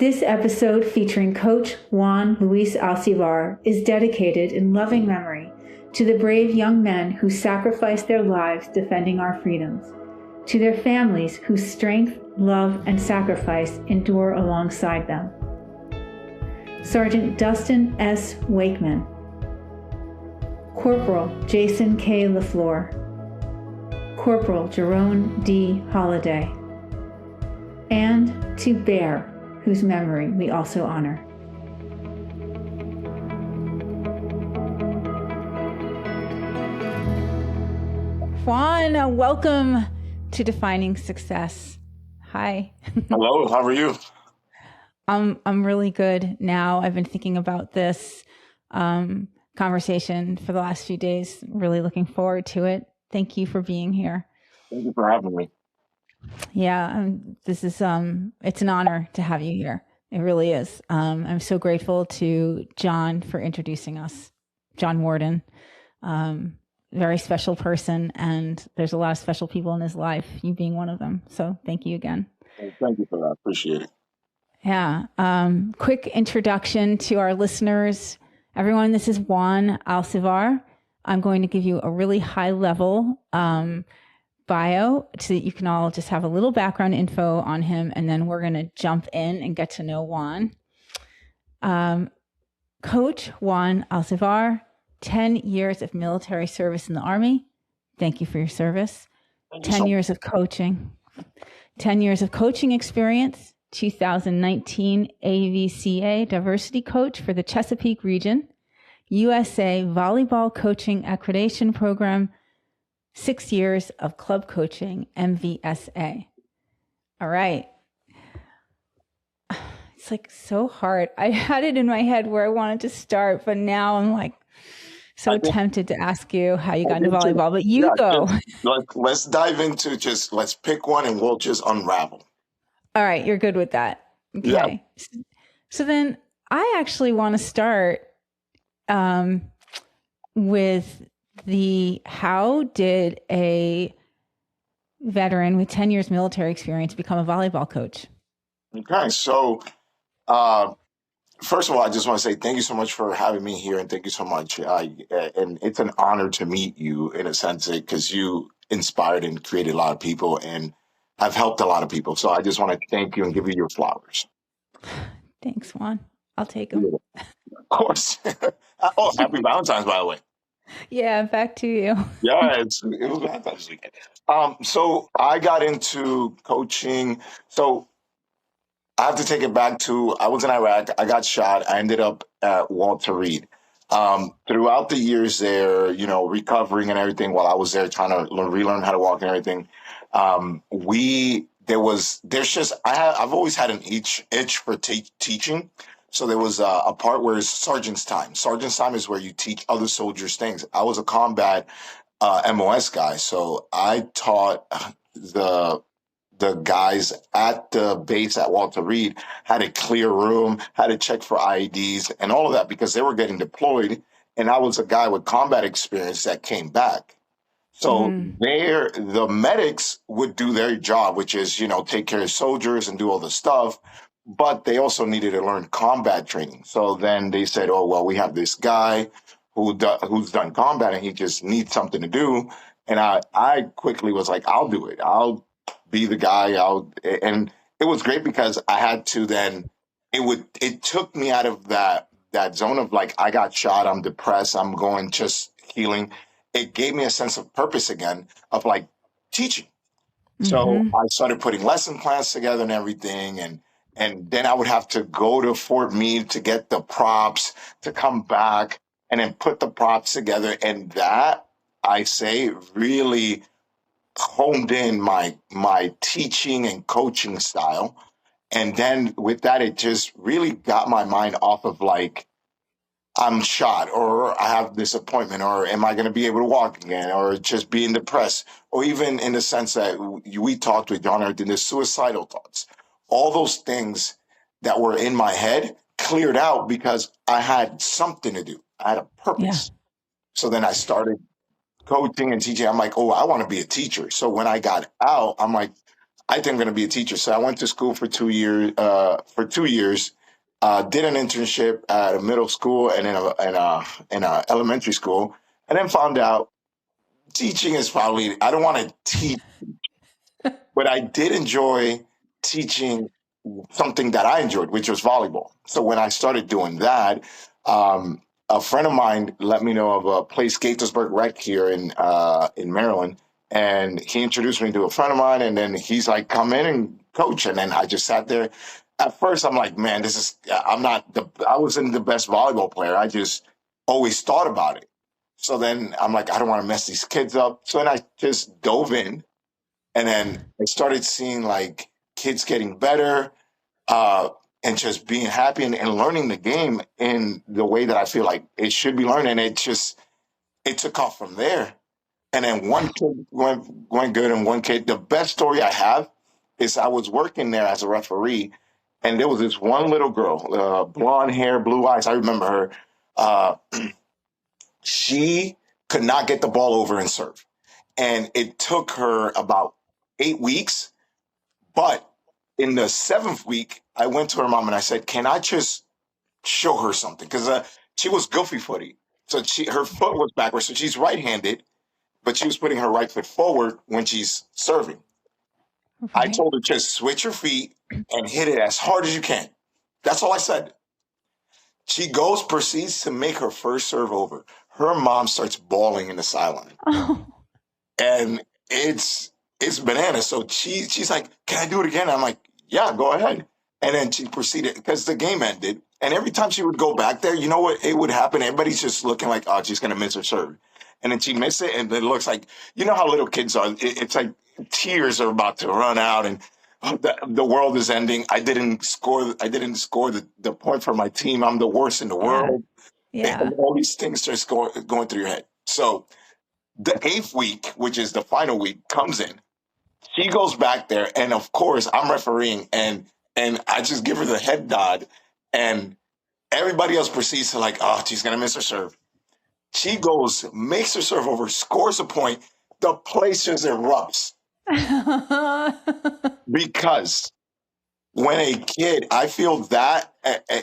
This episode, featuring Coach Juan Alcivar, is dedicated in loving memory to the brave young men who sacrificed their lives defending our freedoms, to their families whose strength, love, and sacrifice endure alongside them. Sergeant Dustin S. Wakeman, Corporal Jason K. LaFleur, Corporal Jerome D. Holliday, and to Bear, whose memory we also honor. Juan, welcome to Defining Success. Hi. Hello, how are you? I'm really good now. I've been thinking about this conversation for the last few days. Really looking forward to it. Thank you for being here. Thank you for having me. Yeah, this is it's an honor to have you here. It really is. I'm so grateful to John for introducing us. John Warden, very special person, and there's a lot of special people in his life, you being one of them. So thank you again. Thank you for that. Appreciate it. Yeah. Quick introduction to our listeners. Everyone, this is Juan Alcivar. I'm going to give you a really high level bio so that you can all just have a little background info on him, and then we're going to jump in and get to know Juan. Coach Juan Alcivar, 10 years of military service in the Army. Thank you for your service. 10 years of coaching. 10 years of coaching experience. 2019 AVCA diversity coach for the Chesapeake region. USA volleyball coaching accreditation program. 6 years of club coaching, MVSA. All right. It's like so hard. I had it in my head where I wanted to start, but now I'm like so tempted to ask you how you got into volleyball, but you go. Let's dive into let's pick one and we'll just unravel. All right. You're good with that. Okay. Yeah. So then I actually want to start with how did a veteran with 10 years military experience become a volleyball coach? Okay. So, first of all, I just want to say thank you so much for having me here, and thank you so much. And it's an honor to meet you in a sense because you inspired and created a lot of people, and I've helped a lot of people. So I just want to thank you and give you your flowers. Thanks, Juan. I'll take them. Of course. Oh, happy Valentine's, by the way. Yeah, back to you. Yeah, it was Valentine's weekend. So I got into coaching. So I have to take it back to, I was in Iraq. I got shot. I ended up at Walter Reed. Throughout the years there, recovering and everything while I was there trying to relearn how to walk and everything. I've always had an itch for teaching. So there was a part where it's sergeant's time. Sergeant's time is where you teach other soldiers things. I was a combat MOS guy. So I taught the guys at the base at Walter Reed how to clear room, how to check for IEDs and all of that because they were getting deployed. And I was a guy with combat experience that came back. So the medics would do their job, which is, take care of soldiers and do all the stuff. But they also needed to learn combat training. So then they said, oh, well, we have this guy who's done combat and he just needs something to do. And I quickly was like, I'll do it. I'll be the guy. And it was great because I had to then, it took me out of that zone of like, I got shot, I'm depressed, I'm going just healing. It gave me a sense of purpose again of like teaching. So I started putting lesson plans together and everything. And then I would have to go to Fort Meade to get the props to come back and then put the props together. And that, I say, really honed in my teaching and coaching style. And then with that, it just really got my mind off of like, I'm shot or I have this appointment or am I going to be able to walk again or just being depressed or even in the sense that we talked with John and the suicidal thoughts. All those things that were in my head cleared out because I had something to do. I had a purpose. Yeah. So then I started coaching and teaching. I'm like, oh, I want to be a teacher. So when I got out, I'm like, I think I'm going to be a teacher. So I went to school for 2 years. Did an internship at a middle school and in a elementary school, and then found out teaching is probably, I don't want to teach, but I did enjoy teaching something that I enjoyed, which was volleyball. So when I started doing that, a friend of mine let me know of a place, Gaithersburg Rec here in Maryland, and he introduced me to a friend of mine. And then he's like, "Come in and coach." And then I just sat there. At first, I'm like, "Man, this is I'm not the I wasn't the best volleyball player. I just always thought about it." So then I'm like, I don't want to mess these kids up. So then I just dove in, and then I started seeing like kids getting better, uh, and just being happy and learning the game in the way that I feel like it should be learned. And it took off from there. And then one kid went good, and one kid. The best story I have is I was working there as a referee, and there was this one little girl, blonde hair, blue eyes. I remember her. Uh, she could not get the ball over and serve, and it took her about 8 weeks. But in the seventh week, I went to her mom and I said, "Can I just show her something?" Because she was goofy footy, so her foot was backwards. So she's right-handed, but she was putting her right foot forward when she's serving. I Right. told her, just switch your feet and hit it as hard as you can. That's all I said. She goes, proceeds to make her first serve over. Her mom starts bawling in the sideline. Oh, And it's bananas. So she's like, "Can I do it again?" I'm like, "Yeah, go ahead." And then she proceeded because the game ended. And every time she would go back there, you know what? It would happen. Everybody's just looking like, oh, she's gonna miss her serve. And then she missed it, and it looks like, you know how little kids are. It's like tears are about to run out, and oh, the world is ending. I didn't score. I didn't score the point for my team. I'm the worst in the yeah. world. Yeah. And all these things just going through your head. So the eighth week, which is the final week, comes in. She goes back there, and of course, I'm refereeing, and I just give her the head nod, and everybody else proceeds to like, oh, she's gonna miss her serve. She goes, makes her serve over, scores a point. The place just erupts because when a kid, I feel that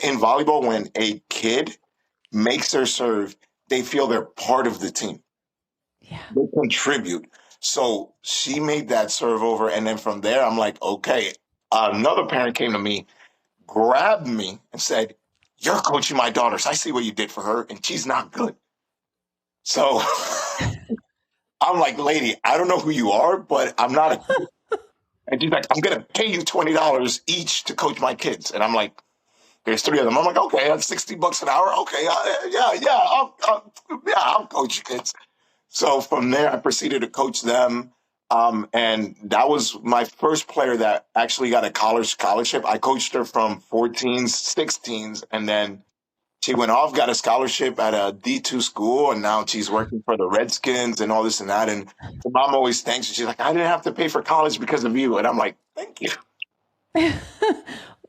in volleyball, when a kid makes their serve, they feel they're part of the team. Yeah. They contribute. So she made that serve over, and then from there, I'm like, okay. Another parent came to me, grabbed me, and said, "You're coaching my daughters. I see what you did for her, and she's not good." So I'm like, "Lady, I don't know who you are, but I'm not a coach." And she's like, "I'm gonna pay you $20 each to coach my kids." And I'm like, "There's three of them." I'm like, "Okay, that's $60 an hour. Okay, I'll coach your kids." So from there, I proceeded to coach them. And that was my first player that actually got a college scholarship. I coached her from 14s, 16s, and then she went off, got a scholarship at a D2 school, and now she's working for the Redskins and all this and that. And her mom always thanks her. She's like, "I didn't have to pay for college because of you." And I'm like, "Thank you."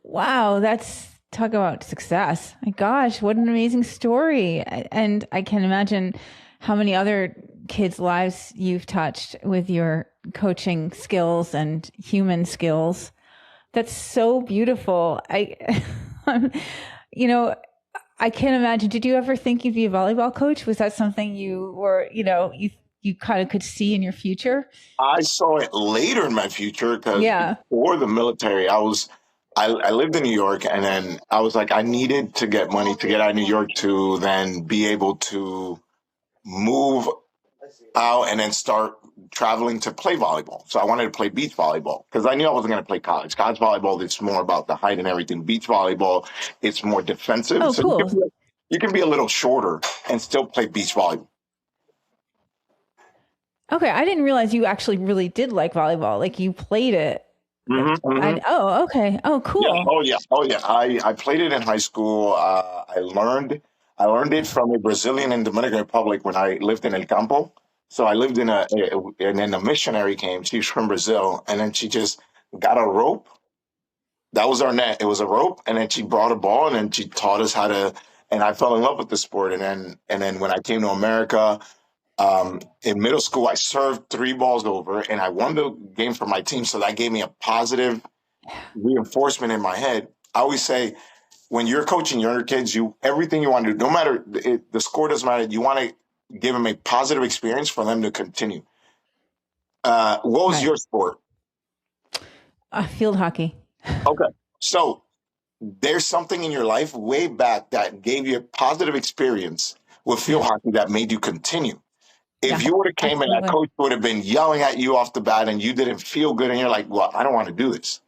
Wow, that's talk about success. My gosh, what an amazing story. And I can imagine how many other kids' lives you've touched with your coaching skills and human skills. That's so beautiful. You know, I can't imagine. Did you ever think you'd be a volleyball coach? Was that something you were, you kind of could see in your future? I saw it later in my future because Yeah. before the military, I lived in New York, and then I was like, I needed to get money to get out of New York to then be able to move out and then start traveling to play volleyball. So I wanted to play beach volleyball because I knew I wasn't going to play college. College volleyball, it's more about the height and everything. Beach volleyball, it's more defensive. Oh, So cool. you can be a little shorter and still play beach volleyball. Okay, I didn't realize you actually really did like volleyball. Like you played it. Oh, okay. Oh, Yeah. cool. Oh, yeah. Oh, yeah. I played it in high school. I learned it from a Brazilian in Dominican Republic when I lived in El Campo. So I lived and then a missionary came. She's from Brazil, and then she just got a rope. That was our net. It was a rope, and then she brought a ball, and then she taught us how to. And I fell in love with the sport. And then when I came to America, In middle school, I served 3 balls over, and I won the game for my team. So that gave me a positive reinforcement in my head. I always say, when you're coaching younger kids, you everything you want to do, no matter the score doesn't matter. You want to give them a positive experience for them to continue. What was Right. your sport? Field hockey. Okay, so there's something in your life way back that gave you a positive experience with field hockey that made you continue. If Yeah, you would have came and that absolutely. coach would have been yelling at you off the bat and you didn't feel good and you're like, well, I don't want to do this.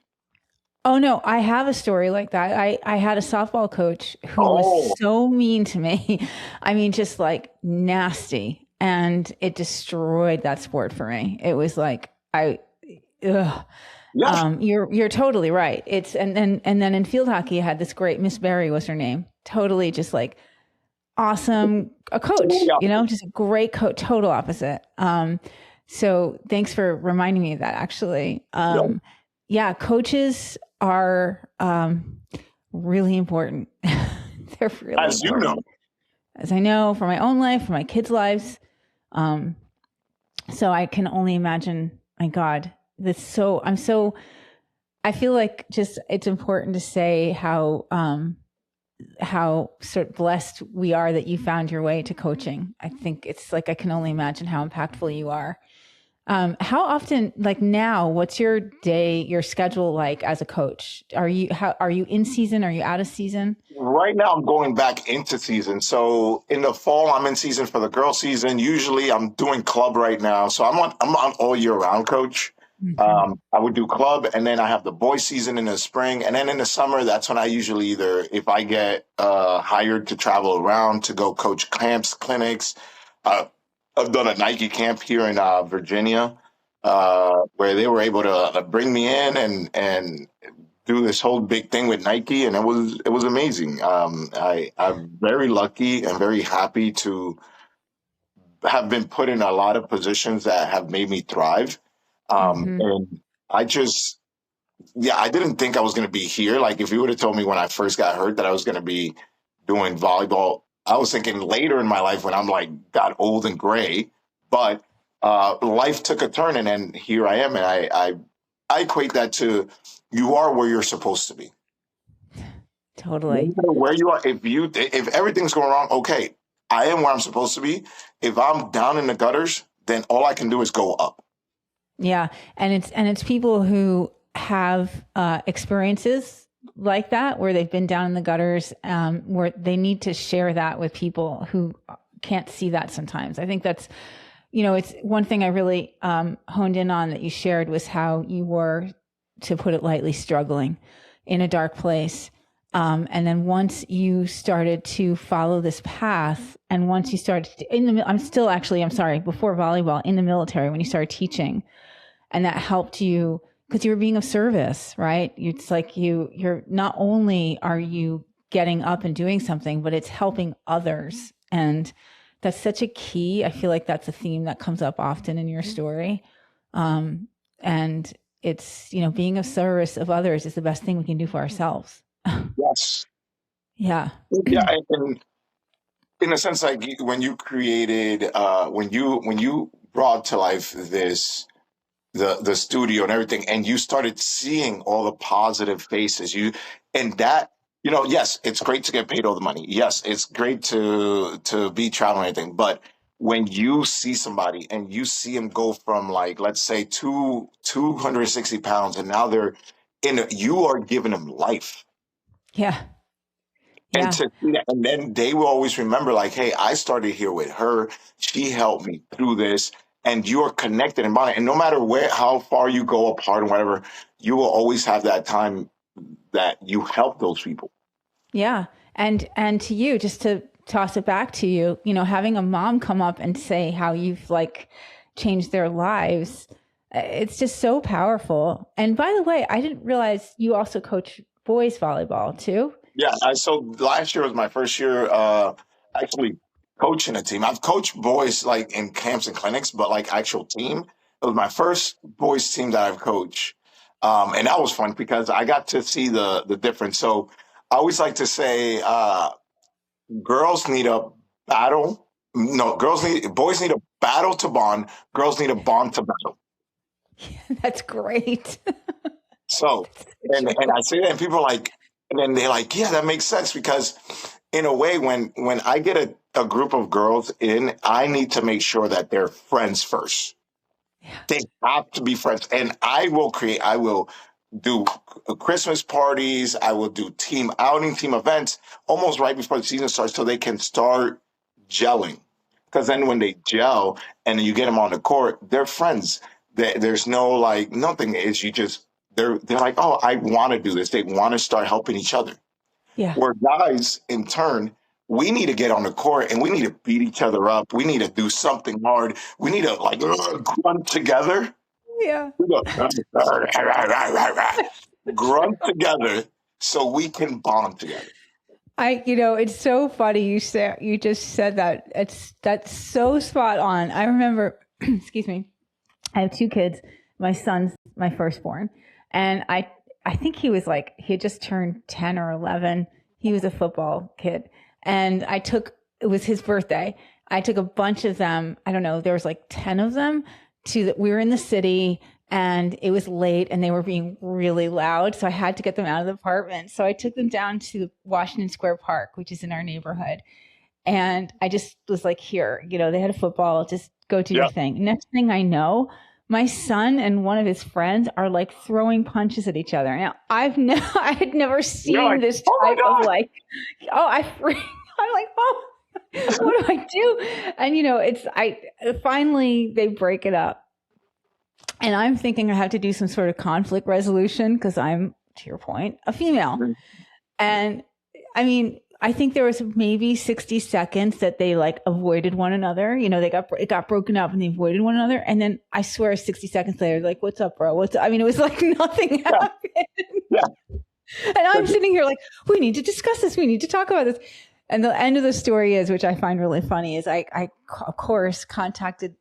Oh no, I have a story like that. I had a softball coach who was Oh, so mean to me. I mean, just like nasty, and it destroyed that sport for me. It was like ugh. yeah, You're totally right. It's and then in field hockey, I had this great Miss Berry was her name. Totally, just like awesome, a totally coach. opposite. Just a great coach. Total opposite. So thanks for reminding me of that. Actually, No, yeah, coaches are really important. They're really as you know, important, as I know for my own life, for my kids' lives. Um, so I can only imagine. My God, that's so. I feel like just it's important to say how sort of blessed we are that you found your way to coaching. I think it's like I can only imagine how impactful you are. How often, like now, what's your day, your schedule like as a coach? Are you in season? Are you out of season? right now I'm going back into season. So in the fall, I'm in season for the girl season. Usually I'm doing club right now. So I'm on all year round coach. Mm-hmm. I would do club and then I have the boys season in the spring. And then in the summer, that's when I usually either, if I get hired to travel around to go coach camps, clinics, uh, I've done a Nike camp here in Virginia, where they were able to bring me in and do this whole big thing with Nike, and it was amazing. I'm very lucky and very happy to have been put in a lot of positions that have made me thrive. Mm-hmm. And I just, yeah, I didn't think I was going to be here. Like if you would have told me when I first got hurt that I was going to be doing volleyball, I was thinking later in my life when I'm like got old and gray. But life took a turn, and then here I am, and I equate that to you are where you're supposed to be. No Totally. matter where you are, if everything's going wrong, okay, I am where I'm supposed to be. If I'm down in the gutters, then all I can do is go up. Yeah, and it's people who have experiences like that where they've been down in the gutters, where they need to share that with people who can't see that sometimes. I think that's, it's one thing I really honed in on that you shared was how you were, to put it lightly, struggling in a dark place. And then once you started to follow this path, and once you started I'm sorry, before volleyball, in the military, when you started teaching, and that helped you because you were being of service, right? It's like you're not only are you getting up and doing something, but it's helping others. And that's such a key. I feel like that's a theme that comes up often in your story. And it's, being of service of others is the best thing we can do for ourselves. Yes. Yeah. Yeah, and in a sense, like when you created, when you brought to life this the studio and everything, and you started seeing all the positive faces, and that yes, it's great to get paid all the money. Yes, it's great to be traveling and everything, but when you see somebody and you see them go from like let's say 260 pounds and now they're you are giving them life. Yeah. And Yeah. to see that, and then they will always remember, like, hey, I started here with her. She helped me through this, and you are connected and bonded. And no matter how far you go apart and whatever, you will always have that time that you help those people. Yeah. And to you, just to toss it back to you, having a mom come up and say how you've like changed their lives, it's just so powerful. And by the way, I didn't realize you also coach boys volleyball too. Yeah, so last year was my first year actually coaching a team. I've coached boys like in camps and clinics, but like actual team. It was my first boys team that I've coached. And that was fun because I got to see the difference. So I always like to say girls need a battle No, boys need a battle to bond. Girls need a bond to battle. That's great. So, That's and true. I say that, and people are like, and then they're like, yeah, that makes sense because, in a way, when I get a group of girls in, I need to make sure that they're friends first. Yeah. They have to be friends, and I will do Christmas parties. I will do team outing, team events, almost right before the season starts, so they can start gelling. Because then when they gel and you get them on the court, they're friends. There's no like nothing. Is you just they're like, oh, I want to do this. They want to start helping each other. Yeah. Where guys, in turn, we need to get on the court and we need to beat each other up. We need to do something hard. We need to like grunt together. Yeah. We go grunt together so we can bond together. It's so funny you just said that. That's so spot on. I remember, excuse me, I have two kids. My son's my firstborn, and I think he had just turned 10 or 11. He was a football kid, and it was his birthday. I took a bunch of them. I don't know. There was like 10 of them. We were in the city, and it was late, and they were being really loud. So I had to get them out of the apartment. So I took them down to Washington Square Park, which is in our neighborhood. And I just was like, here, they had a football, just go do your Yeah. thing. Next thing I know, my son and one of his friends are like throwing punches at each other. Now, I had never You're seen like, this oh my type of God. like, oh, I'm like, oh, what do I do? And finally they break it up. And I'm thinking I have to do some sort of conflict resolution because I'm, to your point, a female. And I mean, I think there was maybe 60 seconds that they like avoided one another. It got broken up and they avoided one another. And then I swear 60 seconds later, like, what's up, bro? What's up? I mean, it was like nothing Yeah. happened. Yeah. And I'm sitting here like, we need to discuss this. We need to talk about this. And the end of the story is, which I find really funny, is I of course contacted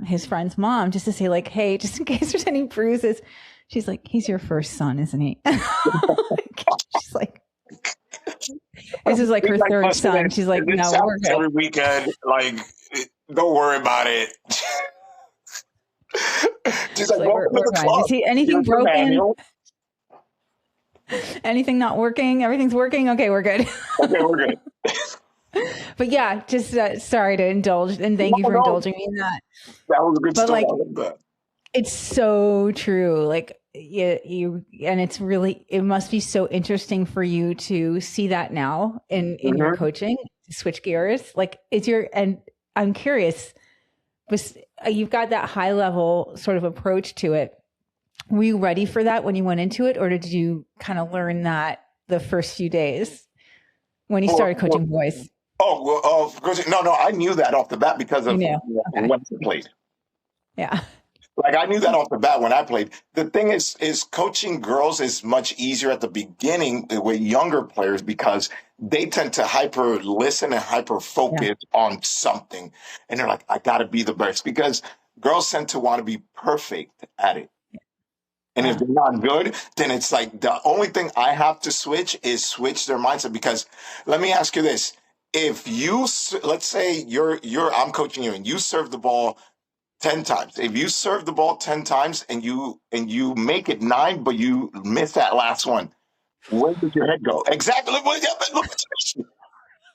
his friend's mom just to say like, hey, just in case there's any bruises. She's like, he's your first son, isn't he? She's like, this is like her Like, third listen, son. She's like, this no, we're happens good. every weekend. Like, don't worry about it. She's like, Like, welcome to we're the fine. club. Is he anything Here's your broken? manual. Anything not working? Everything's working. Okay, we're good. Okay, we're good. But yeah, just sorry to indulge, and thank you for No, indulging me in that. that was a good But story. like, I love that. it's so true. Like and it's really, it must be so interesting for you to see that now in your coaching, to switch gears. Like, and I'm curious, you've got that high level sort of approach to it. Were you ready for that when you went into it, or did you kind of learn that the first few days when you started coaching boys? No, I knew that off the bat because You of knew. Okay. when I played. Yeah. Like I knew that off the bat when I played. The thing is coaching girls is much easier at the beginning with younger players because they tend to hyper listen and hyper focus on something, and they're like, I got to be the best because girls tend to want to be perfect at it. And if they're not good, then it's like the only thing I have to switch is switch their mindset. Because let me ask you this: if let's say I'm coaching you and you serve the ball 10 times. If you serve the ball 10 times and you make it 9, but you miss that last one, where does your head go? Exactly.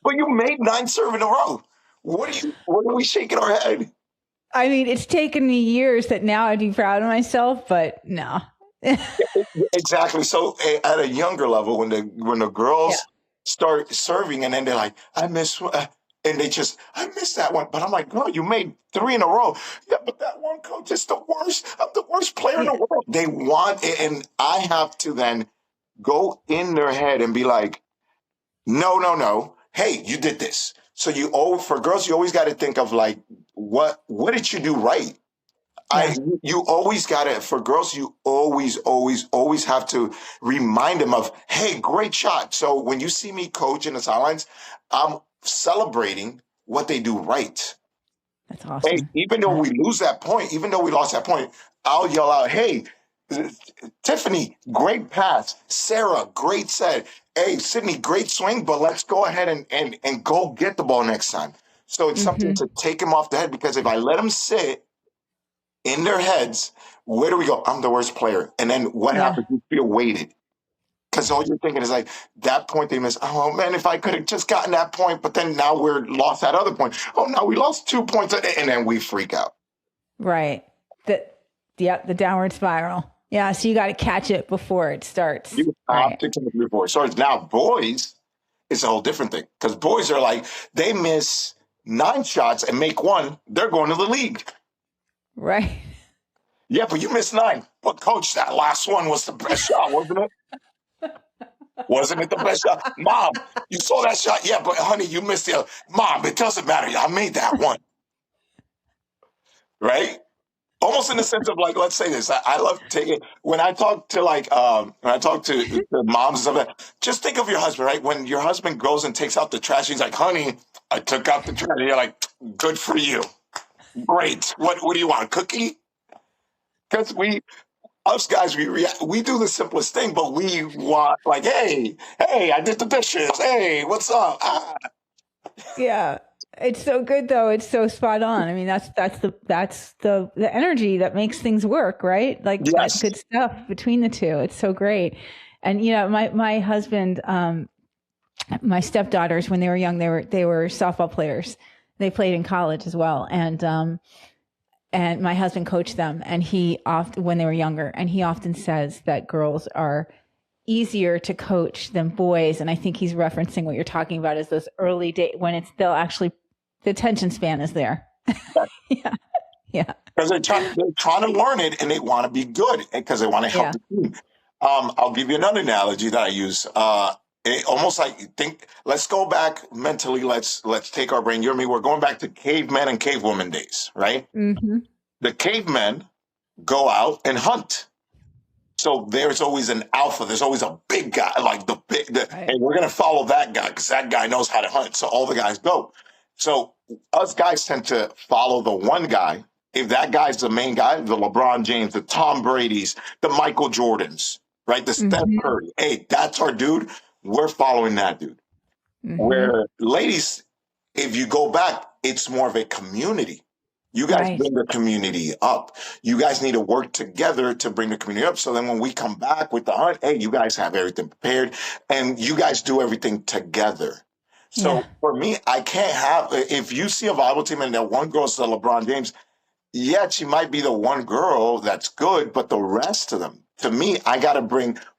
But you made 9 serve in a row. What are we shaking our head? I mean, it's taken me years that now I'd be proud of myself, but no. Exactly. So at a younger level, when the girls start serving and then they're like, I miss, and I missed that one. But I'm like, girl, you made 3 in a row. Yeah, but that one coach is the worst. I'm the worst player in the world. They want it, and I have to then go in their head and be like, no, no, no. Hey, you did this. So for girls, you always got to think of like, what did you do right? You always gotta, for girls, you always, always, always have to remind them of, hey, great shot. So when you see me coach in the sidelines, I'm celebrating what they do right. That's awesome. Hey, even though we lose that point, even though we lost that point, I'll yell out, hey, Tiffany, great pass. Sarah, great set. Hey, Sydney, great swing, but let's go ahead and go get the ball next time. So it's something Mm-hmm. to take them off the head, because if I let them sit in their heads, where do we go? I'm the worst player. And then what Yeah. happens? You feel weighted. Because all you're thinking is like, that point they missed. Oh man, if I could have just gotten that point, but then now we're lost that other point. Oh, now we lost 2 points, and then we freak out. Right. The downward spiral. Yeah. So you got to catch it before it starts. You have Right. to come before. So it's now boys, it's a whole different thing, because boys are like, they miss 9 shots and make one, they're going to the league. Right. Yeah, but you missed 9. But coach, that last one was the best shot, wasn't it? Wasn't it the best shot? Mom, you saw that shot? Yeah, but honey, you missed the other. Mom, it doesn't matter. I made that one. Right? Almost in the sense of like, let's say this. I love taking, when I talk to like when I talk to moms and stuff like that, just think of your husband, right? When your husband goes and takes out the trash, he's like, honey, I took out the trash. And you're like, good for you. Great. What do you want? A cookie? Because us guys, we do the simplest thing, but we want like, hey, I did the dishes. Hey, what's up? Ah. Yeah. It's so good though. It's so spot on. I mean, that's the energy that makes things work, right? Like that Yes. good stuff between the two. It's so great. And my husband, my stepdaughters, when they were young, they were softball players. They played in college as well. And my husband coached them, and he often, when they were younger, and he often says that girls are easier to coach than boys. And I think he's referencing what you're talking about is those early days when they'll actually, the attention span is there. Yeah. Yeah. Because they're trying to learn it, and they want to be good, because they want to help Yeah. the team. I'll give you another analogy that I use. Almost like, think. Let's go back mentally. Let's take our brain. You and me. We're going back to cavemen and cavewomen days, right? Mm-hmm. The cavemen go out and hunt. So there's always an alpha. There's always a big guy, like Right. hey, we're going to follow that guy because that guy knows how to hunt. So all the guys go. So us guys tend to follow the one guy. If that guy's the main guy, the LeBron James, the Tom Brady's, the Michael Jordans, right? The Steph Mm-hmm. Curry. Hey, that's our dude. We're following that dude. Mm-hmm. Where ladies, if you go back, it's more of a community. You guys Right. bring the community up. You guys need to work together to bring the community up. So then when we come back with the hunt, hey, you guys have everything prepared and you guys do everything together. Yeah. So for me, I can't have, if you see a volleyball team and that one girl's the LeBron James, yeah, she might be the one girl that's good, but the rest of them, to me,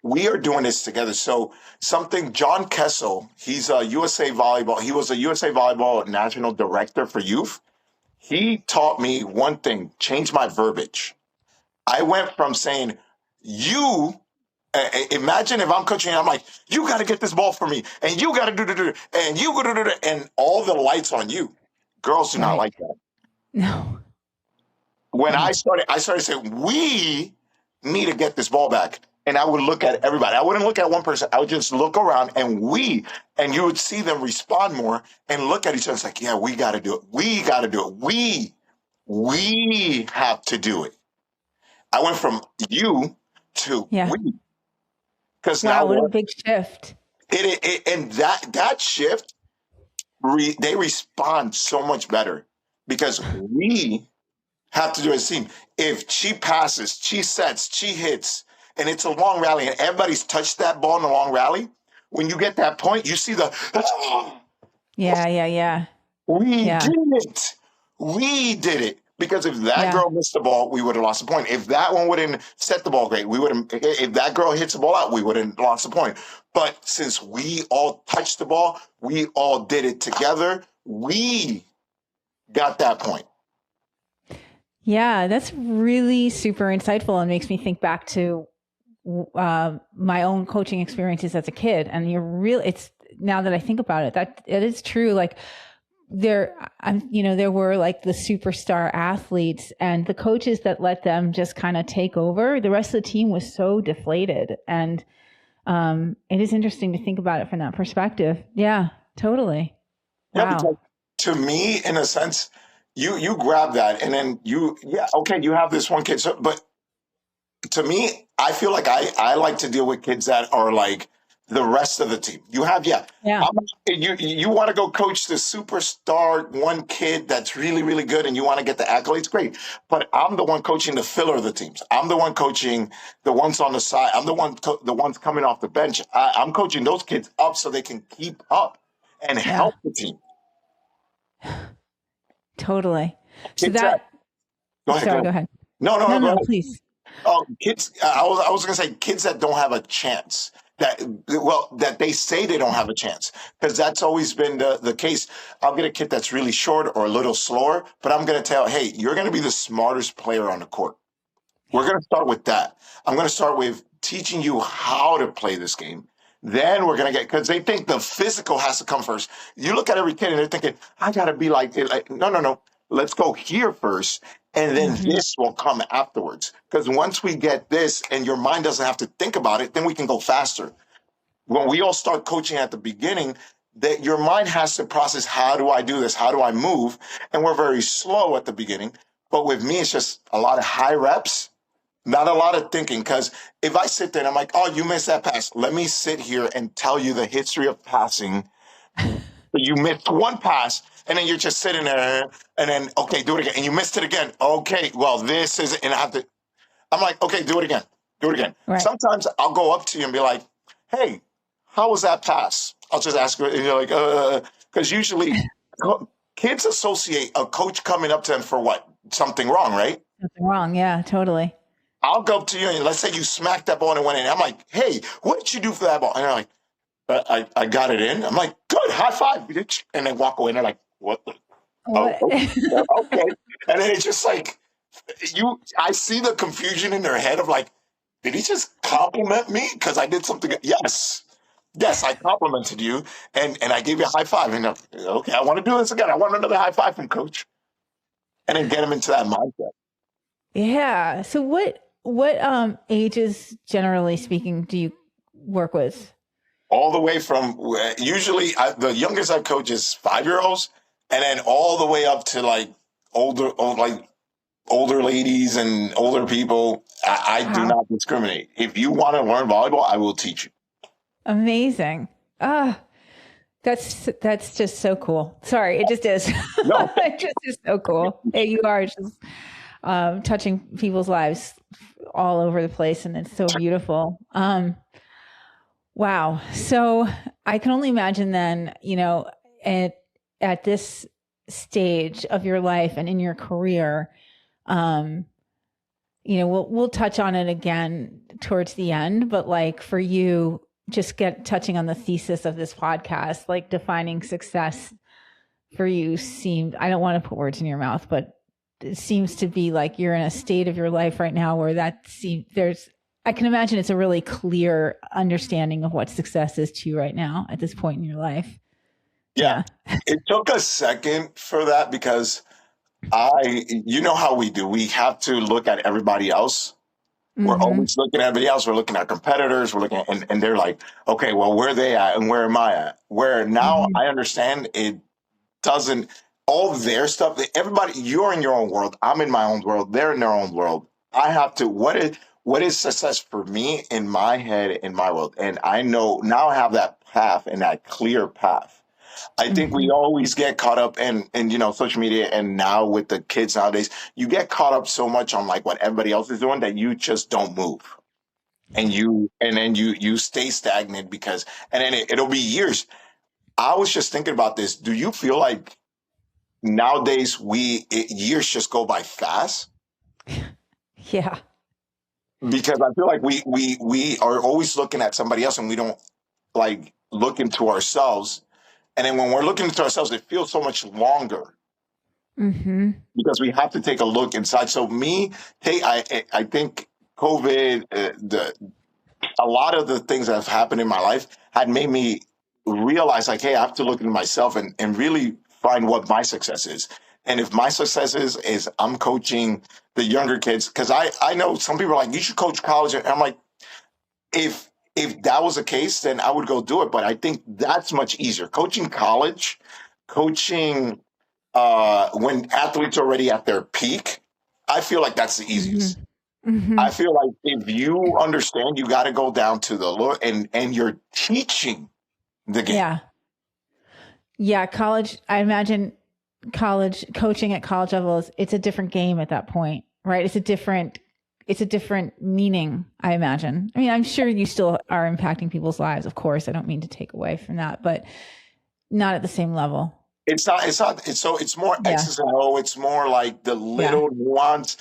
we are doing this together. So something, John Kessel, he's a USA Volleyball, he was a USA Volleyball National Director for Youth. He taught me one thing, change my verbiage. I went from saying, imagine if I'm coaching, I'm like, you got to get this ball for me, and you got to do, and you got to do, and all the lights on you. Girls do not Right. like that. No. When No. I started saying, we need to get this ball back. And I would look at everybody. I wouldn't look at one person. I would just look around and you would see them respond more and look at each other. It's like, yeah, we got to do it. We got to do it. We have to do it. I went from you to Yeah. we. Because now Wow. What a big shift. and that shift, they respond so much better because we have to do as a team. If she passes, she sets, she hits, and it's a long rally, and everybody's touched that ball in the long rally, when you get that point, you see the, Yeah. Yeah. Yeah. we Yeah. did it. We did it. Because if that Yeah. girl missed the ball, we would have lost the point. If that one wouldn't set the ball great, we would have. If that girl hits the ball out, we would have lost the point. But since we all touched the ball, we all did it together. We got that point. Yeah, that's really super insightful and makes me think back to my own coaching experiences as a kid. And it's now that I think about it, that it is true. Like there were like the superstar athletes and the coaches that let them just kind of take over. The rest of the team was so deflated. And it is interesting to think about it from that perspective. Yeah, totally. Yeah, Wow. because to me, in a sense, you grab that and then you have this one kid. But to me, I feel like I like to deal with kids that are like the rest of the team. You have, Yeah. you want to go coach the superstar one kid that's really, really good and you want to get the accolades, great. But I'm the one coaching the filler of the teams. I'm the one coaching the ones on the side. I'm the the ones coming off the bench. I'm coaching those kids up so they can keep up and Yeah. help the team. Totally. So Kids that, that, go ahead, go sorry, ahead. go ahead. No, No, go no, ahead. please. Oh, kids! I was gonna say kids that don't have a chance. That they say they don't have a chance because that's always been the case. I'll get a kid that's really short or a little slower, but I'm gonna tell, hey, you're gonna be the smartest player on the court. We're going to start with that. I'm going to start with teaching you how to play this game. Then we're going to because they think the physical has to come first. You look at every kid and they're thinking, I got to be like, no, no, no. Let's go here first. And then Mm-hmm. this will come afterwards. Because once we get this and your mind doesn't have to think about it, then we can go faster. When we all start coaching at the beginning, that your mind has to process, how do I do this? How do I move? And we're very slow at the beginning. But with me, it's just a lot of high reps, not a lot of thinking, because if I sit there and I'm like, oh, you missed that pass. Let me sit here and tell you the history of passing. You missed one pass, and then you're just sitting there, and then, okay, do it again. And you missed it again. Okay, well, this is, and I have to, I'm like, okay, do it again. Do it again. Right. Sometimes I'll go up to you and be like, hey, how was that pass? I'll just ask you, and you're like, because usually kids associate a coach coming up to them for what? Something wrong, right? Nothing wrong. Yeah, totally. I'll go up to you and let's say you smacked that ball and it went in. I'm like, hey, what did you do for that ball? And they're like, I got it in. I'm like, good, high five, bitch. And they walk away and they're like, what the? Oh, What? okay. And then it's just like, I see the confusion in their head of like, did he just compliment me because I did something? Yes. Yes, I complimented you and I gave you a high five. And okay, I want to do this again. I want another high five from coach. And then get them into that mindset. Yeah. So what ages, generally speaking, do you work with? All the way from usually the youngest I coach is 5-year-olds, and then all the way up to like older ladies and older people. I do Wow. not discriminate. If you want to learn volleyball, I will teach you. Amazing. That's just so cool. Sorry, it just is. No, It just is so cool. You are just touching people's lives all over the place, and it's so beautiful. Wow. So I can only imagine then, at this stage of your life and in your career, we'll touch on it again towards the end, but like for you, just touching on the thesis of this podcast, like defining success for you I don't want to put words in your mouth, but it seems to be like you're in a state of your life right now where I can imagine it's a really clear understanding of what success is to you right now at this point in your life. yeah. It took a second for that because you know how we do. We have to look at everybody else. We're Mm-hmm. always looking at everybody else. We're looking at competitors. We're looking at, and they're like, okay, well, where are they at and where am I at? Where now Mm-hmm. I understand it doesn't, all their stuff, everybody, you're in your own world. I'm in my own world. They're in their own world. I have to, what is success for me in my head, in my world? And I know now I have that path and that clear path. I think we Mm-hmm. always get caught up in social media, and now with the kids nowadays, you get caught up so much on like what everybody else is doing that you just don't move. And then you stay stagnant because and then it'll be years. I was just thinking about this. Do you feel like nowadays years just go by fast? Yeah. Because I feel like we are always looking at somebody else and we don't like look into ourselves. And then when we're looking into ourselves, it feels so much longer Mm-hmm. because we have to take a look inside. So I think COVID, a lot of the things that have happened in my life had made me realize like, hey, I have to look into myself and really find what my success is. And if my success is I'm coaching the younger kids, because I know some people are like, you should coach college. And I'm like, if that was the case, then I would go do it. But I think that's much easier. Coaching college, coaching when athletes are already at their peak, I feel like that's the easiest. Mm-hmm. Hmm. I feel like if you understand, you got to go down to the Lord and you're teaching the game. Yeah. Yeah. College, I imagine college coaching at college levels, it's a different game at that point, right? It's a different meaning, I imagine. I mean, I'm sure you still are impacting people's lives, of course. I don't mean to take away from that, but not at the same level. It's more Yeah. X's and O. It's more like the Yeah. little nuance.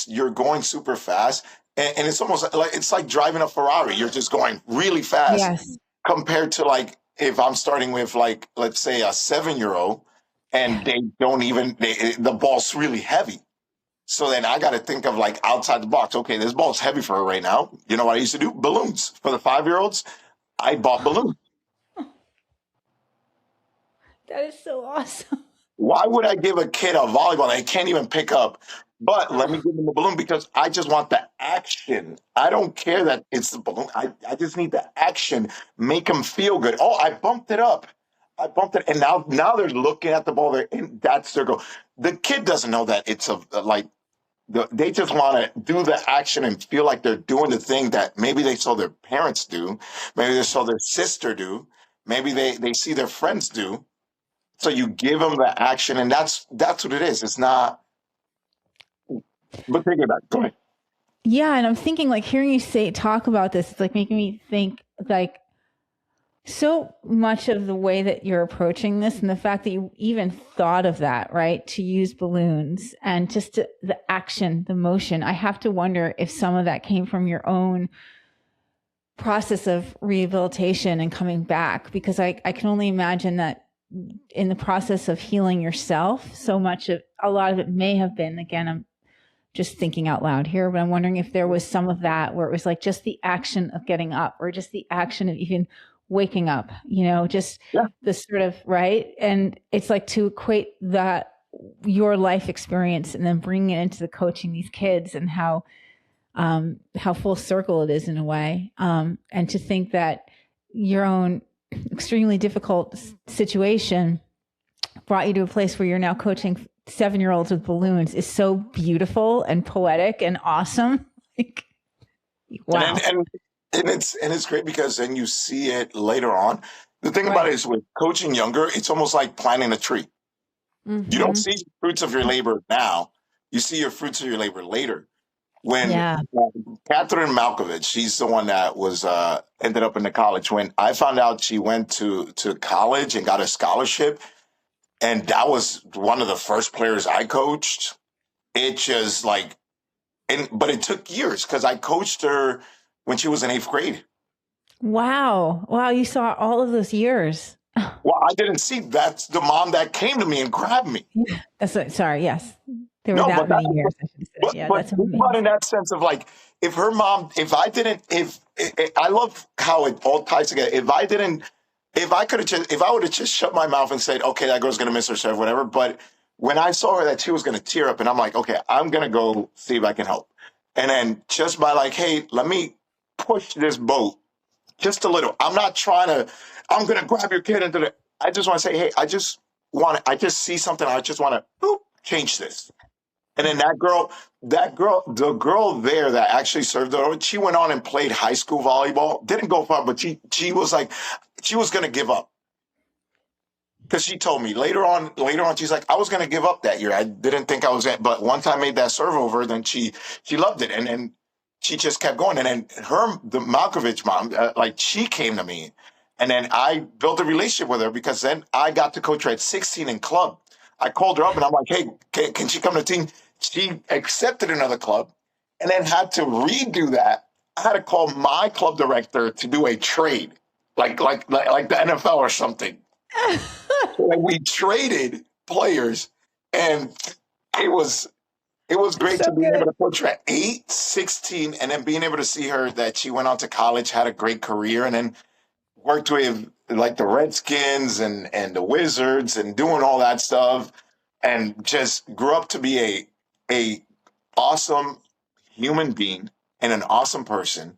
You're going super fast. And it's almost like it's like driving a Ferrari. You're just going really fast Yes. compared to like if I'm starting with like, let's say a 7-year-old and Yeah. they don't even, the ball's really heavy. So then I got to think of like outside the box. Okay, this ball's heavy for her right now. You know what I used to do? Balloons. For the 5-year-olds, I bought balloons. That is so awesome. Why would I give a kid a volleyball they can't even pick up? But let me give them a balloon because I just want the action. I don't care that it's the balloon. I just need the action. Make them feel good. Oh, I bumped it up. I bumped it. And now they're looking at the ball there and that's their goal. The kid doesn't know that it's a like they just want to do the action and feel like they're doing the thing that maybe they saw their parents do, maybe they saw their sister do, maybe they see their friends do. So you give them the action, and that's what it is. It's not. But think about it. Go ahead. Yeah. And I'm thinking, like, hearing you talk about this, it's like making me think, like, so much of the way that you're approaching this and the fact that you even thought of that, right? To use balloons and just the action, the motion. I have to wonder if some of that came from your own process of rehabilitation and coming back, because I can only imagine that in the process of healing yourself, a lot of it may have been, again, I'm just thinking out loud here, but I'm wondering if there was some of that where it was like just the action of getting up or just the action of even waking up, just Yeah. the sort of, right. And it's like to equate that, your life experience, and then bringing it into the coaching these kids, and how full circle it is in a way. And to think that your own extremely difficult situation brought you to a place where you're now coaching 7-year-olds with balloons is so beautiful and poetic and awesome. Like, wow. And it's great because then you see it later on. The thing about it Right. is with coaching younger, it's almost like planting a tree. You don't Mm-hmm. see fruits of your labor now. You see your fruits of your labor later. When Yeah. Catherine Malkovich, she's the one that was ended up in the college. When I found out she went to college and got a scholarship, and that was one of the first players I coached. It just like but it took years because I coached her when she was in 8th grade. Wow. Wow. You saw all of those years. Well, I didn't see that's the mom that came to me and grabbed me. Yeah. Sorry. Yes. There were No, that many years, I should say. Yeah. but That's think about it in amazing. that sense of like if her mom, if I didn't, if I love how it all ties together. If I didn't, if I could have just, if I would have just shut my mouth and said, okay, that girl's gonna miss her serve, whatever. But when I saw her that she was gonna tear up, and I'm like, okay, I'm gonna go see if I can help. And then just by like, hey, let me push this boat just a little. I'm not trying to. I'm gonna grab your kid into the. I just want to say, hey, I just see something. I just want to change this. And then the girl there that actually served her, she went on and played high school volleyball. Didn't go far, but she was like, she was gonna give up because she told me later on, she's like, I was gonna give up that year. I didn't think I was at, but once I made that serve over, then she loved it, and then she just kept going. And then the Malkovich mom, like she came to me, and then I built a relationship with her because then I got to coach her at 16 in club. I called her up and I'm like, hey, can she come to the team? She accepted another club, and then had to redo that. I had to call my club director to do a trade, like the NFL or something. Like we traded players, and it was it was It's great so to be able good. to coach her at 8, 16, and then being able to see her that she went on to college, had a great career, and then worked with like the Redskins and the Wizards and doing all that stuff, and just grew up to be a awesome human being and an awesome person.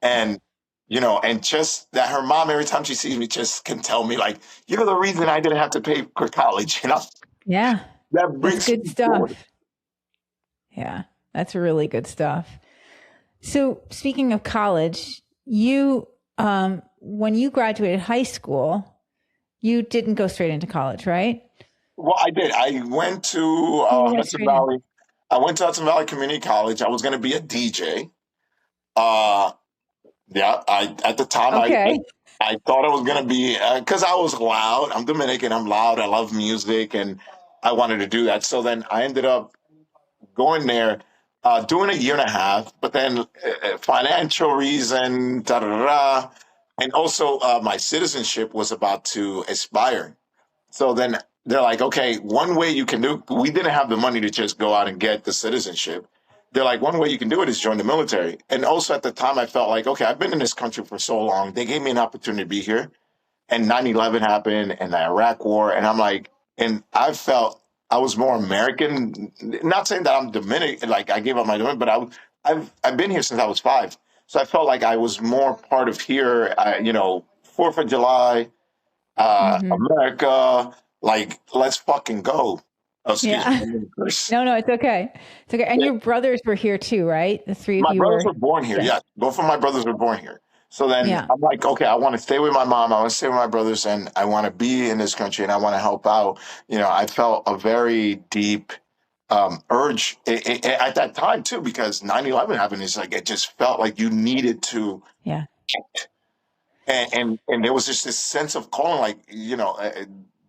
And and just that her mom, every time she sees me, just can tell me like, you're the reason I didn't have to pay for college. Yeah. That That's brings good me joy. stuff. Yeah. That's really good stuff. So speaking of college, when you graduated high school, you didn't go straight into college, right? Well, I did. I went to Oh, you went Hudson straight in. Valley. I went to Hudson Valley Community College. I was going to be a DJ. Uh, yeah, I at the time Okay. I thought I was going to be because I was loud. I'm Dominican. I'm loud. I love music, and I wanted to do that. So then I ended up going there, doing a year and a half. But then financial reason, da da da, da, and also my citizenship was about to expire. So then they're like, okay, one way you can do, we didn't have the money to just go out and get the citizenship. They're like, one way you can do it is join the military. And also at the time, I felt like, okay, I've been in this country for so long. They gave me an opportunity to be here. And 9/11 happened and the Iraq war. And I'm like, and I felt I was more American. Not saying that I'm Dominican, like I gave up my Dominican, but I've been here since I was 5. So I felt like I was more part of here, 4th of July, Hmm. America, like let's fucking go. Oh, excuse Yeah. me. No, it's okay. It's okay. And Yeah, your brothers were here too, right? The three of my you brothers were. were born here. Yeah. Yeah, both of my brothers were born here. So then Yeah. I'm like, okay, I want to stay with my mom. I want to stay with my brothers, and I want to be in this country, and I want to help out. I felt a very deep urge at that time too, because 9/11 happened. It's like it just felt like you needed to, Yeah. and there was just this sense of calling, like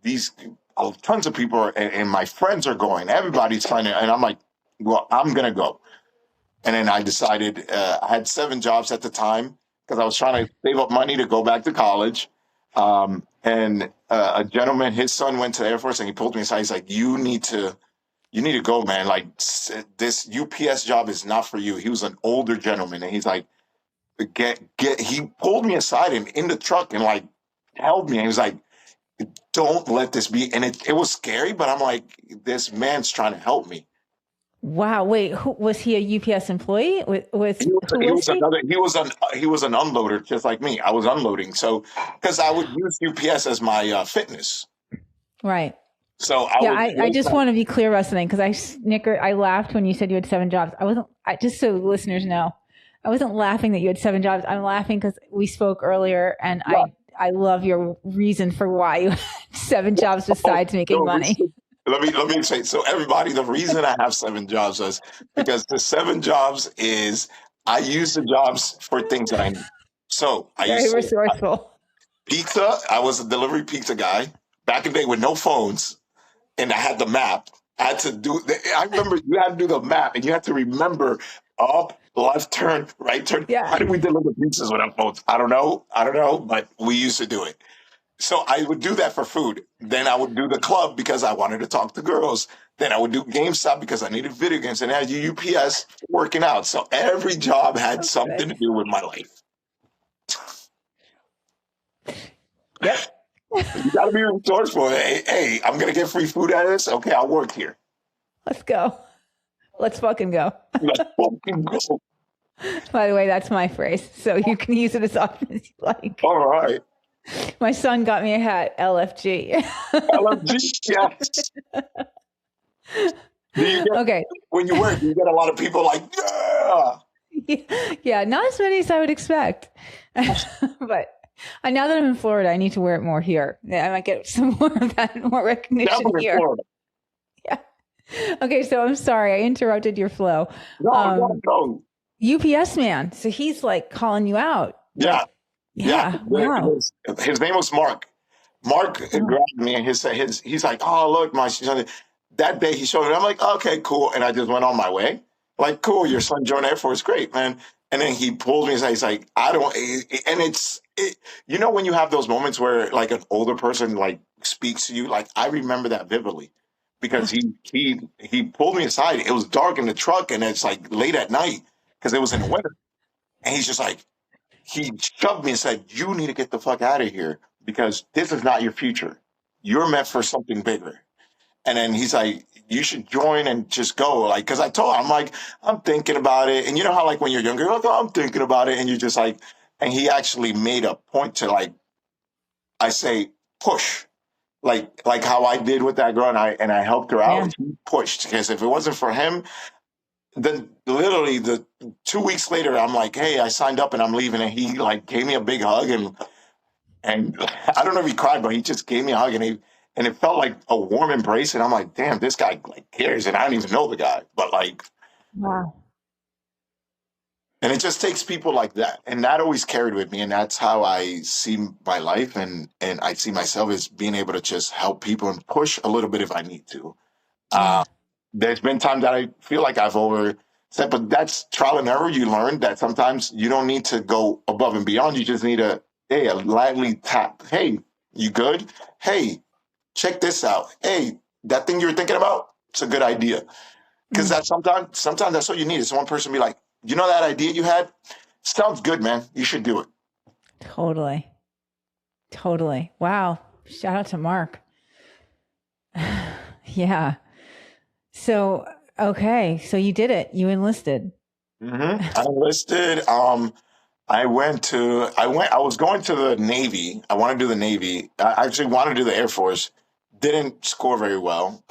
these tons of people and my friends are going. Everybody's trying to, and I'm like, well, I'm gonna go. And then I decided I had 7 jobs at the time because I was trying to save up money to go back to college. And a gentleman, his son went to the Air Force, and he pulled me aside. He's like, "You need to go, man. Like this UPS job is not for you." He was an older gentleman, and he's like, "Get." He pulled me aside and in the truck and like held me, and he was like, "Don't let this be." And it was scary, but I'm like, "This man's trying to help me." Wow. Wait, was he a UPS employee? He was, Who he was was he? another. He was an unloader, just like me. I was unloading, so because I would use UPS as my fitness, Right. so I Yeah, would I wake just up. want to be clear about something because I laughed when you said you had 7 jobs. Just so listeners know, I wasn't laughing that you had 7 jobs. I'm laughing because we spoke earlier and Yeah. I love your reason for why you had 7 jobs Oh, besides making no, money. let me say. So everybody, the reason I have 7 jobs is because the 7 jobs is I use the jobs for things that I need. So I Very used to resourceful. pizza. I was a delivery pizza guy back in the day with no phones, and I had the map. I had to do. I remember you had to do the map, and you had to remember up, left turn, right turn. Yeah. How did we deliver pizzas without phones? I don't know. I don't know, but we used to do it. So I would do that for food. Then I would do the club because I wanted to talk to girls. Then I would do GameStop because I needed video games. And I had UPS working out. So every job had Oh, something good. to do with my life. Yep. You got to be resourceful. Hey, I'm going to get free food out of this. Okay, I'll work here. Let's go. Let's fucking go. Let's fucking go. By the way, that's my phrase. So you can use it as often as you like. All right. My son got me a hat, LFG. LFG, yes. Do you get, Okay. when you wear it, do you get a lot of people like, yeah? Yeah, not as many as I would expect. But now that I'm in Florida, I need to wear it more here. Yeah, I might get some more of that, more recognition Definitely in here. Florida. Yeah. Okay, so I'm sorry I interrupted your flow. No, no, Um, no. UPS man, so he's like calling you out. Yeah, Like, yeah. yeah, wow. His name was Mark. Mark Oh, grabbed me and he's like, oh, look, my son. That day he showed it. I'm like, okay, cool. And I just went on my way. Like, cool, your son joined Air Force. Great, man. And then he pulled me aside. He's like, I don't, and when you have those moments where like an older person like speaks to you, like I remember that vividly because yeah. he pulled me aside. It was dark in the truck and it's like late at night because it was in the winter. And he's just like, he shoved me and said, "You need to get the fuck out of here because this is not your future. You're meant for something bigger." And then he's like, "You should join and just go." Like, because I told him, I'm like, I'm thinking about it. And you know how, like, when you're younger, you're like, oh, I'm thinking about it. And you're just like, and he actually made a point to, like, I say, push. Like how I did with that girl, and I helped her Yeah. out. He pushed because if it wasn't for him, then literally the 2 weeks later, I'm like, hey, I signed up and I'm leaving. And he like gave me a big hug and I don't know if he cried, but he just gave me a hug and it felt like a warm embrace. And I'm like, damn, this guy like cares. And I don't even know the guy, but like, Wow. and it just takes people like that. And that always carried with me. And that's how I see my life. And I see myself as being able to just help people and push a little bit if I need to. Yeah. There's been times that I feel like I've overstepped, but that's trial and error. You learn that sometimes you don't need to go above and beyond. You just need a lightly tap. Hey, you good? Hey, check this out. Hey, that thing you were thinking about, it's a good idea. Because Mm. that sometimes that's what you need. Is one person be like, you know that idea you had? Sounds good, man. You should do it. Totally. Totally. Wow. Shout out to Mark. Yeah. So, okay. So you did it. You enlisted. I enlisted. I was going to the Navy. I wanted to do the Navy. I actually wanted to do the Air Force. Didn't score very well.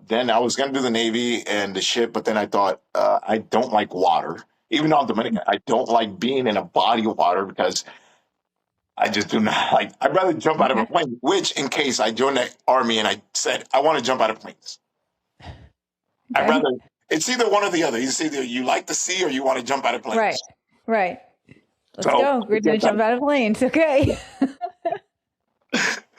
Then I was going to do the Navy and the ship, but then I thought, I don't like water. Even though I'm Dominican, I don't like being in a body of water because I just do not like, I'd rather jump out of a Okay. plane, which in case I joined the army and I said, I want to jump out of planes. I'd Okay. rather, it's either one or the other. It's either you like the sea or you want to jump out of Right. planes. Right. Let's So go. We're going to jump out of planes. Okay.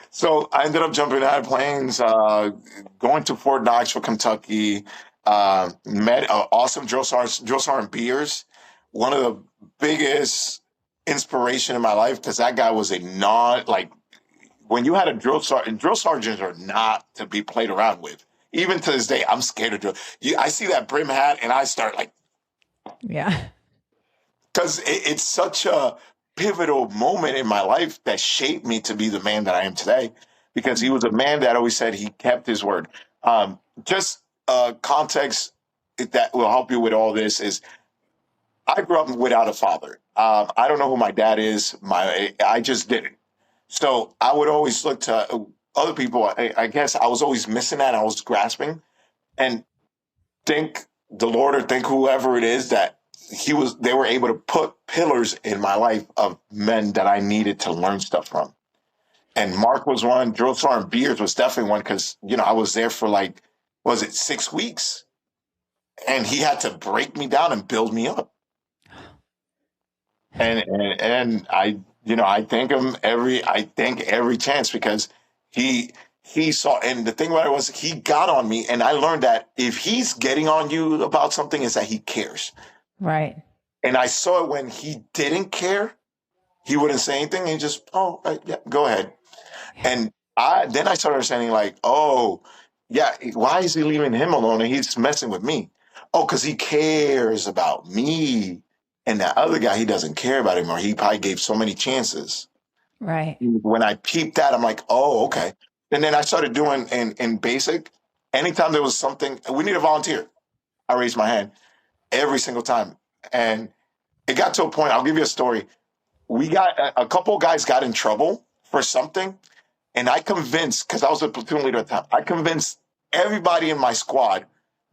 So I ended up jumping out of planes, going to Fort Knoxville, Kentucky. Met an awesome Drill Sergeant Beers, one of the biggest inspiration in my life because that guy was a non like when you had a drill sergeants are not to be played around with. Even to this day, I'm scared of drill. I see that brim hat and I start like Yeah. because it's such a pivotal moment in my life that shaped me to be the man that I am today. Because he was a man that always said he kept his word. Just context that will help you with all this is I grew up without a father. I don't know who my dad is. I just didn't. So I would always look to other people. I guess I was always missing that. I was grasping and think the Lord or think whoever it is that they were able to put pillars in my life of men that I needed to learn stuff from. And Mark was one, Drill Sergeant Beers was definitely one because, I was there for like, was it 6 weeks? And he had to break me down and build me up. And I thank him every chance because he saw, and the thing about it was he got on me and I learned that if he's getting on you about something is that he cares. Right. And I saw it when he didn't care, he wouldn't say anything and just, oh, right, yeah, go ahead. And I started understanding like, oh, yeah, why is he leaving him alone and he's messing with me? Oh, because he cares about me. And that other guy, he doesn't care about him or he probably gave so many chances. Right. When I peeped that, I'm like, oh, okay. And then I started doing in basic, anytime there was something, we need a volunteer. I raised my hand every single time. And it got to a point, I'll give you a story. We got a couple of guys got in trouble for something. And I convinced, because I was a platoon leader at the time, I convinced everybody in my squad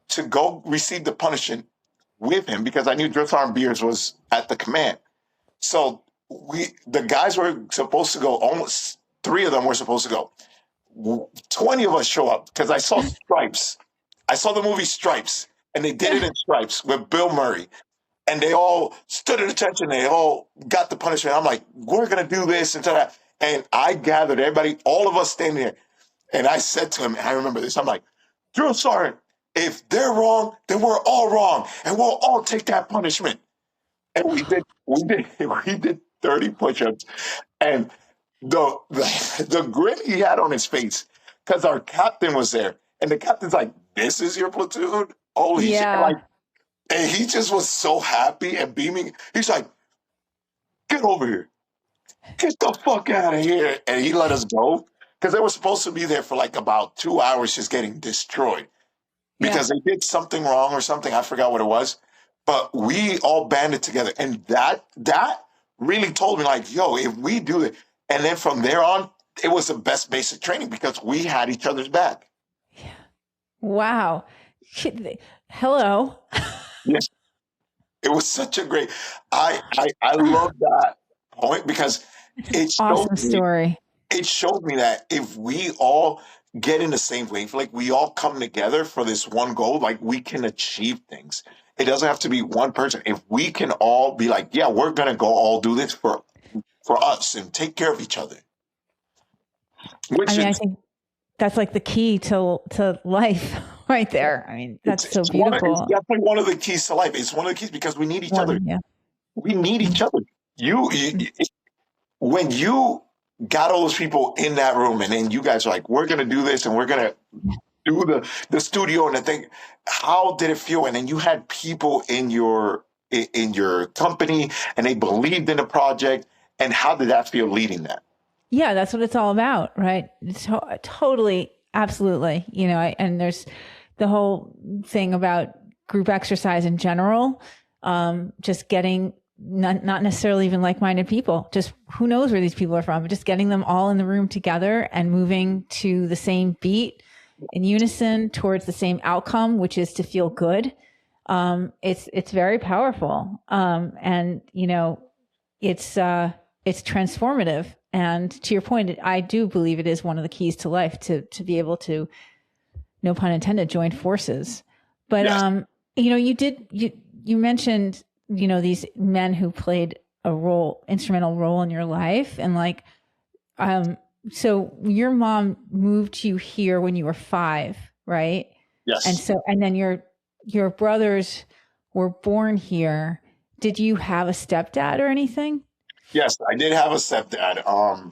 to go receive the punishment with him because I knew Drill Sergeant Beers was at the command. So the guys were supposed to go, almost 3 of them were supposed to go. 20 of us show up because I saw Stripes. I saw the movie Stripes, and they did it in Stripes with Bill Murray. And they all stood at attention. They all got the punishment. I'm like, we're going to do this and that. And I gathered everybody, all of us standing there. And I said to him, and I remember this, I'm like, Drill Sergeant, if they're wrong, then we're all wrong. And we'll all take that punishment. And we did 30 push-ups. And the grin he had on his face, because our captain was there. And the captain's like, this is your platoon? Holy shit. Yeah. And he just was so happy and beaming. He's like, get over here. Get the fuck out of here. And he let us go because they were supposed to be there for like about 2 hours just getting destroyed Yeah. because they did something wrong or something. I forgot what it was. But we all banded together. And that really told me like, yo, if we do it. And then from there on, it was the best basic training because we had each other's back. Wow. Hello. Yes, it was such a great. I love that point because It's an it showed awesome me story. it showed me that if we all get in the same wave, like we all come together for this one goal, like we can achieve things. It doesn't have to be one person. If we can all be like, yeah, we're gonna go all do this for us and take care of each other, I which mean, I is think that's like the key to life right there. I mean, that's so it's beautiful. definitely one of the keys to life. It's one of the keys because we need each other. One, yeah. We need each Mhm. other. When you got all those people in that room and then you guys are like, we're gonna do this and we're gonna do the studio and the thing. How did it feel? And then you had people in your company and they believed in the project. And how did that feel leading that? Yeah, that's what it's all about, right? Totally, absolutely. And there's the whole thing about group exercise in general, just getting not necessarily even like-minded people, just who knows where these people are from, but just getting them all in the room together and moving to the same beat in unison towards the same outcome, which is to feel good. It's very powerful. And it's transformative. And to your point, I do believe it is one of the keys to life to be able to, no pun intended, join forces. But Yes. you mentioned these men who played instrumental role in your life, and so your mom moved you here when you were 5, right? Yes. And then your brothers were born here. Did you have a stepdad or anything? Yes, I did have a stepdad.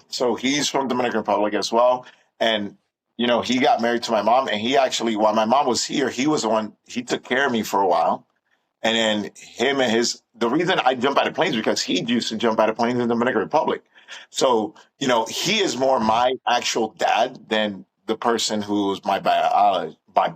So he's from Dominican Republic as well. And, he got married to my mom and he actually, while my mom was here, he was the one, he took care of me for a while. And then the reason I jump out of planes because he used to jump out of planes in the Dominican Republic. So, he is more my actual dad than the person who's my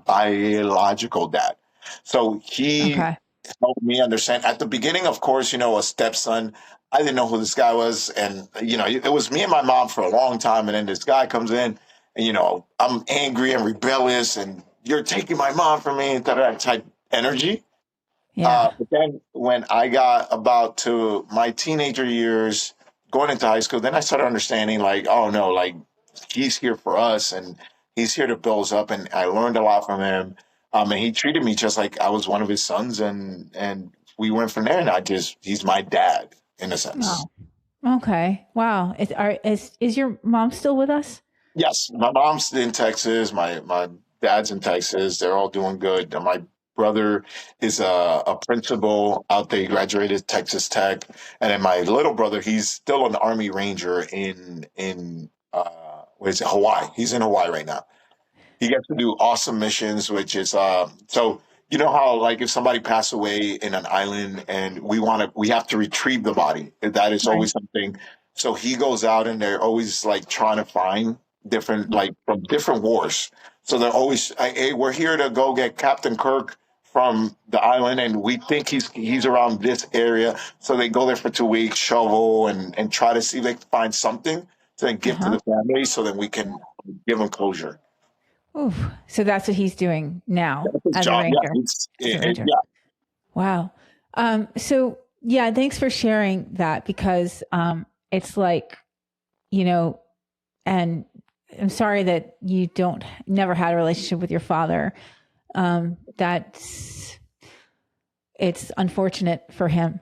biological dad. So he Okay. helped me understand at the beginning, of course, a stepson. I didn't know who this guy was. And, it was me and my mom for a long time. And then this guy comes in and, I'm angry and rebellious and you're taking my mom from me and that type energy. Yeah. But then when I got about to my teenager years, going into high school, then I started understanding like, oh no, like he's here for us and he's here to build us up. And I learned a lot from him. And he treated me just like I was one of his sons. And we went from there. And he's my dad in a sense. Oh, okay. Wow. Is your mom still with us? Yes, my mom's in Texas. My dad's in Texas. They're all doing good. My brother is a principal out there. He graduated Texas Tech, and then my little brother, he's still an Army Ranger in what is it, Hawaii. He's in Hawaii right now. He gets to do awesome missions, which is so you know how like if somebody passed away in an island and we have to retrieve the body. That is Right. always something. So he goes out and they're always like trying to find different like from different wars. So they're always hey, we're here to go get Captain Kirk from the island and we think he's around this area. So they go there for 2 weeks, shovel and try to see if they can find something to then give to Uh-huh. the family so then we can give them closure. Oof. So that's what he's doing now That's his as a job. Yeah, ranger. As a ranger. yeah. Wow. So yeah, thanks for sharing that because it's like, you know, and I'm sorry that you never had a relationship with your father. That's it's unfortunate for him.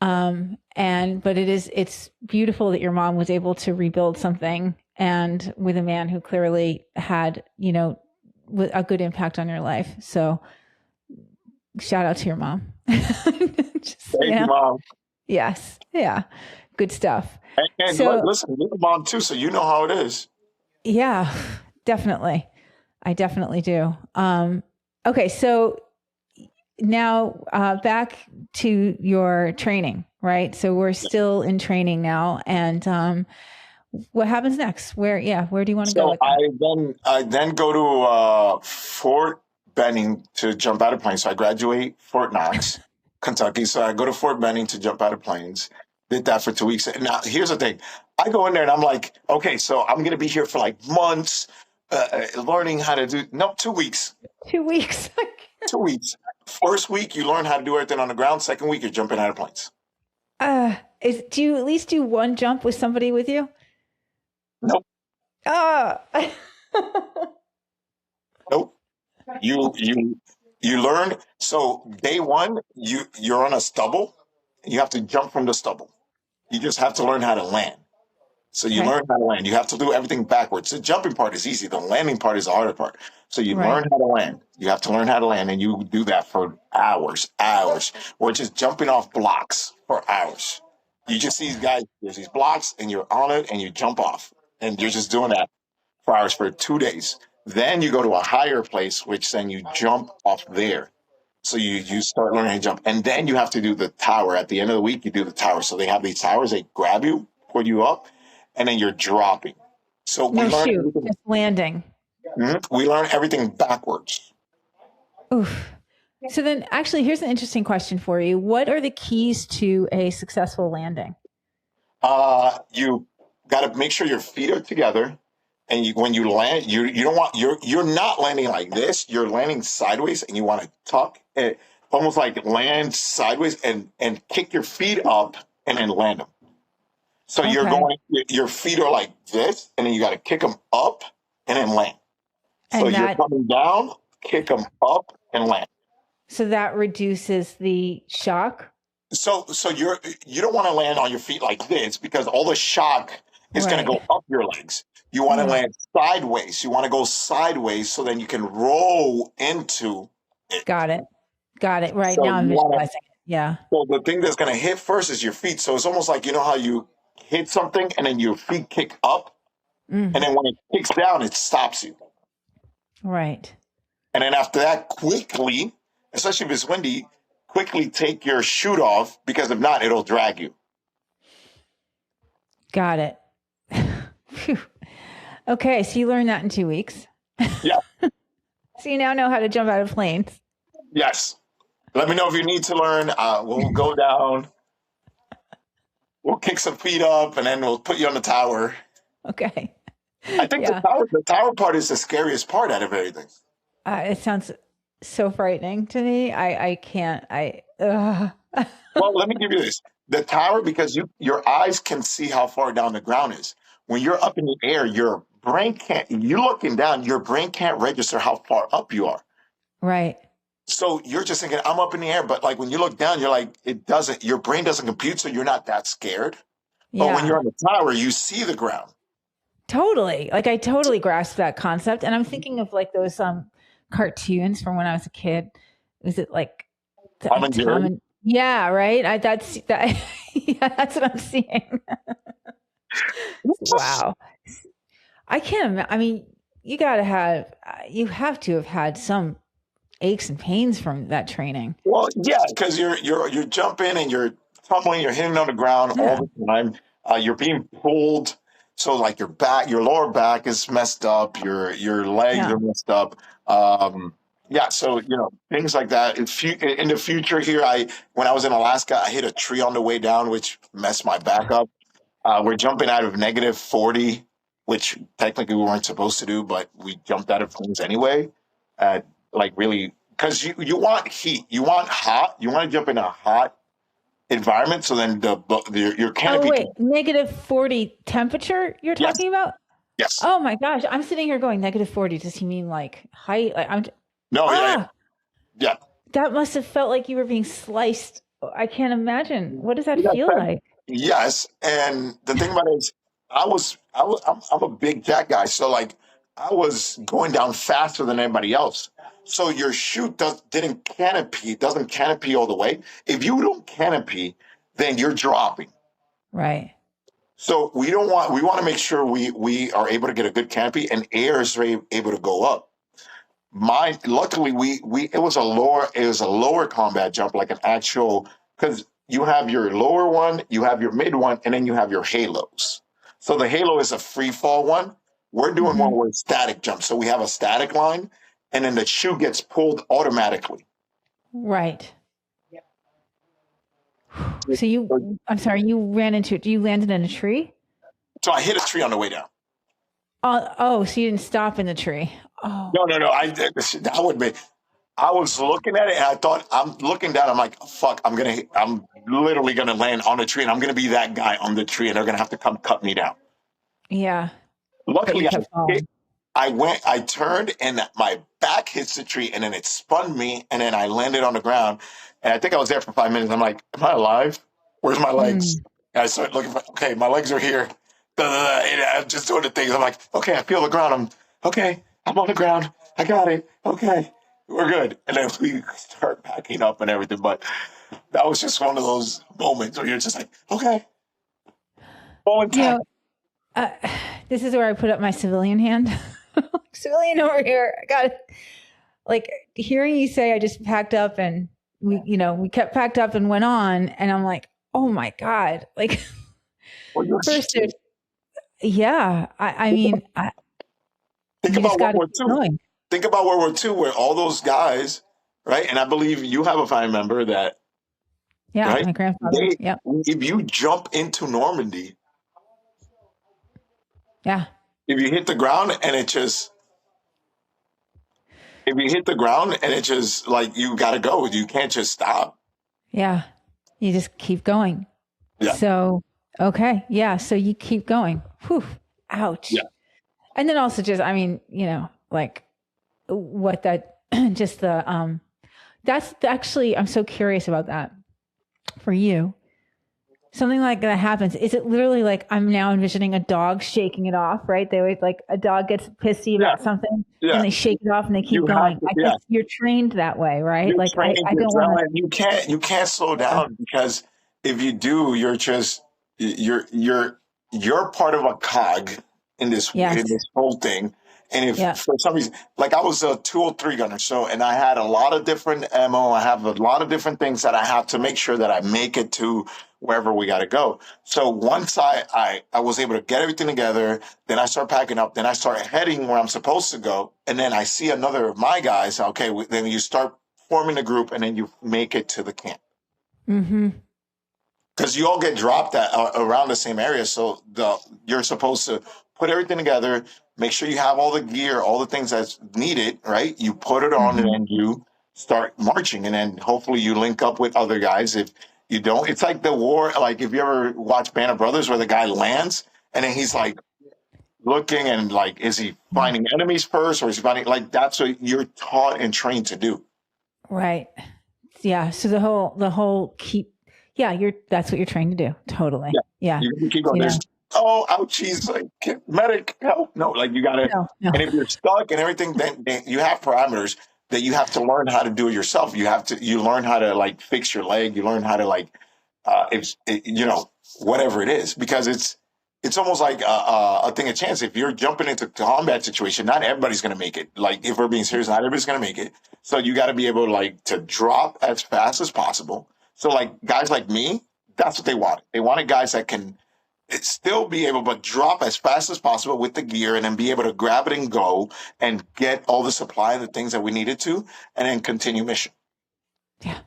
But it's beautiful that your mom was able to rebuild something and with a man who clearly had, a good impact on your life. So shout out to your mom. Just, Thank you, mom. yes. Yeah. Good stuff. And So listen, you're a mom too, so you know how it is. yeah, definitely. I definitely do. Okay. So now back to your training, right? So we're still in training now. And what happens next? Where do you want to go So with that? I then go to Fort Benning to jump out of planes. So I graduate Fort Knox, Kentucky. So I go to Fort Benning to jump out of planes. Did that for 2 weeks. And now here's the thing: I go in there and I'm like, okay, so I'm gonna be here for like months, learning how to do. No, 2 weeks. 2 weeks. 2 weeks. First week, you learn how to do everything on the ground. Second week, you're jumping out of planes. Do you at least do one jump with somebody with you? Nope. Ah. Nope. You learn. So day one, you're on a stubble. You have to jump from the stubble. You just have to learn how to land. So you Okay. learn how to land. You have to do everything backwards. The jumping part is easy. The landing part is the harder part. So you Right. learn how to land. You have to learn how to land, and you do that for hours, or just jumping off blocks for hours. You just see these guys. There's these blocks, and you're on it, and you jump off, and you're just doing that for hours for 2 days. Then you go to a higher place, which then you jump off there. So you start learning how to jump, and then you have to do the tower. At the end of the week, you do the tower. So they have these towers. They grab you, pull you up, and then you're dropping. So we No learn shoot, everything. just landing. We learn everything backwards. Oof. So then, actually, here's an interesting question for you. What are the keys to a successful landing? You got to make sure your feet are together, and when you land, you don't want you're not landing like this. You're landing sideways, and you want to tuck it, almost like land sideways, and kick your feet up, and then land them. So you're Okay. going, your feet are like this, and then you got to kick them up and then land. So And you're that, coming down, kick them up and land. so that reduces the shock. So you don't want to land on your feet like this because all the shock is going to Right. go up your legs. You want to Ugh, land sideways. You want to go sideways so then you can roll into it. got it. Got it. Right. So Now I'm you want to. visualizing it. Yeah. So the thing that's going to hit first is your feet. So it's almost like you know how you hit something and then your feet kick up, and Mm, then when it kicks down, it stops you. right. And then after that, quickly, especially if it's windy, quickly take your chute off because if not, it'll drag you. Got it. Phew. Okay. So you learned that in 2 weeks. Yeah. So you now know how to jump out of planes. Yes. Let me know if you need to learn. We'll go down. We'll kick some feet up, and then we'll put you on the tower. Okay. I think Yeah. the tower part is the scariest part out of everything. It sounds so frightening to me. I can't. Ugh. Well, let me give you this: the tower, because your eyes can see how far down the ground is. When you're up in the air, your brain can't. You looking down, your brain can't register how far up you are. Right. So you're just thinking, I'm up in the air, but like when you look down, you're like, it doesn't. Your brain doesn't compute, so you're not that scared. But when you're Yeah. on the tower, you see the ground. Totally. Like I totally grasp that concept. And I'm thinking of like those cartoons from when I was a kid. Was it like Tom and Tom Jerry. and yeah, right? That's that yeah, that's what I'm seeing. Wow. I can't I mean, you have to have had some aches and pains from that training. Well, yeah, because you're jumping and you're tumbling, you're hitting on the ground all Yeah. the time. You're being pulled, so like your back, your lower back is messed up, your legs Yeah. are messed up. Um, yeah, so things like that. In the future here, when I was in Alaska, I hit a tree on the way down, which messed my back up. We're jumping out of -40, which technically we weren't supposed to do, but we jumped out of things anyway. Like really, because you want heat, you want hot, you want to jump in a hot environment, so then your Oh canopy wait, can. -40 temperature you're Yes, talking about? yes, Oh my gosh, I'm sitting here going -40. Does he mean like height? Like no, yeah, ah, yeah. that must have felt like you were being sliced. I can't imagine. What does that Yeah, feel like? yes, and the thing about it is, I'm a big jack guy, so like I was going down faster than anybody else. So your chute doesn't canopy all the way. If you don't canopy, then you're dropping. Right. So we want to make sure we are able to get a good canopy and air is able to go up. Mine, luckily, we it was a lower combat jump, like an actual, because you have your lower one, you have your mid one, and then you have your halos. So the halo is a free fall one. We're doing one Hmm. where it's static jump. So we have a static line, and then the shoe gets pulled automatically. Right. So I'm sorry, you landed in a tree? So I hit a tree on the way down. Oh, so you didn't stop in the tree. Oh, No, that would be. I was looking at it and I thought, I'm looking down. I'm like, fuck, I'm literally going to land on a tree and I'm going to be that guy on the tree and they're going to have to come cut me down. Yeah. But you Luckily, kept falling. I turned and my back hits the tree and then it spun me and then I landed on the ground. And I think I was there for 5 minutes. I'm like, am I alive? Where's my legs? Mm. And I started looking for, okay, my legs are here. Da, da, da. And I'm just doing the things. I'm like, okay, I feel the ground. Okay, I'm on the ground. I got it. Okay, we're good. And then we start packing up and everything. But that was just one of those moments where you're just like, okay, all You intact. know, uh, this is where I put up my civilian hand. Civilian over here. I got it. Like hearing you say, I just packed up and we kept packed up and went on. And I'm like, oh my God. Like, Well, first, yeah. I mean, think you just about got World to War keep II. going. Think about World War II, where all those guys, right? And I believe you have a family member that, Yeah. right? My grandfather. They, Yep. if you jump into Normandy, Yeah. if you hit the ground and if you hit the ground and it just like you got to go, you can't just stop. Yeah. You just keep going. Yeah, So, okay. Yeah. So you keep going. Whew. Ouch. yeah, And then also just, I mean, like what that, just that's actually, I'm so curious about that for you. Something like that happens. Is it literally like I'm now envisioning a dog shaking it off, right? They always like a dog gets pissy yeah, about something yeah. and they shake it off and they keep You have going. to, I yeah. guess you're trained that way, right? You're Like training I your don't want adrenaline. You can't slow to. down because if you do, you're part of a cog Yes. in this whole thing. And if Yeah. for some reason, like I was a 203 gunner, so and I had a lot of different ammo. I have a lot of different things that I have to make sure that I make it to wherever we got to go. So once I was able to get everything together, then I start packing up. Then I start heading where I'm supposed to go. And then I see another of my guys. Okay, then you start forming a group, and then you make it to the camp Mm-hmm. because you all get dropped around the same area. So you're supposed to put everything together, make sure you have all the gear, all the things that's needed. Right? You put it on, and Mm-hmm. then you start marching, and then hopefully you link up with other guys. If you don't, it's like the war. Like if you ever watch Band of Brothers, where the guy lands and then he's like looking and like, is he finding enemies first, or is he finding like that's what you're taught and trained to do? Right. Yeah. So the whole keep, yeah, that's what you're trained to do. Totally. Yeah, Yeah. you keep going. You know, There's ouchies, like medic help. No, like you gotta. no, no. And if you're stuck and everything, then you have parameters that you have to learn how to do it yourself. You learn how to like fix your leg. You learn how to like if whatever it is, because it's almost like a thing of chance. If you're jumping into a combat situation, not everybody's going to make it. Like if we're being serious, not everybody's going to make it. So you got to be able to like to drop as fast as possible. So like guys like me, that's what they wanted. They wanted guys that can still be able but drop as fast as possible with the gear and then be able to grab it and go and get all the supply and the things that we needed to and then continue mission. Yeah.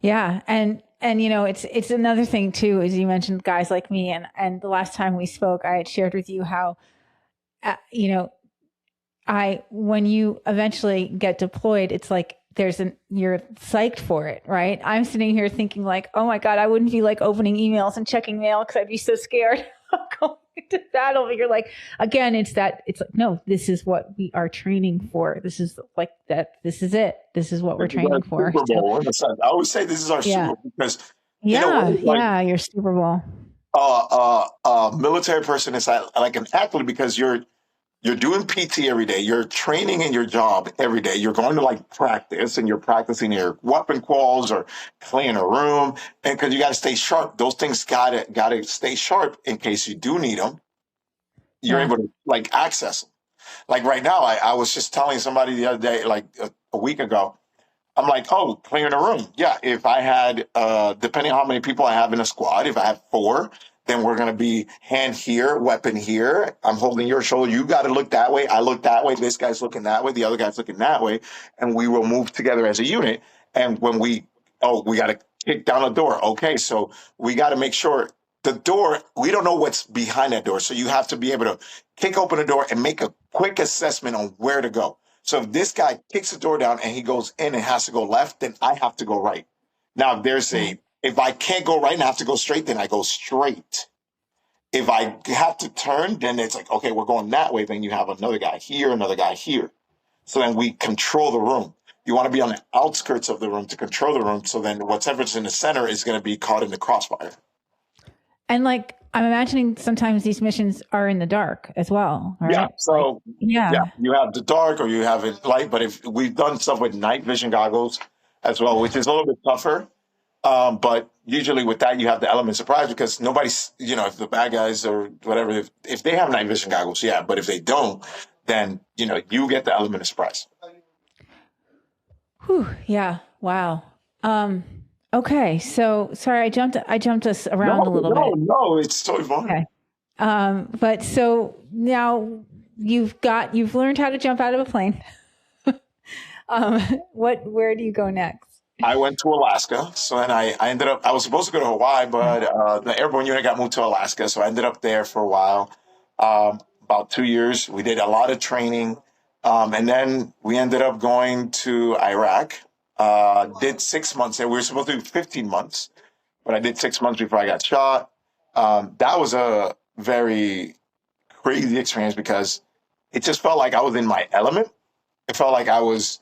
Yeah. And it's another thing too, as you mentioned, guys like me. And the last time we spoke, I had shared with you how, you know, when you eventually get deployed, it's like you're psyched for it, right? I'm sitting here thinking like, oh my God, I wouldn't be like opening emails and checking mail because I'd be so scared of going into battle. But you're like, again, it's like, no, this is what we are training for. This is like that. This is it. This is what we're This is our training for. Super Bowl in a sense. I always say this is our Yeah. Super Bowl because Yeah. like Yeah. Your Super Bowl. military person is like an athlete because you're doing PT every day. You're training in your job every day. You're going to like practice and you're practicing your weapon quals or cleaning a room. And because you got to stay sharp, those things gotta stay sharp in case you do need them. You're Yeah. able to like access them. Like right now, I was just telling somebody the other day, like a week ago, I'm like, oh, clearing a room. Yeah, if I had, depending on how many people I have in a squad, if I have four, then we're going to be hand here, weapon here. I'm holding your shoulder. You got to look that way. I look that way. This guy's looking that way. The other guy's looking that way. And we will move together as a unit. And when we got to kick down a door. Okay, so we got to make sure the door, we don't know what's behind that door. So you have to be able to kick open the door and make a quick assessment on where to go. So if this guy kicks the door down and he goes in and has to go left, then I have to go right. Now, if I can't go right and I have to go straight, then I go straight. If I have to turn, then it's like, okay, we're going that way. Then you have another guy here, another guy here. So then we control the room. You want to be on the outskirts of the room to control the room. So then whatever's in the center is going to be caught in the crossfire. And like, I'm imagining sometimes these missions are in the dark as well, right? Yeah. So yeah. you have the dark or you have it light. But if we've done stuff with night vision goggles as well, which is a little bit tougher. But usually with that, you have the element of surprise because nobody's, if the bad guys or whatever, if they have night vision goggles, yeah. But if they don't, then, you get the element of surprise. Whew, yeah. Wow. Okay. So sorry, I jumped us around a little bit. No, it's totally fine. Okay. But so now you've learned how to jump out of a plane. Where do you go next? I went to Alaska. So then I ended up, I was supposed to go to Hawaii, but the airborne unit got moved to Alaska. So I ended up there for a while, about 2 years. We did a lot of training. And then we ended up going to Iraq, did 6 months there. We were supposed to do 15 months, but I did 6 months before I got shot. That was a very crazy experience because it just felt like I was in my element. It felt like I was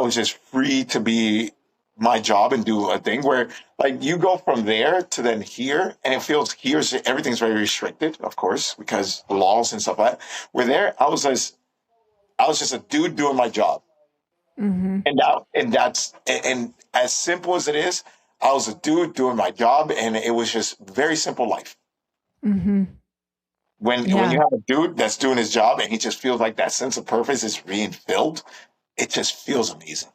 just free to be my job and do a thing where like you go from there to then here and it feels everything's very restricted, of course, because laws and stuff like that. Where there, I was just a dude doing my job. Mm-hmm. And as simple as it is, I was a dude doing my job and it was just very simple life. Mm-hmm. When you have a dude that's doing his job and he just feels like that sense of purpose is being filled, it just feels amazing.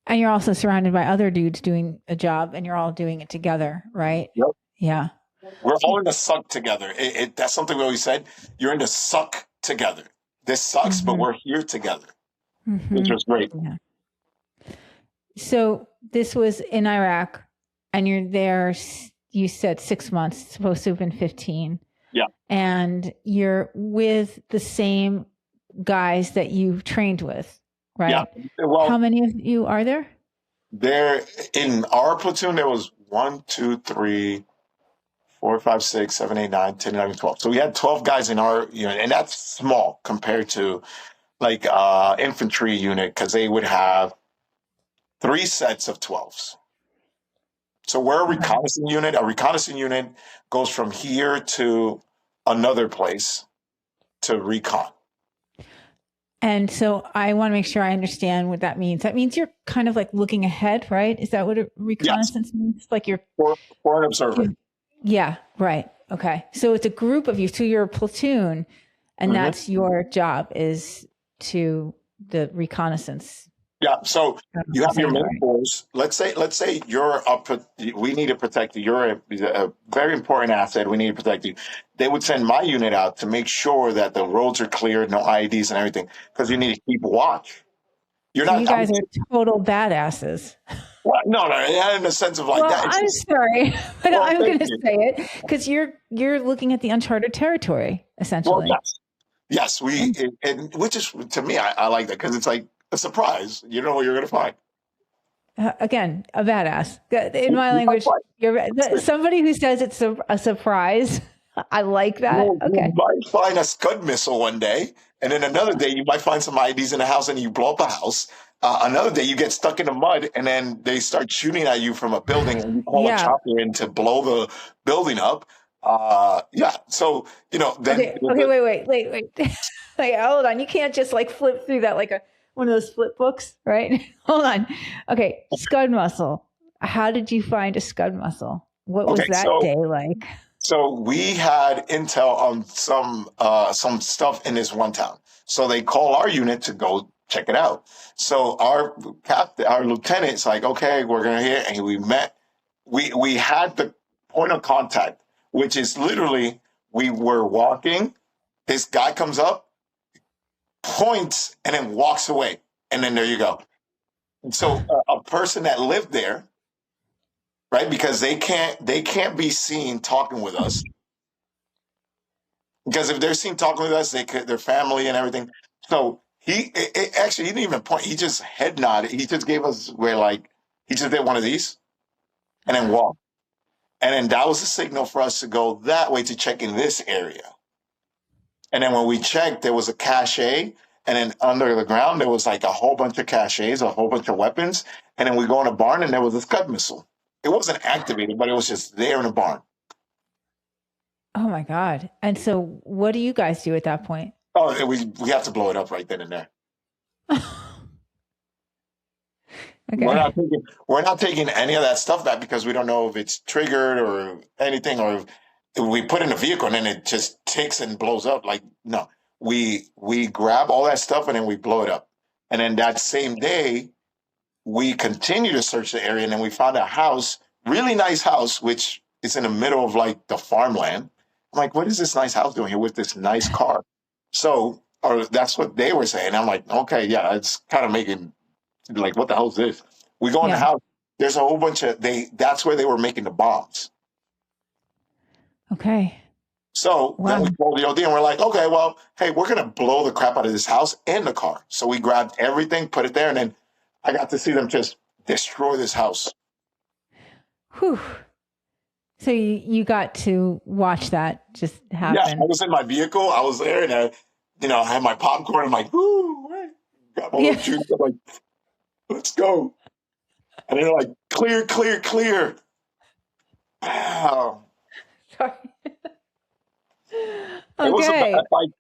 And you're also surrounded by other dudes doing a job and you're all doing it together, right? Yep. Yeah. We're all in the suck together. That's something we always said. You're in the suck together. This sucks, but we're here together, which was great. Yeah. So this was in Iraq and you're there, you said 6 months, supposed to have been 15. Yeah. And you're with the same guys that you trained with, right? Yeah. Well, how many of you are there? There in our platoon, there was 1, 2, 3, 4, 5, 6, 7, 8, 9, 10, 11, 12. So we had 12 guys in our unit, and that's small compared to like infantry unit because they would have 3 sets of 12s. So we're a reconnaissance unit. A reconnaissance unit goes from here to another place to recon. And so I want to make sure I understand what that means. That means you're kind of like looking ahead, right? Is that what a reconnaissance means? Like you're for an observer. Yeah, right. Okay. So it's a group of you. So you're a platoon, and that's your job is to the reconnaissance. Yeah. So you have your mentors. Let's say you're up. We need to protect you. You're a very important asset. We need to protect you. They would send my unit out to make sure that the roads are clear, no IEDs and everything, because you need to keep watch. You guys are total badasses. Well, no, in the sense of like that. I'm sorry, but I'm going to say it because you're looking at the uncharted territory essentially. Well, yes, and which is to me, I like that because it's like a surprise. You don't know what you're going to find. Again, a badass. In my language, somebody who says it's a surprise. I like that. Well, okay. You might find a Scud missile one day, and then another day you might find some IEDs in the house and you blow up a house. Another day you get stuck in the mud and then they start shooting at you from a building and you call a chopper in to blow the building up. So, then. Okay, wait. Wait, hold on. You can't just like flip through that like one of those flip books, right? Hold on. Okay, Scud muscle. How did you find a Scud muscle? What was that day like? So we had intel on some stuff in this one town. So they call our unit to go check it out. So our lieutenant is like, okay, we're gonna hear, and we met. We had the point of contact, which is literally we were walking. This guy comes up, points, and then walks away, and then there you go. So a person that lived there. Right, because they can't be seen talking with us. Because if they're seen talking with us, their family and everything. So Actually, he didn't even point. He just head nodded. He just gave us where like he just did one of these and then walked. And then that was a signal for us to go that way to check in this area. And then when we checked, there was a cache. And then under the ground, there was like a whole bunch of caches, a whole bunch of weapons. And then we go in a barn and there was a Scud missile. It wasn't activated, but it was just there in the barn. Oh my God. And so what do you guys do at that point? Oh, and we have to blow it up right then and there. Okay. We're not taking any of that stuff back because we don't know if it's triggered or anything, or if we put in a vehicle and then it just ticks and blows up. Like, no, we grab all that stuff and then we blow it up. And then that same day, we continue to search the area and then we found a house, really nice house, which is in the middle of like the farmland. I'm like, what is this nice house doing here with this nice car? So, or that's what they were saying. I'm like, okay, yeah, it's kind of making like, what the hell is this? We go in the Yeah. house. There's a whole bunch of that's where they were making the bombs. Okay. So then Wow. we told the OD and we're like, okay, well, hey, we're gonna blow the crap out of this house and the car. So we grabbed everything, put it there, and then I got to see them just destroy this house. Whew. So you got to watch that just Yeah, happen. I was in my vehicle. I was there, and I had my popcorn. I'm like, whoo, right. Got my little Yeah. juice. I'm like, let's go. And they're like, clear, clear, clear. Wow. Sorry. It was Okay. like,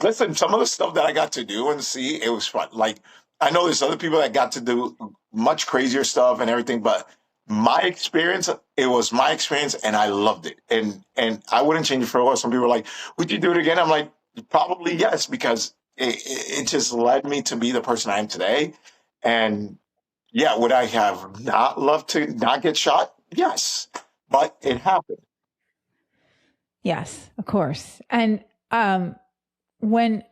listen, some of the stuff that I got to do and see, it was fun. Like, I know there's other people that got to do much crazier stuff and everything, but my experience, it was my experience, and I loved it. And I wouldn't change it for a world. Some people are like, would you do it again? I'm like, probably yes, because it just led me to be the person I am today. And yeah, would I have not loved to not get shot? Yes, but it happened. Yes, of course. And when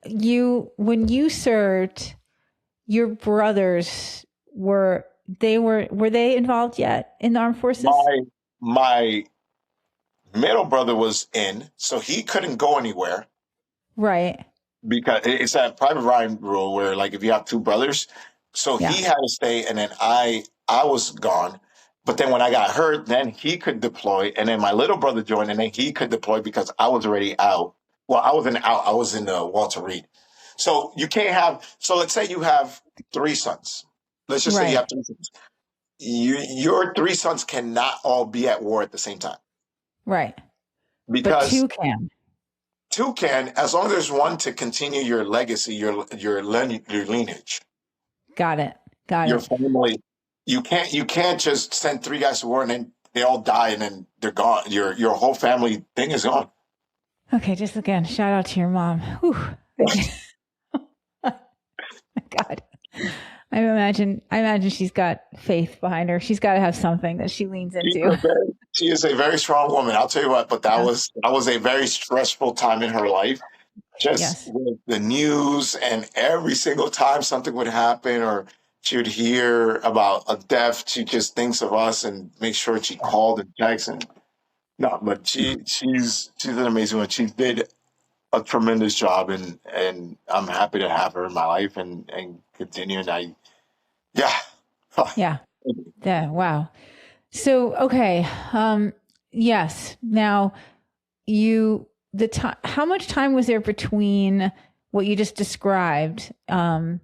you served, your brothers were they involved yet in the armed forces? My middle brother was in, so he couldn't go anywhere Right. because it's that private Ryan rule where, like, if you have two brothers, so Yeah. he had to stay, and then I was gone. But then when I got hurt, then he could deploy, and then my little brother joined, and then he could deploy because I was already out. Well, I wasn't out; I was in the Walter Reed. So you can't have. So let's say you have three sons. Let's just say you Right. have three sons. Your three sons cannot all be at war at the same time Right. But because two can. two can, as long as there's one to continue your legacy, your lineage, Got it. Got your it. family. You can't just send three guys to war and then they all die and then they're gone. Your whole family thing is gone. Okay, just again, shout out to your mom. Whew. God. I imagine she's got faith behind her. She's got to have something that she leans into. She is a very strong woman. I'll tell you what, but Yeah. that was a very stressful time in her life. Just Yes. with the news, and every single time something would happen or she would hear about a death, she just thinks of us and make sure she called and texted. And no, but she's an amazing one. She did a tremendous job, and I'm happy to have her in my life and continue. And yeah. Yeah. Yeah. Wow. So, okay. Yes. Now the time, how much time was there between what you just described, and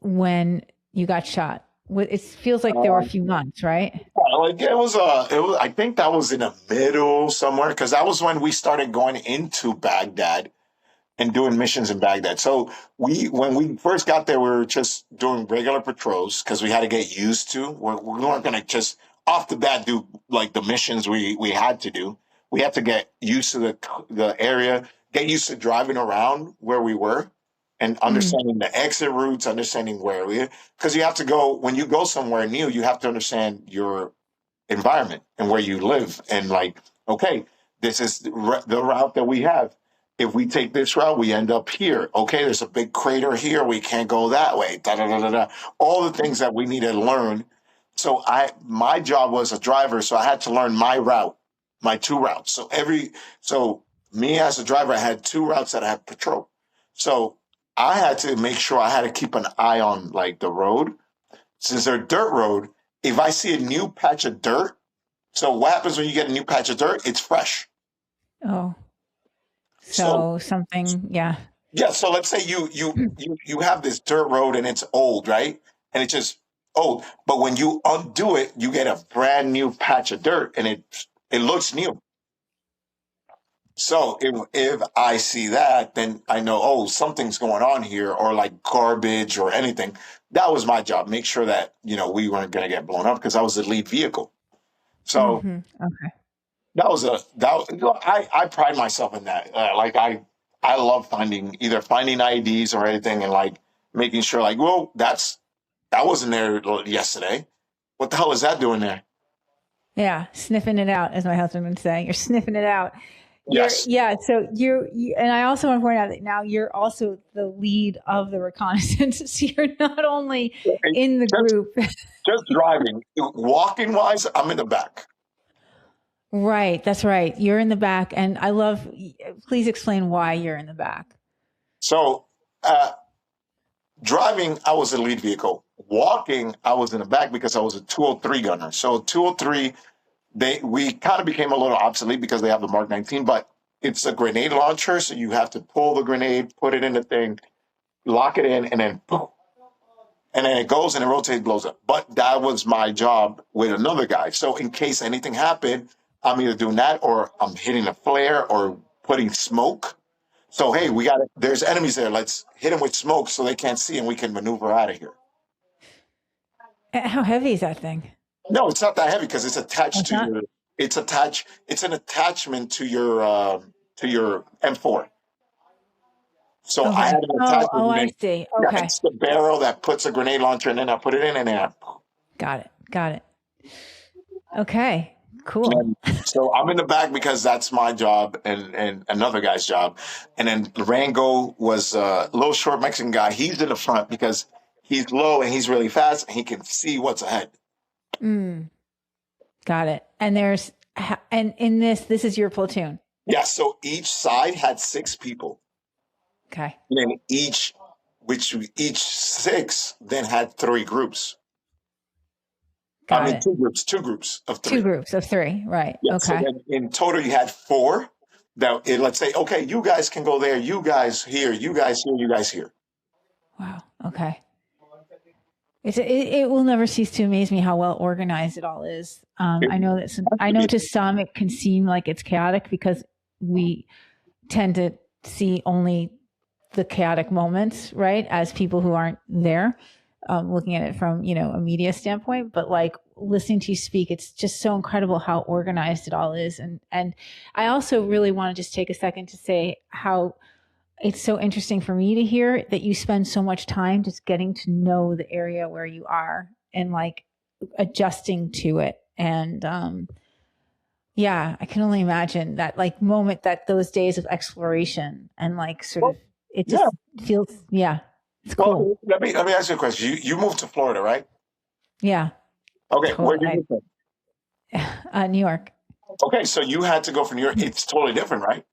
when you got shot? It feels like there were a few months, right? Like it was. I think that was in the middle somewhere because that was when we started going into Baghdad and doing missions in Baghdad. So when we first got there, we were just doing regular patrols because we had to get used to. We weren't going to just off the bat do like the missions we had to do. We had to get used to the area, get used to driving around where we were, and Mm. understanding the exit routes, understanding where we. Because you have to go when you go somewhere new, you have to understand your environment and where you live, and like, okay, this is the route that we have. If we take this route, we end up here. Okay, there's a big crater here. We can't go that way. Da, da, da, da, da. All the things that we need to learn. So my job was a driver, so I had to learn my route, my two routes. So me as a driver, I had two routes that I had patrol. So I had to make sure I had to keep an eye on like the road. Since they're dirt road, if I see a new patch of dirt, so what happens when you get a new patch of dirt? It's fresh. Oh, So so something, yeah. yeah, so let's say you have this dirt road and it's old, right? And it's just old. But when you undo it, you get a brand new patch of dirt and it looks new. So if I see that, then I know, oh, something's going on here, or like garbage or anything. That was my job. Make sure that, we weren't gonna get blown up because I was the lead vehicle. So Okay. I pride myself in that. Like I love finding IEDs or anything, and like making sure like, well, that wasn't there yesterday. What the hell is that doing there? Yeah, sniffing it out, as my husband would say. You're sniffing it out. Yes. So and I also want to point out that now you're also the lead of the reconnaissance. So you're not only in the Just group. just driving. Walking wise, I'm in the back. Right, that's right. You're in the back. And please explain why you're in the back. So driving, I was the lead vehicle. Walking, I was in the back because I was a 203 gunner. So 203, we kind of became a little obsolete because they have the Mark 19, but it's a grenade launcher. So you have to pull the grenade, put it in the thing, lock it in, and then boom. And then it goes and it rotates, blows up. But that was my job with another guy. So in case anything happened, I'm either doing that or I'm hitting a flare or putting smoke. So hey, there's enemies there. Let's hit them with smoke so they can't see and we can maneuver out of here. How heavy is that thing? No, it's not that heavy because it's attached It's not? it's an attachment to your M4. So I Okay. had an attachment. I see. Yeah, Okay. it's the barrel that puts a grenade launcher and then I put it in and then Got it. Okay. Cool. and so I'm in the back because that's my job and another guy's job. And then Rango was a little short Mexican guy. He's in the front because he's low and he's really fast and he can see what's ahead. Mm, got it. And in this is your platoon. Yeah, so each side had 6 people. Okay. And then each 6 then had 3 groups. Got it. Two groups of 3. 2 groups of 3. Right. Yeah, Okay. so then in total you had 4 let's say, okay, you guys can go there, you guys here, you guys here, you guys here. Wow. Okay. It will never cease to amaze me how well organized it all is. I know to some it can seem like it's chaotic because we tend to see only the chaotic moments, right? As people who aren't there, looking at it from, a media standpoint, but like listening to you speak, it's just so incredible how organized it all is. And I also really want to just take a second to say how it's so interesting for me to hear that you spend so much time just getting to know the area where you are and like adjusting to it. And yeah, I can only imagine that like moment, that those days of exploration and like sort of it just feels, it's cool. Well, let me ask you a question. You moved to Florida, right? Yeah. Okay, where did you move New York. Okay, so you had to go from New York. It's totally different, right?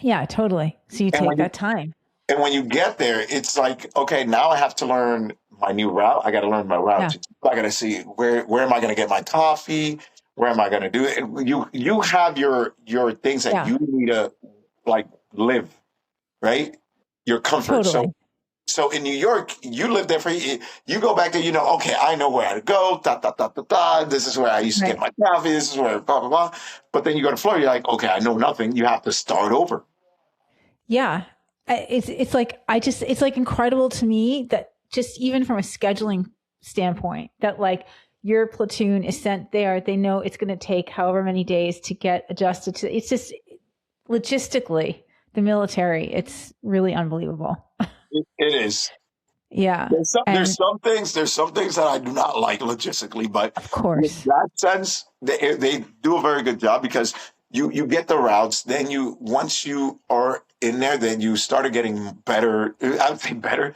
Yeah, totally. So you take that time. And when you get there, it's like, okay, now I have to learn my new route. I got to learn my route. Yeah. I got to see where am I going to get my coffee? Where am I going to do it? And you have your things that you need to like live, right? Your comfort. Totally. So in New York, you live there you go back there, okay, I know where to go, this is where I used to get my coffee, this is where blah, blah, blah. But then you go to Florida, you're like, okay, I know nothing. You have to start over. Yeah. It's like, it's like incredible to me that just even from a scheduling standpoint, that like your platoon is sent there, they know it's going to take however many days to get adjusted to, it's just logistically the military. It's really unbelievable. It is. Yeah. There's some things that I do not like logistically, but of course, in that sense, they do a very good job because you get the routes. Then once you are in there, then you started getting better. I would say better,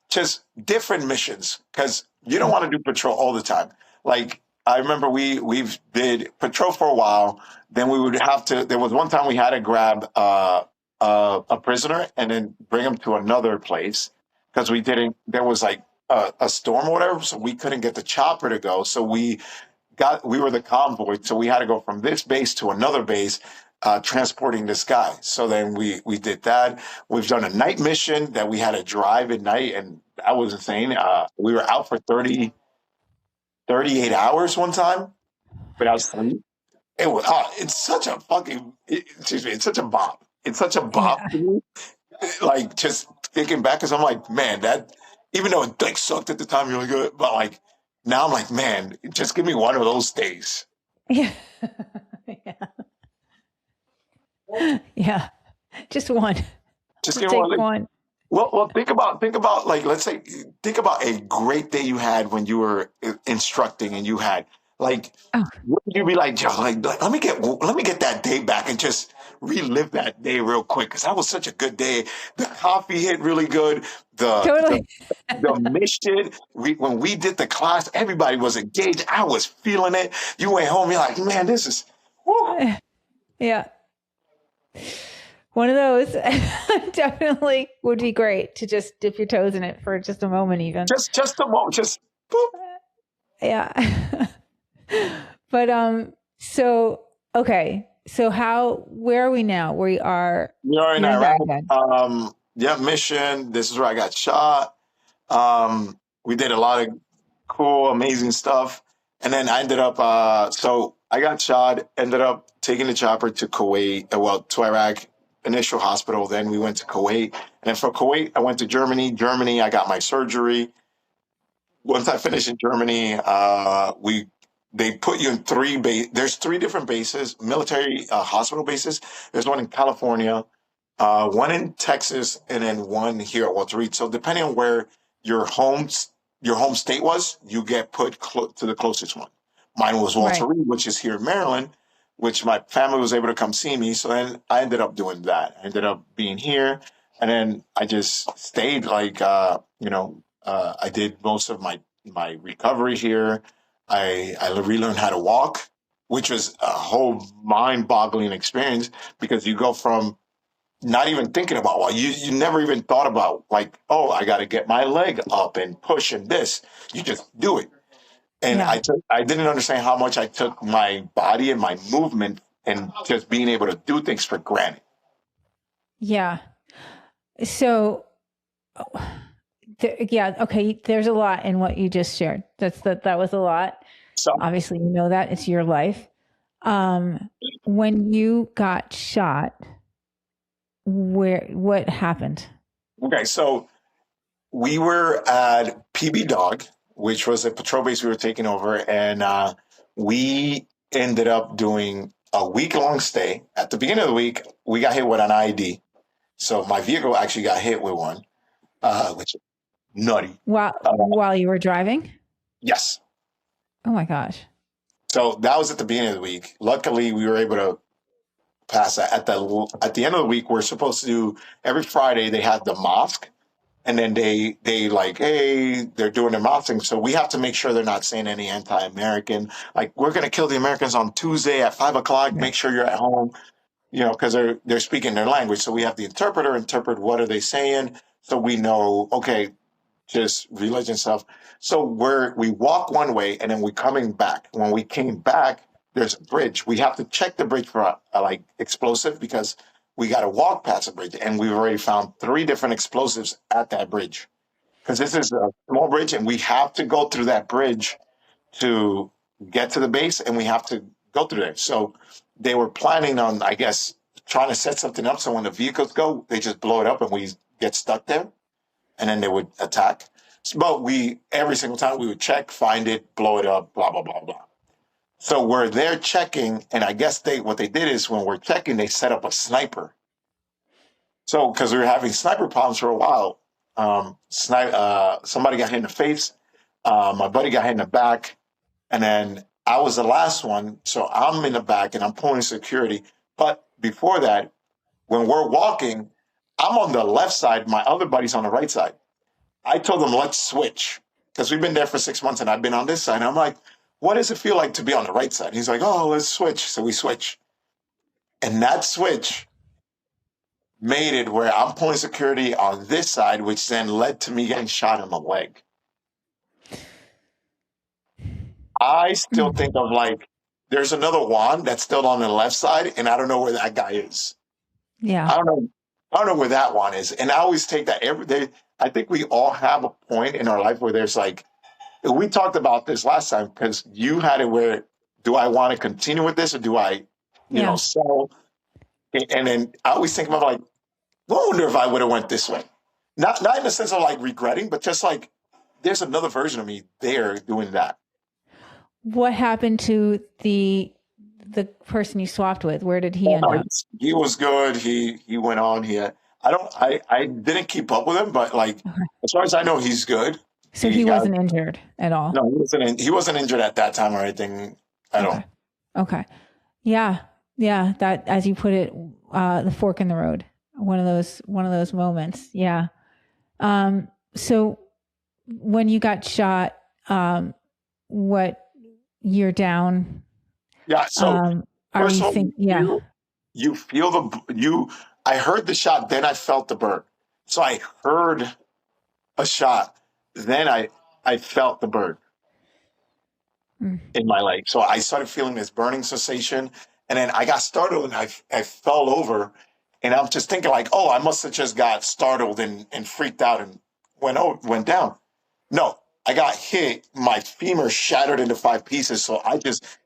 just different missions because you don't want to do patrol all the time. Like I remember we've did patrol for a while. Then we would have to. There was one time we had to grab a prisoner and then bring him to another place because we didn't. There was like a storm or whatever, so we couldn't get the chopper to go. So we were the convoy, so we had to go from this base to another base, transporting this guy. So then we did that. We've done a night mission that we had to drive at night, and that was insane. We were out for 38 hours one time without sleep. It was it's such a fucking excuse me, it's such a bop. It's such a bop Yeah. to me. Like just thinking back, because I'm like, man, that even though it like sucked at the time, you're like, but like now I'm like, man, just give me one of those days. Yeah. Yeah. Just one. Just Just give me take one. one. Well, think about like let's say think about a great day you had when you were instructing and you had like Oh, would you be like, Joe, like let me get that day back and just relive that day real quick because that was such a good day. The coffee hit really good. The the totally. the mission when we did the class, everybody was engaged. I was feeling it. You went home, you're like, man, this is whew, Yeah. One of those definitely would be great to just dip your toes in it for just a moment, even. just a moment, just boop. Yeah. But so okay. So where are we now? You're in You're in Iraq. Baghdad. Yeah, mission. This is where I got shot. We did a lot of cool, amazing stuff. And then I ended up, so I got shot, ended up taking the chopper to Kuwait, well, to Iraq, initial hospital. Then we went to Kuwait. And then from Kuwait, I went to Germany. Germany, I got my surgery. Once I finished in Germany, they put you in there's three different bases, military hospital bases. There's one in California, one in Texas, and then one here at Walter Reed. So depending on where your home your home state was, you get put to the closest one. Mine was Walter Right. Reed, which is here in Maryland, which my family was able to come see me. So then I ended up doing that. I ended up being here, and then I just stayed. Like I did most of my recovery here. I relearned how to walk, which was a whole mind-boggling experience because you go from not even thinking about well, you never even thought about like, oh, I got to get my leg up and push and this. You just do it. And Yeah. I didn't understand how much I took my body and my movement and just being able to do things for granted. Yeah. So yeah, okay, there's a lot in what you just shared. That was a lot. So Obviously, you know that it's your life. When you got shot, what happened? okay, so we were at PB Dog, which was a patrol base we were taking over, and we ended up doing a week-long stay. At the beginning of the week, we got hit with an IED. So my vehicle actually got hit with one, which is nutty. While you were driving? Yes. Oh my gosh. So that was at the beginning of the week. Luckily, we were able to pass that. At the end of the week, we're supposed to do every Friday. They have the mosque, and then they like, hey, they're doing their mosque thing. So we have to make sure they're not saying any anti-American. Like we're gonna kill the Americans on Tuesday at 5 o'clock. Yeah. Make sure you're at home. Because they're speaking their language. So we have the interpreter interpret what are they saying, so we know. Okay, just religion stuff. So we walk one way and then we coming back. When we came back, there's a bridge. We have to check the bridge for like explosive because we got to walk past the bridge, and we've already found three different explosives at that bridge because this is a small bridge, and we have to go through that bridge to get to the base, and we have to go through there. So they were planning on, I guess, trying to set something up so when the vehicles go, they just blow it up and we get stuck there, and then they would attack. But every single time we would check, find it, blow it up, blah blah blah blah. So we're there checking, and I guess what they did is when we're checking, they set up a sniper. So because we were having sniper problems for a while, somebody got hit in the face, my buddy got hit in the back, and then I was the last one, so I'm in the back and I'm pulling security. But before that, when we're walking, I'm on the left side, my other buddy's on the right side. I told them, let's switch because we've been there for 6 months and I've been on this side. And I'm like, what does it feel like to be on the right side? He's like, oh, let's switch. So we switch. And that switch, made it where I'm pulling security on this side, which then led to me getting shot in the leg. I still think of like there's another Juan that's still on the left side, and I don't know where that guy is. Yeah. I don't know. I don't know where that one is. And I always take that every day. I think we all have a point in our life where there's like we talked about this last time because you had it where do I want to continue with this or do I, Yeah. sell? And then I always think about like, I wonder if I would have went this way. Not in the sense of like regretting, but just like there's another version of me there doing that. What happened to the person you swapped with? Where did he Oh, end no, up? he was good. He went on. I didn't keep up with him, but like Okay. as far as I know, he's good. So He he got wasn't injured at all. no, he wasn't injured at that time or anything at Okay. all. Okay. Yeah. Yeah. That, as you put it, the fork in the road. One of those moments. Yeah. So when you got shot, what you're down, Yeah. So are first you of all, think, yeah. you feel you. I heard the shot, then I felt the burn. So I heard a shot, then I felt the burn Mm. in my leg. So I started feeling this burning sensation, and then I got startled and I fell over, and I'm just thinking like, oh, I must have just got startled and freaked out and went down. No, I got hit. My femur shattered into 5 pieces. So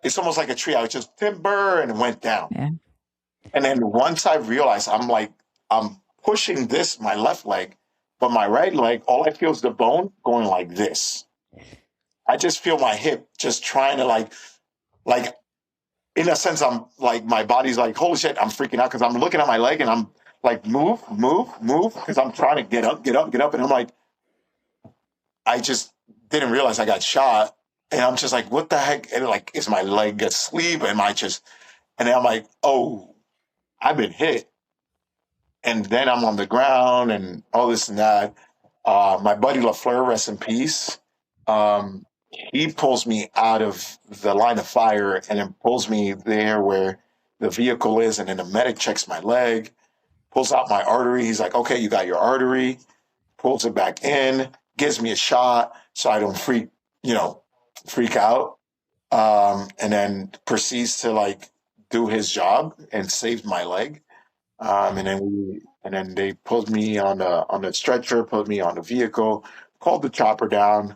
it's almost like a tree. I was just timber and went down. Yeah. And then once I realized I'm pushing this, my left leg, but my right leg, all I feel is the bone going like this. I just feel my hip just trying to like in a sense, I'm like, my body's like, holy shit, I'm freaking out because I'm looking at my leg and I'm like, move, move, move, because I'm trying to get up, get up, get up. And I'm like, I just didn't realize I got shot. And I'm just like, what the heck? And like, is my leg asleep? Am I just, and then I'm like, oh, I've been hit. And then I'm on the ground and all this and that. My buddy LaFleur, rest in peace. He pulls me out of the line of fire and then pulls me there where the vehicle is, and then the medic checks my leg, pulls out my artery. He's like, "Okay, you got your artery." Pulls it back in, gives me a shot so I don't freak out, and then proceeds to like do his job and saved my leg. And then they pulled me on the stretcher, put me on the vehicle, called the chopper down.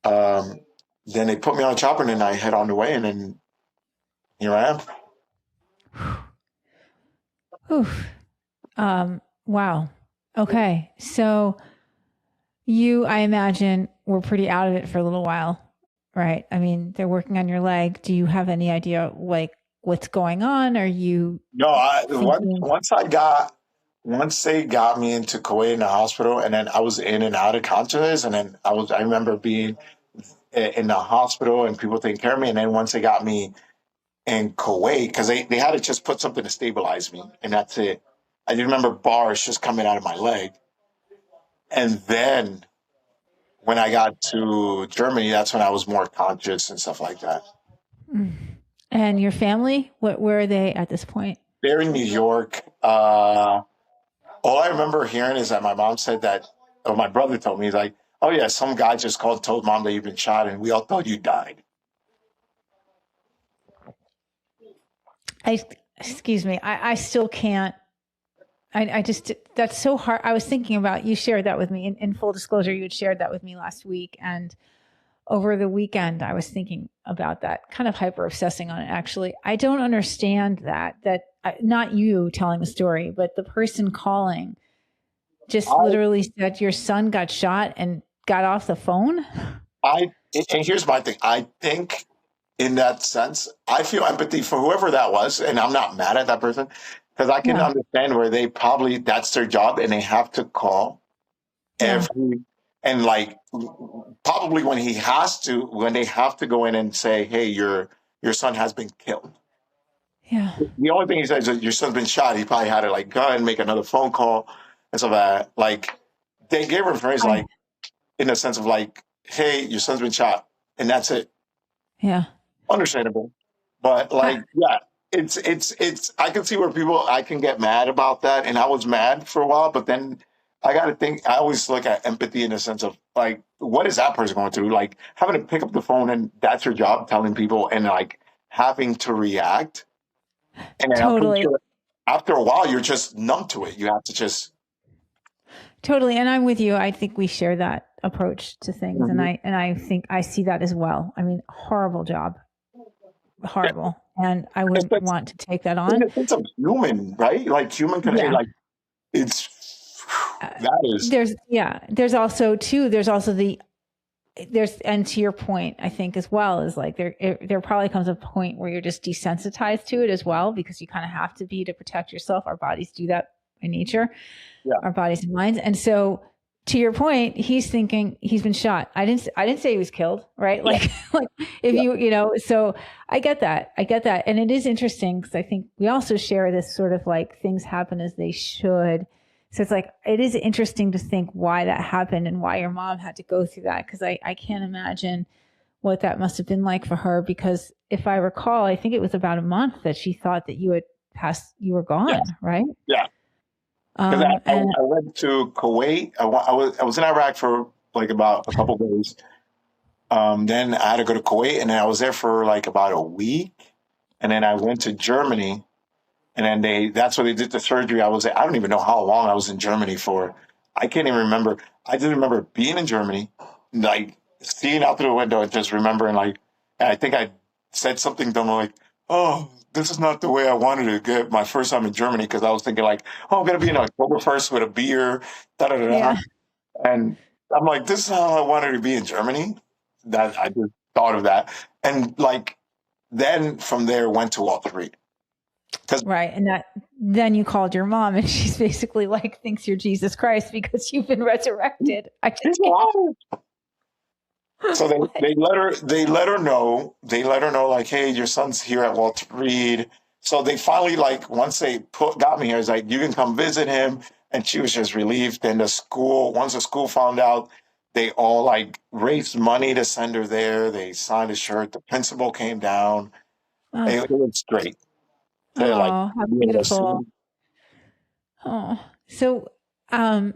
Um, then they put me on a chopper, and then I head on the way, and then here I am. Oof. Wow. Okay. So you, I imagine, were pretty out of it for a little while, right? I mean, they're working on your leg. Do you have any idea like what's going on? Are you No, thinking, once they got me into Kuwait in the hospital, and then I was in and out of consciousness, and then I remember being in the hospital and people taking care of me, and then once they got me in Kuwait, because they had to just put something to stabilize me, and that's it. I didn't remember bars just coming out of my leg, and then when I got to Germany, that's when I was more conscious and stuff like that. mm. And your family, where are they at this point? They're in New York. All I remember hearing is that my mom said that, or my brother told me, he's like, oh, yeah, some guy just called, told mom that you've been shot, and we all thought you died. I, excuse me, I still can't. I just, that's so hard. I was thinking about, you shared that with me in full disclosure. You had shared that with me last week. And over the weekend, I was thinking about that, kind of hyper obsessing on it. Actually, I don't understand that not you telling the story, but the person calling just I, literally said your son got shot and got off the phone. and here's my thing. I think in that sense, I feel empathy for whoever that was, and I'm not mad at that person because I can Yeah. understand where they probably, that's their job, and they have to call Yeah. every, and like probably when they have to go in and say, hey, your son has been killed. Yeah. The only thing he says is your son's been shot. He probably had to like go and make another phone call and stuff like that. Like they gave her a phrase I, like in the sense of like, hey, your son's been shot, and that's it. yeah. Understandable. But I, like, yeah. it's I can see where I can get mad about that, and I was mad for a while, but then I got to think. I always look at empathy in the sense of like, what is that person going through? Like having to pick up the phone and that's your job, telling people, and like having to react. And then I'm pretty Totally. sure after a while, you're just numb to it. You have to just. Totally. And I'm with you. I think we share that approach to things. And Mhm. I think I see that as well. I mean, horrible job. Yeah, Horrible. And I it's, wouldn't it's, want to take that in on. the sense of human, right? Like human can Yeah. like it's Uh, that is there's also and to your point, I think as well is like there probably comes a point where you're just desensitized to it as well, because you kind of have to be to protect yourself. Our bodies do that by nature, yeah our bodies and minds. And so to your point, he's thinking he's been shot. I didn't say he was killed, right? yeah Like if yeah so I get that. And it is interesting because I think we also share this sort of like things happen as they should. So it's like, it is interesting to think why that happened and why your mom had to go through that. Cause I can't imagine what that must have been like for her, because if I recall, I think it was about a month that she thought that you were yeah gone. Right. yeah. Because And I went to Kuwait. I was in Iraq for like about a couple days. Then I had to go to Kuwait, and then I was there for like about a week. And then I went to Germany, and then that's where they did the surgery. I don't even know how long I was in Germany for. I can't even remember. I just remember being in Germany, like seeing out through the window and just remembering like, and I think I said something dumb like, "Oh, this is not the way I wanted to get my first time in Germany," because I was thinking like, "Oh, I'm gonna be in Oktoberfest with a beer, da da da da," yeah. and I'm like, "This is how I wanted to be in Germany." That I just thought of that, and like then from there went to all three because Right. And then you called your mom and she's basically like, thinks you're Jesus Christ because you've been resurrected. I just he's can't. alive. So What? they let her know like, hey, your son's here at Walter Reed. So they finally like once they got me here, it's like you can come visit him, and she was just relieved. Then once the school found out, they all like raised money to send her there. They signed a shirt. The principal came down. It Oh, was great to like oh, how be able to beautiful. see. Oh, so, um,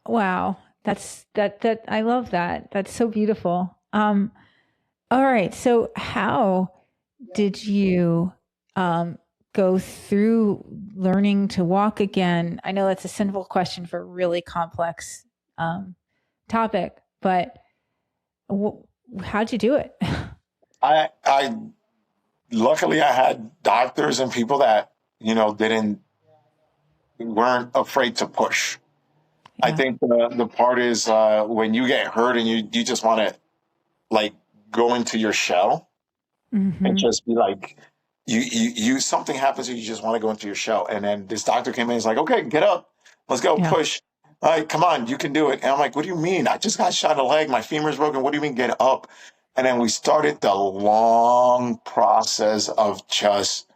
wow. That I love that. That's so beautiful. All right. So how did you, um, go through learning to walk again? I know that's a simple question for a really complex, topic, but how'd you do it? I luckily I had doctors and people that didn't weren't afraid to push. I Yeah. think the part is when you get hurt and you just want to like go into your shell and Hmm. just be like you something happens and you just want to go into your shell. And then this doctor came in, he's like, okay, get up, let's go Yeah. push. All right, come on, you can do it. And I'm like, what do you mean? I just got shot in the leg, my femur's broken. What do you mean get up? And then we started the long process of just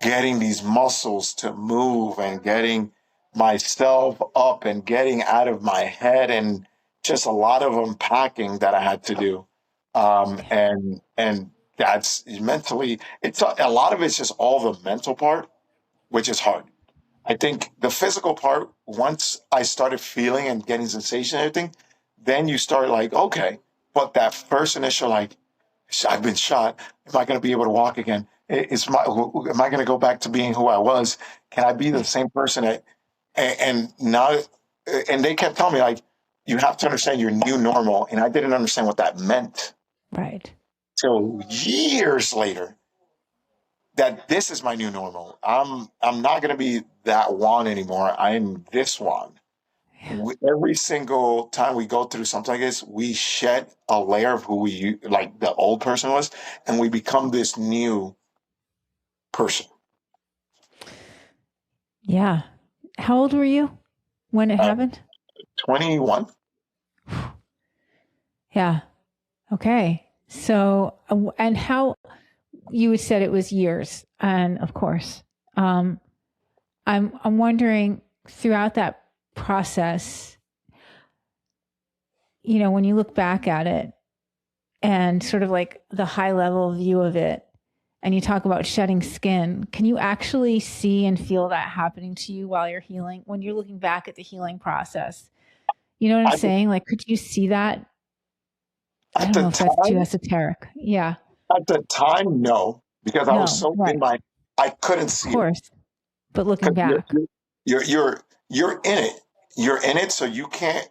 getting these muscles to move and getting myself up and getting out of my head, and just a lot of unpacking that I had to do. And that's mentally, it's a lot of it's just all the mental part, which is hard. I think the physical part, once I started feeling and getting sensation and everything, then you start like, okay. But that first initial like, I've been shot. Am I going to be able to walk again? Am I going to go back to being who I was? Can I be the same person? And now, and they kept telling me like, you have to understand your new normal. And I didn't understand what that meant Right. till years later. That this is my new normal. I'm not going to be that Juan anymore. I'm this Juan. Yeah. Every single time we go through something like this, we shed a layer of who we like the old person was, and we become this new person. Yeah. How old were you when it Uh, happened? 21. Yeah. Okay. So, and how you said it was years, and of course, um, I'm wondering throughout that process, when you look back at it and sort of like the high level view of it, and you talk about shedding skin. Can you actually see and feel that happening to you while you're healing, when you're looking back at the healing process? You know what I'm At the, saying? Like, could you see that? I at don't the know if that's too time, esoteric. Yeah. no, because I was No, so in right. my, I couldn't Of see it. course. But looking Because back. you're in it. You're in it, so you can't.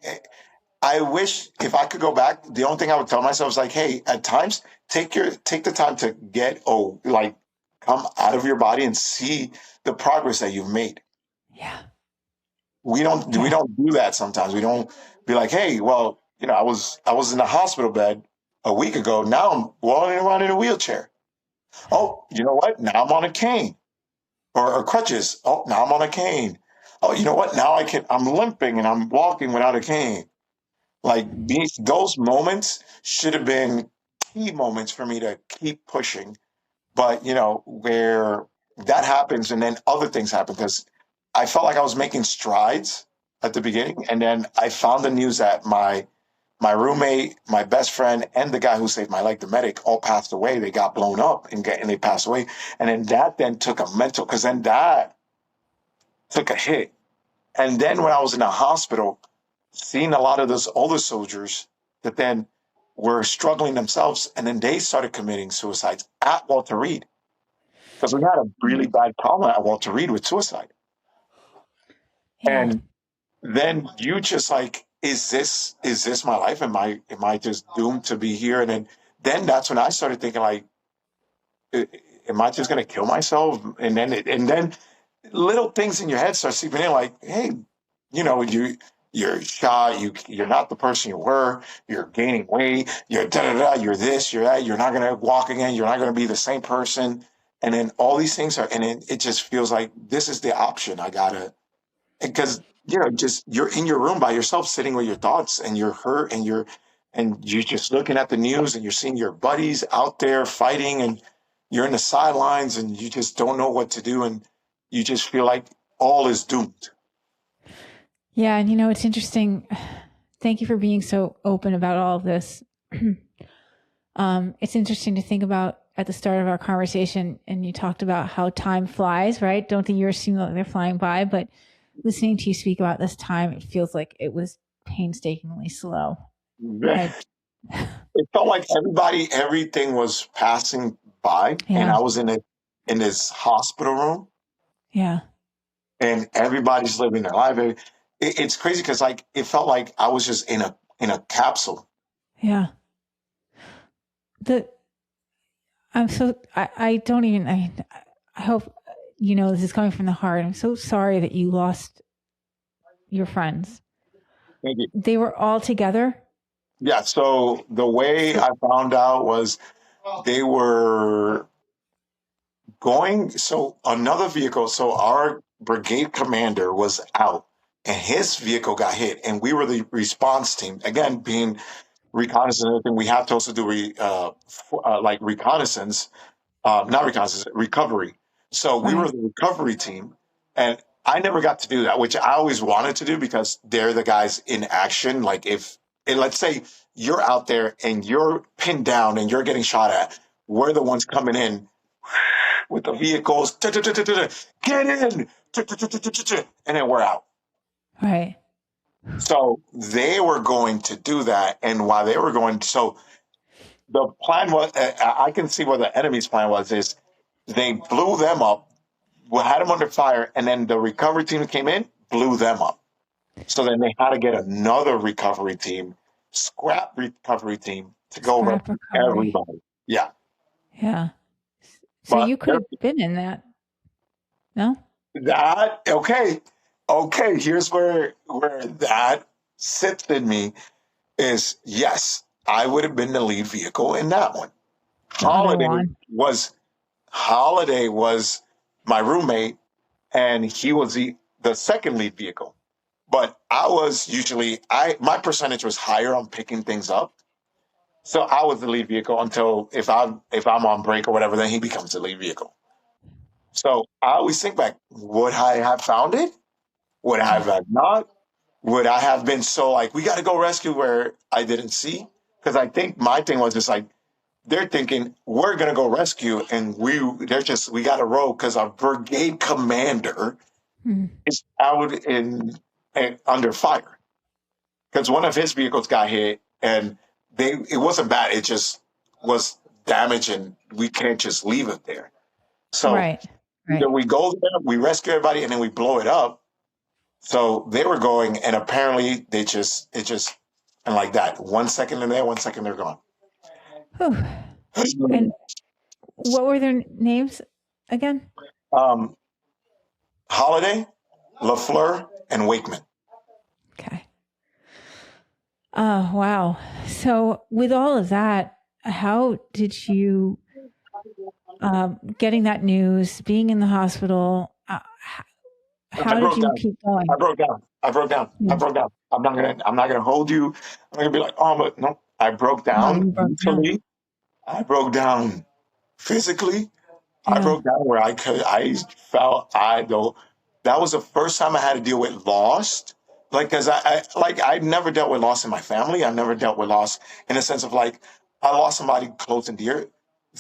I wish if I could go back, the only thing I would tell myself is like, hey, at times take the time to get like come out of your body and see the progress that you've made. Yeah. We Yeah. don't do that sometimes. We don't be like, hey, well, I was in a hospital bed a week ago. Now I'm walking around in a wheelchair. Oh, you know what? Now I'm on a cane or crutches. Oh, now I'm on a cane. Oh, you know what? Now I'm limping and I'm walking without a cane. Like those moments should have been key moments for me to keep pushing. But where that happens and then other things happen because I felt like I was making strides at the beginning, and then I found the news that my roommate, my best friend, and the guy who saved my life, the medic, all passed away. They got blown up and they passed away. And then that then took a mental, because then that took a hit. And then when I was in the hospital, seeing a lot of those older soldiers that then were struggling themselves, and then they started committing suicides at Walter Reed because we had a really bad problem at Walter Reed with suicide. Yeah. And then you just like, is this my life? Am I just doomed to be here? And then that's when I started thinking like, "I- am I just gonna kill myself? And then little things in your head start seeping in like, hey, you're shy, you're not the person you were, you're gaining weight, you're da da da, you're this, you're that, you're not gonna walk again, you're not gonna be the same person. And then all these things are, and it just feels like this is the option. I gotta, because just you're in your room by yourself sitting with your thoughts and you're hurt and you're just looking at the news and you're seeing your buddies out there fighting and you're in the sidelines and you just don't know what to do and you just feel like all is doomed. Yeah. And it's interesting. Thank you for being so open about all of this. It's interesting to think about at the start of our conversation, and you talked about how time flies, right? Don't the years seem like they're flying by? But listening to you speak about this time, it feels like it was painstakingly slow. Right? It felt like everything was passing by and Yeah. I was in this hospital room Yeah. and everybody's living their life. It's crazy because like it felt like I was just in a capsule. Yeah. The I don't even I hope this is coming from the heart. I'm so sorry that you lost your friends. Thank you. They were all together. Yeah, so the way I found out was they were going, so another vehicle, so our brigade commander was out and his vehicle got hit and we were the response team. Again, being reconnaissance and everything, we have to also do like reconnaissance, not reconnaissance, recovery. So we were Right. the recovery team, and I never got to do that, which I always wanted to do because they're the guys in action. Like if, and let's say you're out there and you're pinned down and you're getting shot at, we're the ones coming in with the vehicles, get in, and then we're out. Right. So they were going to do that, and while they were going, so the plan was, I can see what the enemy's plan was, is they blew them up, had them under fire, and then the recovery team came in, blew them up. So then they had to get another recovery team, scrap recovery team to go Scrap rescue recovery. everybody. Yeah. Yeah. So But you could have been in that. No? okay, here's where that sits in me is yes, I would have been the lead vehicle in that one. The other Holiday one. was Holiday was my roommate, and he was the second lead vehicle. But I was usually my percentage was higher on picking things up. So I was the lead vehicle until if I'm on break or whatever, then he becomes the lead vehicle. So I always think back, would I have found it? Would I have not? Would I have been so like, we got to go rescue where I didn't see? Because I think my thing was just like, they're thinking we're gonna go rescue, and we got to roll because our brigade commander Mm. is out under fire because one of his vehicles got hit, and it wasn't bad. It just was damaged, and we can't just leave it there. So Right. either Right. we go there, we rescue everybody, and then we blow it up. So they were going, and apparently it just and like that. 1 second in there, 1 second they're gone. Whew. And what were their names again? um, Holiday, LaFleur, and Wakeman. Okay. Oh, wow. So, with all of that, how did you, getting that news, being in the hospital, I how did broke you down. keep going? I broke down. I broke down. I Yeah. broke down. I'm not gonna hold you. I'm gonna be like, oh, but no. I broke No, down you broke down. mentally. I broke down physically. I Yeah. broke down where I felt I know that was the first time I had to deal with loss. Like, cause I never dealt with loss in my family. I never dealt with loss in the sense of like, I lost somebody close and dear.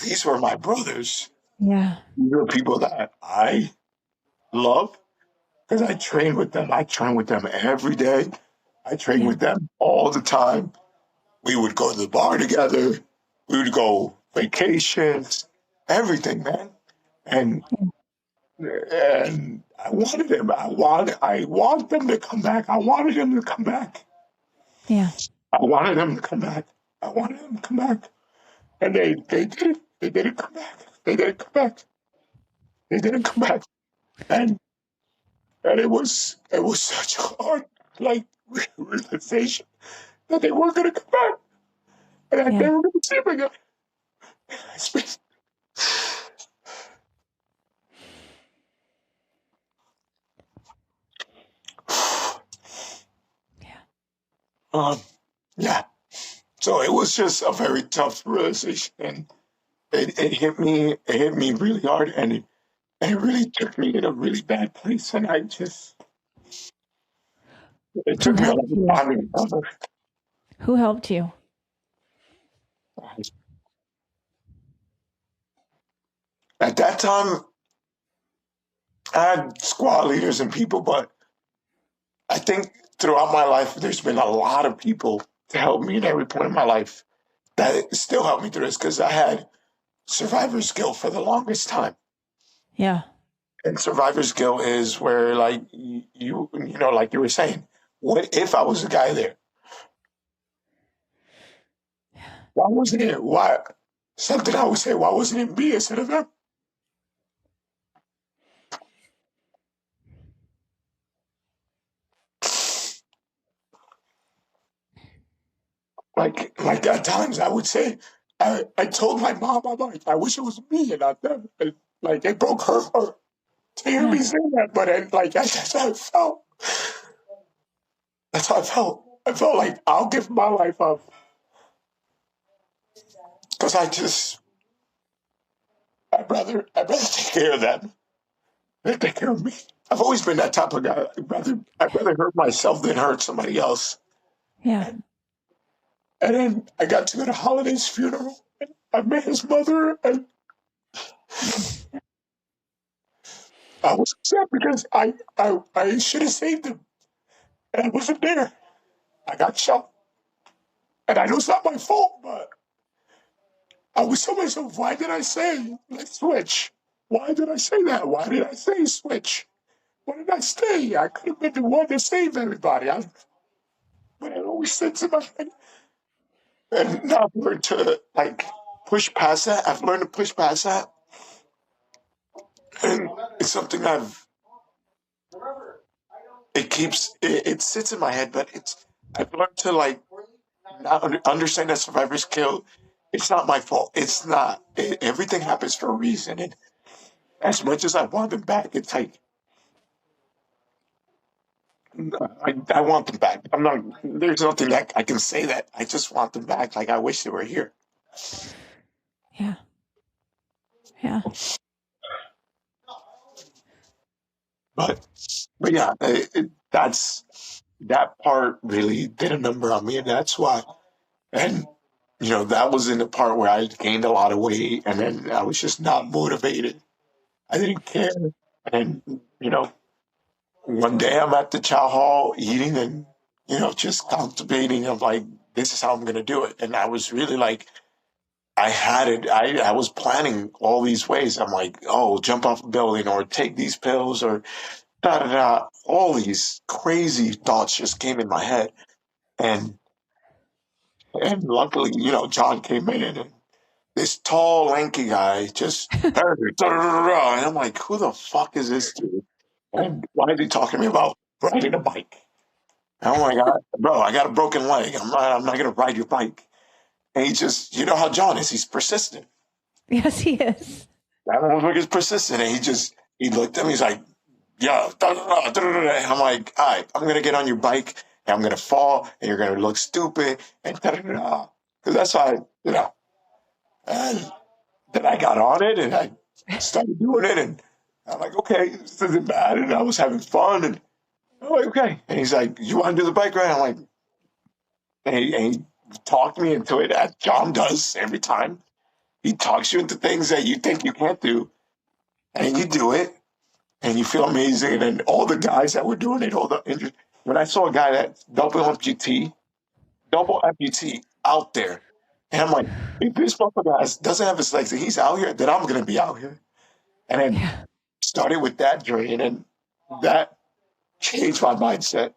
These were my brothers. Yeah. These are people that I love because I train with them. I train with them every day. I train Yeah. with them all the time. We would go to the bar together. We would go vacations, everything, man. And I wanted them. I want them to come back. I wanted them to come back. Yeah. I wanted them to come back. I wanted them to come back. And they did. They didn't come back. They didn't come back. They didn't come back. And it was such a hard like realization that they weren't gonna come back. And I Yeah. never gonna see them again. I spent Yeah. um yeah. So it was just a very tough realization and it hit me really hard and it really took me in a really bad place and it Who took me a helped long you? time to recover. Who helped you? At that time I had squad leaders and people, but I think throughout my life there's been a lot of people to help me in every point of my life that still helped me through this because I had survivor's guilt for the longest time. Yeah. And survivor's guilt is where like you know, like you were saying, what if I was the guy there? Why wasn't it? Why something I would say, why wasn't it me instead of them? Like at times I would say, I told my mom, I'm like, I wish it was me and not them. And like it broke her heart to hear Yeah. me say that, but like that's how I felt. That's how I felt. I felt like I'll give my life up because I'd rather take care of them than take care of me. I've always been that type of guy. I'd rather hurt myself than hurt somebody else. Yeah. And then I got to go to Holiday's funeral. And I met his mother, and I was upset because I should have saved him, and I wasn't there. I got shot, and I know it's not my fault, but I was telling myself, why did I say let's switch? Why did I say that? Why did I say switch? Why did I stay? I could have been the one to save everybody. But it always sits in my head. And now I've learned to like push past that. I've learned to push past that, and it's something it sits in my head, but I've learned to like not understand that survivor's guilt. It's not my fault. It's not. Everything happens for a reason. And as much as I want them back, it's like I want them back. I'm not. There's nothing that I can say that I just want them back. Like I wish they were here. Yeah. Yeah. But but yeah, that's that part really did a number on me, and that's why. And that was in the part where I gained a lot of weight, and then I was just not motivated. I didn't care. And, one day I'm at the chow hall eating and, just contemplating of like, this is how I'm going to do it. And I was really like, I had it. I was planning all these ways. I'm like, oh, jump off a building or take these pills or da da da. All these crazy thoughts just came in my head. And, and luckily, John came in and this tall, lanky guy just, da, da, da, da, da, and I'm like, who the fuck is this dude? And why is he talking to me about riding a bike? Oh my God, bro, I got a broken leg. I'm not going to ride your bike. And he just, you know how John is. He's persistent. Yes, he is. That motherfucker is persistent. And he looked at me. He's like, yeah, da, da, da, da, da, da. And I'm like, all right, I'm going to get on your bike and I'm going to fall and you're going to look stupid and da, da, da. Because that's how and then I got on it and I started doing it. And I'm like, okay, this isn't bad. And I was having fun. And I'm like, okay. And he's like, you want to do the bike ride? I'm like, and he talked me into it, as John does every time. He talks you into things that you think you can't do, and you do it, and you feel amazing. And then all the guys that were doing it, when I saw a guy that double amputee out there, and I'm like, if this motherfucker doesn't have his legs and he's out here, then I'm gonna be out here. And then Yeah. started with that journey, and then that changed my mindset.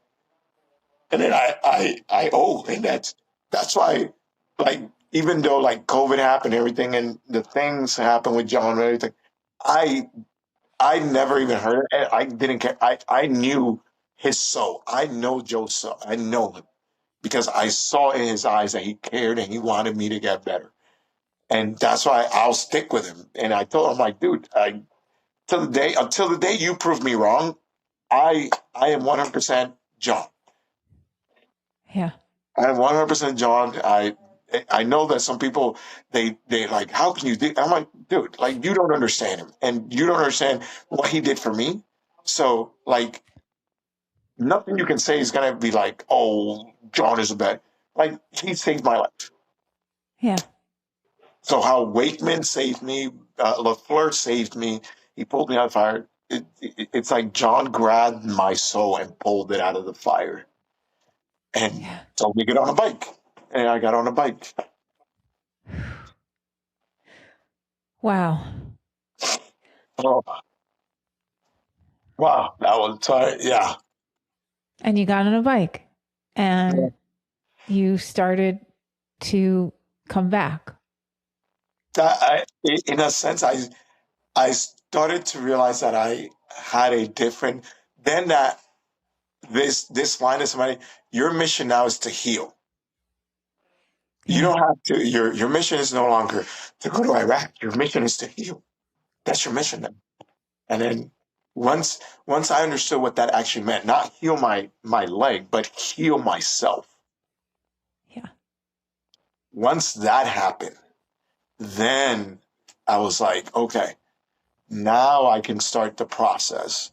And then and that's why, like, even though like COVID happened, everything, and the things happened with John and everything, I I never even heard it. I didn't care. I knew his soul. I know Joe's soul. I know him because I saw in his eyes that he cared and he wanted me to get better. And that's why I'll stick with him. And I told him, like, dude, until the day you prove me wrong, I am 100% John. Yeah. I am 100% John. I know that some people they like, how can you do? I'm like, dude, like you don't understand him, and you don't understand what he did for me. So like, nothing you can say is gonna be like, oh, John is a bad. Like he saved my life. Yeah. So how Wakeman saved me, Lafleur saved me. He pulled me out of the fire. It's like John grabbed my soul and pulled it out of the fire and Yeah. told me to get on a bike, and I got on a bike. Wow. Oh, wow, that was tight. Yeah. And you got on a bike and you started to come back. In a sense, I started to realize that I had a different. Then that this line is somebody. Your mission now is to heal. You Yeah. don't have to. Your mission is no longer to go to Iraq. Your mission is to heal. That's your mission then. And then once I understood what that actually meant, not heal my leg, but heal myself. Yeah. Once that happened, then I was like, okay, now I can start the process.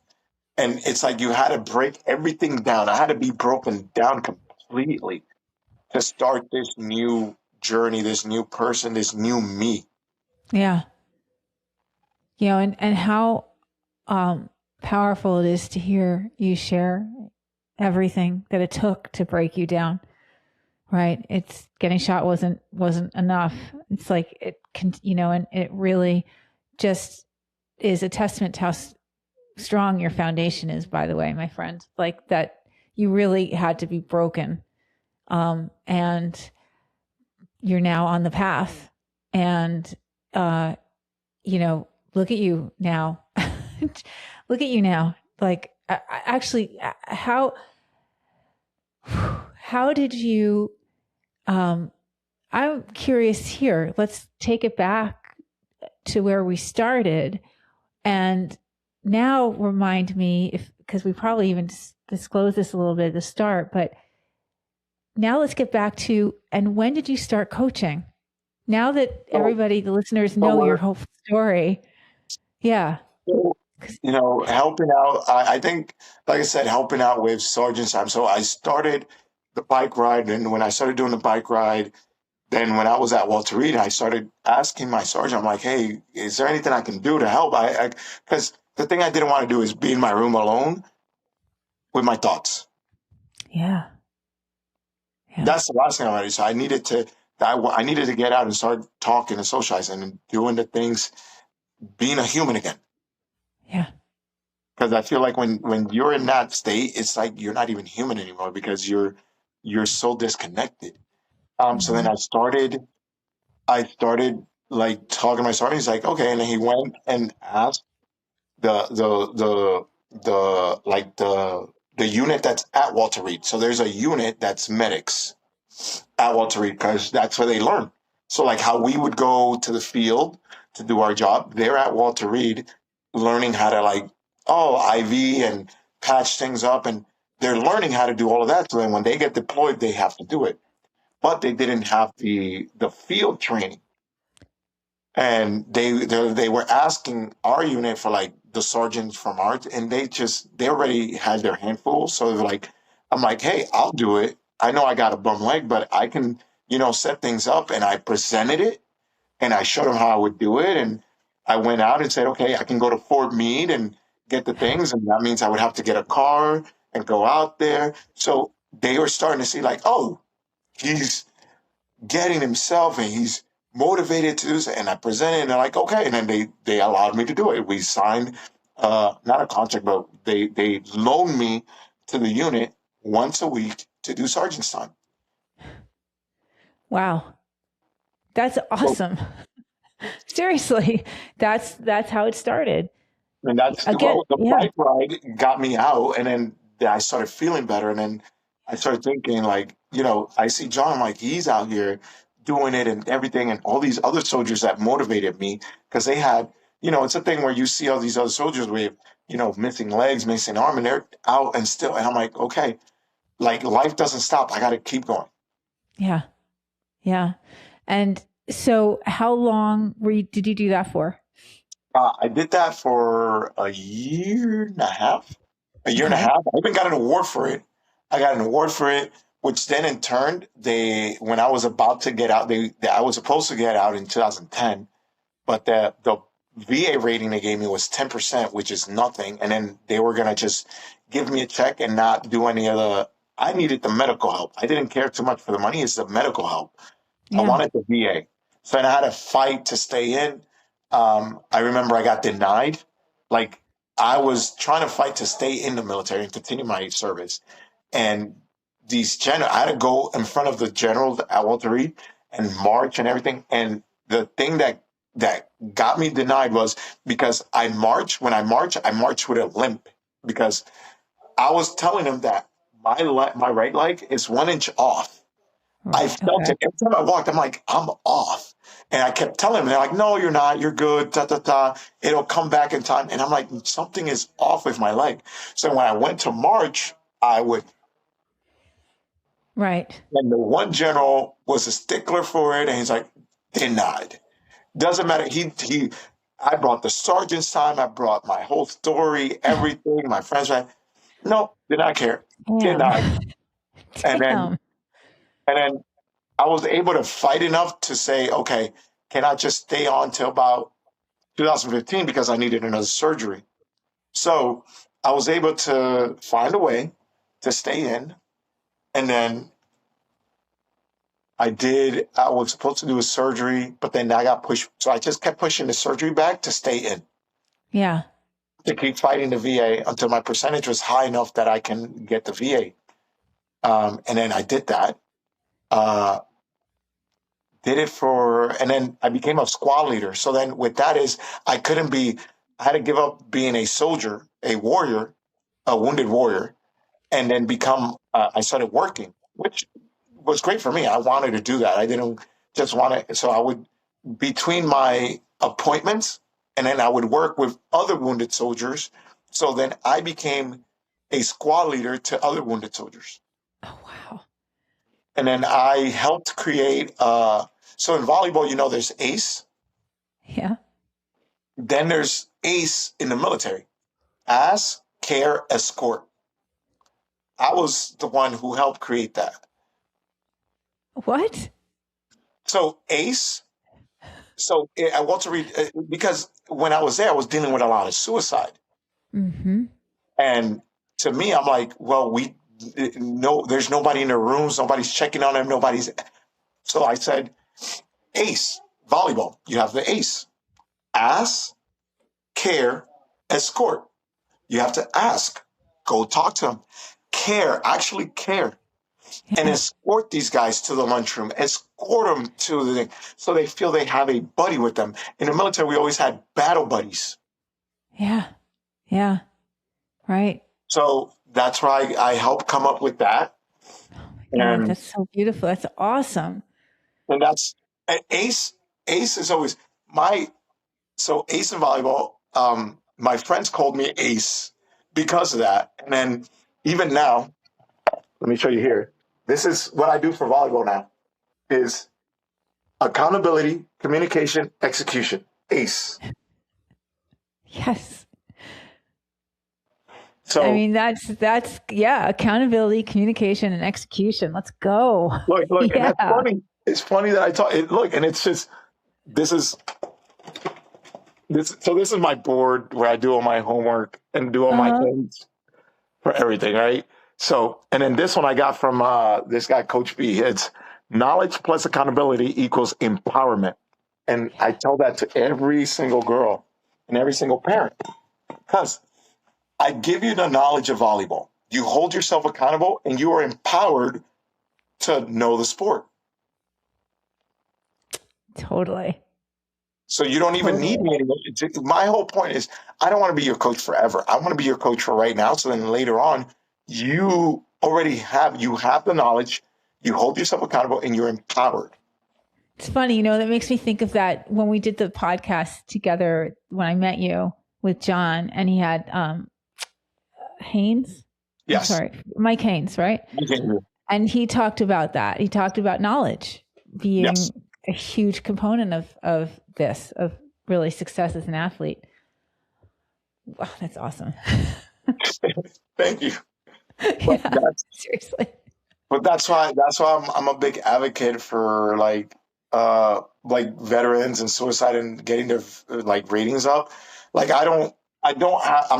And it's like you had to break everything down. I had to be broken down completely to start this new journey, this new person, this new me. Yeah. And how powerful it is to hear you share everything that it took to break you down. Right? It's getting shot wasn't enough. It's like it can, and it really just is a testament to how strong your foundation is, by the way, my friend. Like that you really had to be broken. And you're now on the path. And look at you now. Look at you now. Like actually how did you I'm curious here. Let's take it back to where we started and now remind me because we probably even disclosed this a little bit at the start, but now let's get back to, and when did you start coaching? Now that everybody, the listeners know your whole story. Yeah. Helping out. I think, like I said, helping out with Sergeant's time. So I started the bike ride, and when I started doing the bike ride, then when I was at Walter Reed, I started asking my sergeant, I'm like, hey, is there anything I can do to help? Because the thing I didn't want to do is be in my room alone with my thoughts. Yeah. Yeah. That's the last thing I wanted to do. So I needed to get out and start talking and socializing and doing the things, being a human again. Yeah. Because I feel like when you're in that state, it's like you're not even human anymore because you're so disconnected. So then Mhm. I started like talking to my sergeant. He's like, okay, and then he went and asked the unit that's at Walter Reed. So there's a unit that's medics at Walter Reed because that's where they learn. So like how we would go to the field to do our job, they're at Walter Reed learning how to like IV and patch things up, and they're learning how to do all of that. So then when they get deployed, they have to do it. But they didn't have the field training, and they were asking our unit for like the sergeants from ours, and they already had their handful. So they're like, I'm like, hey, I'll do it. I know I got a bum leg, but I can, set things up. And I presented it, and I showed them how I would do it, and I went out and said, okay, I can go to Fort Meade and get the things, and that means I would have to get a car and go out there. So they were starting to see like, oh, he's getting himself and he's motivated to do so. And I presented, and they're like, okay. And then they allowed me to do it. We signed not a contract, but they loaned me to the unit once a week to do sergeant's time. Wow. That's So, awesome. Seriously. That's how it started. and that's Again, the yeah. bike ride got me out, and then I started feeling better, and then I started thinking like, I see John, I'm like, he's out here doing it and everything, and all these other soldiers that motivated me because they had, it's a thing where you see all these other soldiers with, missing legs, missing arm, and they're out and still, and I'm like, okay, like life doesn't stop. I got to keep going. Yeah. Yeah. And so how long did you do that for? I did that for a year and a half. A year and a Okay. half. I even got an award for it. I got an award for it, which then in turn, when I was about to get out, I was supposed to get out in 2010, but the VA rating they gave me was 10%, which is nothing. And then they were gonna just give me a check and not do any of the. I needed the medical help. I didn't care too much for the money. It's the medical help. I Yeah. wanted the VA. So then I had to fight to stay in. I remember I got denied. Like I was trying to fight to stay in the military and continue my service. And I had to go in front of the generals at Walter Reed and march and everything. And the thing that got me denied was because when I march with a limp because I was telling them that my right leg is 1 inch off. I Right. felt Okay. it. Every time I walked, I'm like, I'm off. And I kept telling them, they're like, no, you're not. You're good. Ta, ta, ta. It'll come back in time. And I'm like, something is off with my leg. So when I went to March, I would, Right. and the one general was a stickler for it. And he's like, denied. Doesn't matter. I brought the sergeant's time. I brought my whole story, everything. My friends were like, no, did not care. Damn. Denied. And then, Damn. and then I was able to fight enough to say, okay, can I just stay on till about 2015 because I needed another surgery. So I was able to find a way to stay in. And then I was supposed to do a surgery, but then I got pushed. So I just kept pushing the surgery back to stay in, Yeah. to keep fighting the VA until my percentage was high enough that I can get the VA. And then I did that. Uh, and then I became a squad leader. So then with that is I had to give up being a soldier, a warrior, a wounded warrior, and then I started working, which was great for me. I wanted to do that. I didn't just want to, so I would, between my appointments, and then I would work with other wounded soldiers. So then I became a squad leader to other wounded soldiers. Oh, wow. And then I helped create, so in volleyball, there's ace. Yeah. Then there's ACE in the military, Ask, Care, Escort. I was the one who helped create that. What? So ACE. So at Walter Reed, because when I was there, I was dealing with a lot of suicide, Mm-hmm. and to me, I'm like, well, we no, there's nobody in the rooms, nobody's checking on them, nobody's. So I said, ACE volleyball. You have the ACE: ask, care, escort. You have to ask, go talk to them, care, actually care, and Yeah. escort these guys to the lunchroom, escort them to the thing, so they feel they have a buddy with them. In the military, we always had battle buddies. Yeah. Yeah. Right. So that's why I helped come up with that. Oh my God. And That's so beautiful. That's awesome. that's Ace. Ace is always my so Ace in volleyball. My friends called me Ace because of that. And then even now, let me show you here. This is what I do for volleyball now is accountability, communication, execution. Ace. Yes. I So mean, yeah, accountability, communication, and execution. Let's go. look, and Yeah. that's funny. It's funny that I talk it, look, and it's just this is this so this is my board where I do all my homework and do all my Uh-huh. things for everything, right? So and then this one I got from this guy, Coach B. It's knowledge plus accountability equals empowerment. And I tell that to every single girl and every single parent. Because I give you the knowledge of volleyball. You hold yourself accountable and you are empowered to know the sport. Totally. So you don't even need Totally. me anymore. My whole point is I don't want to be your coach forever. I want to be your coach for right now. So then later on, you have the knowledge, you hold yourself accountable, and you're empowered. It's funny, that makes me think of that when we did the podcast together when I met you with John and he had Haynes. I'm Yes. sorry, Mike Haynes, right? Okay. And he talked about that. He talked about knowledge being Yes. a huge component of this, of really success as an athlete. Wow, that's awesome. Thank you. But Yeah, that's seriously. but that's why I'm a big advocate for like veterans and suicide and getting their like ratings up. Like I'm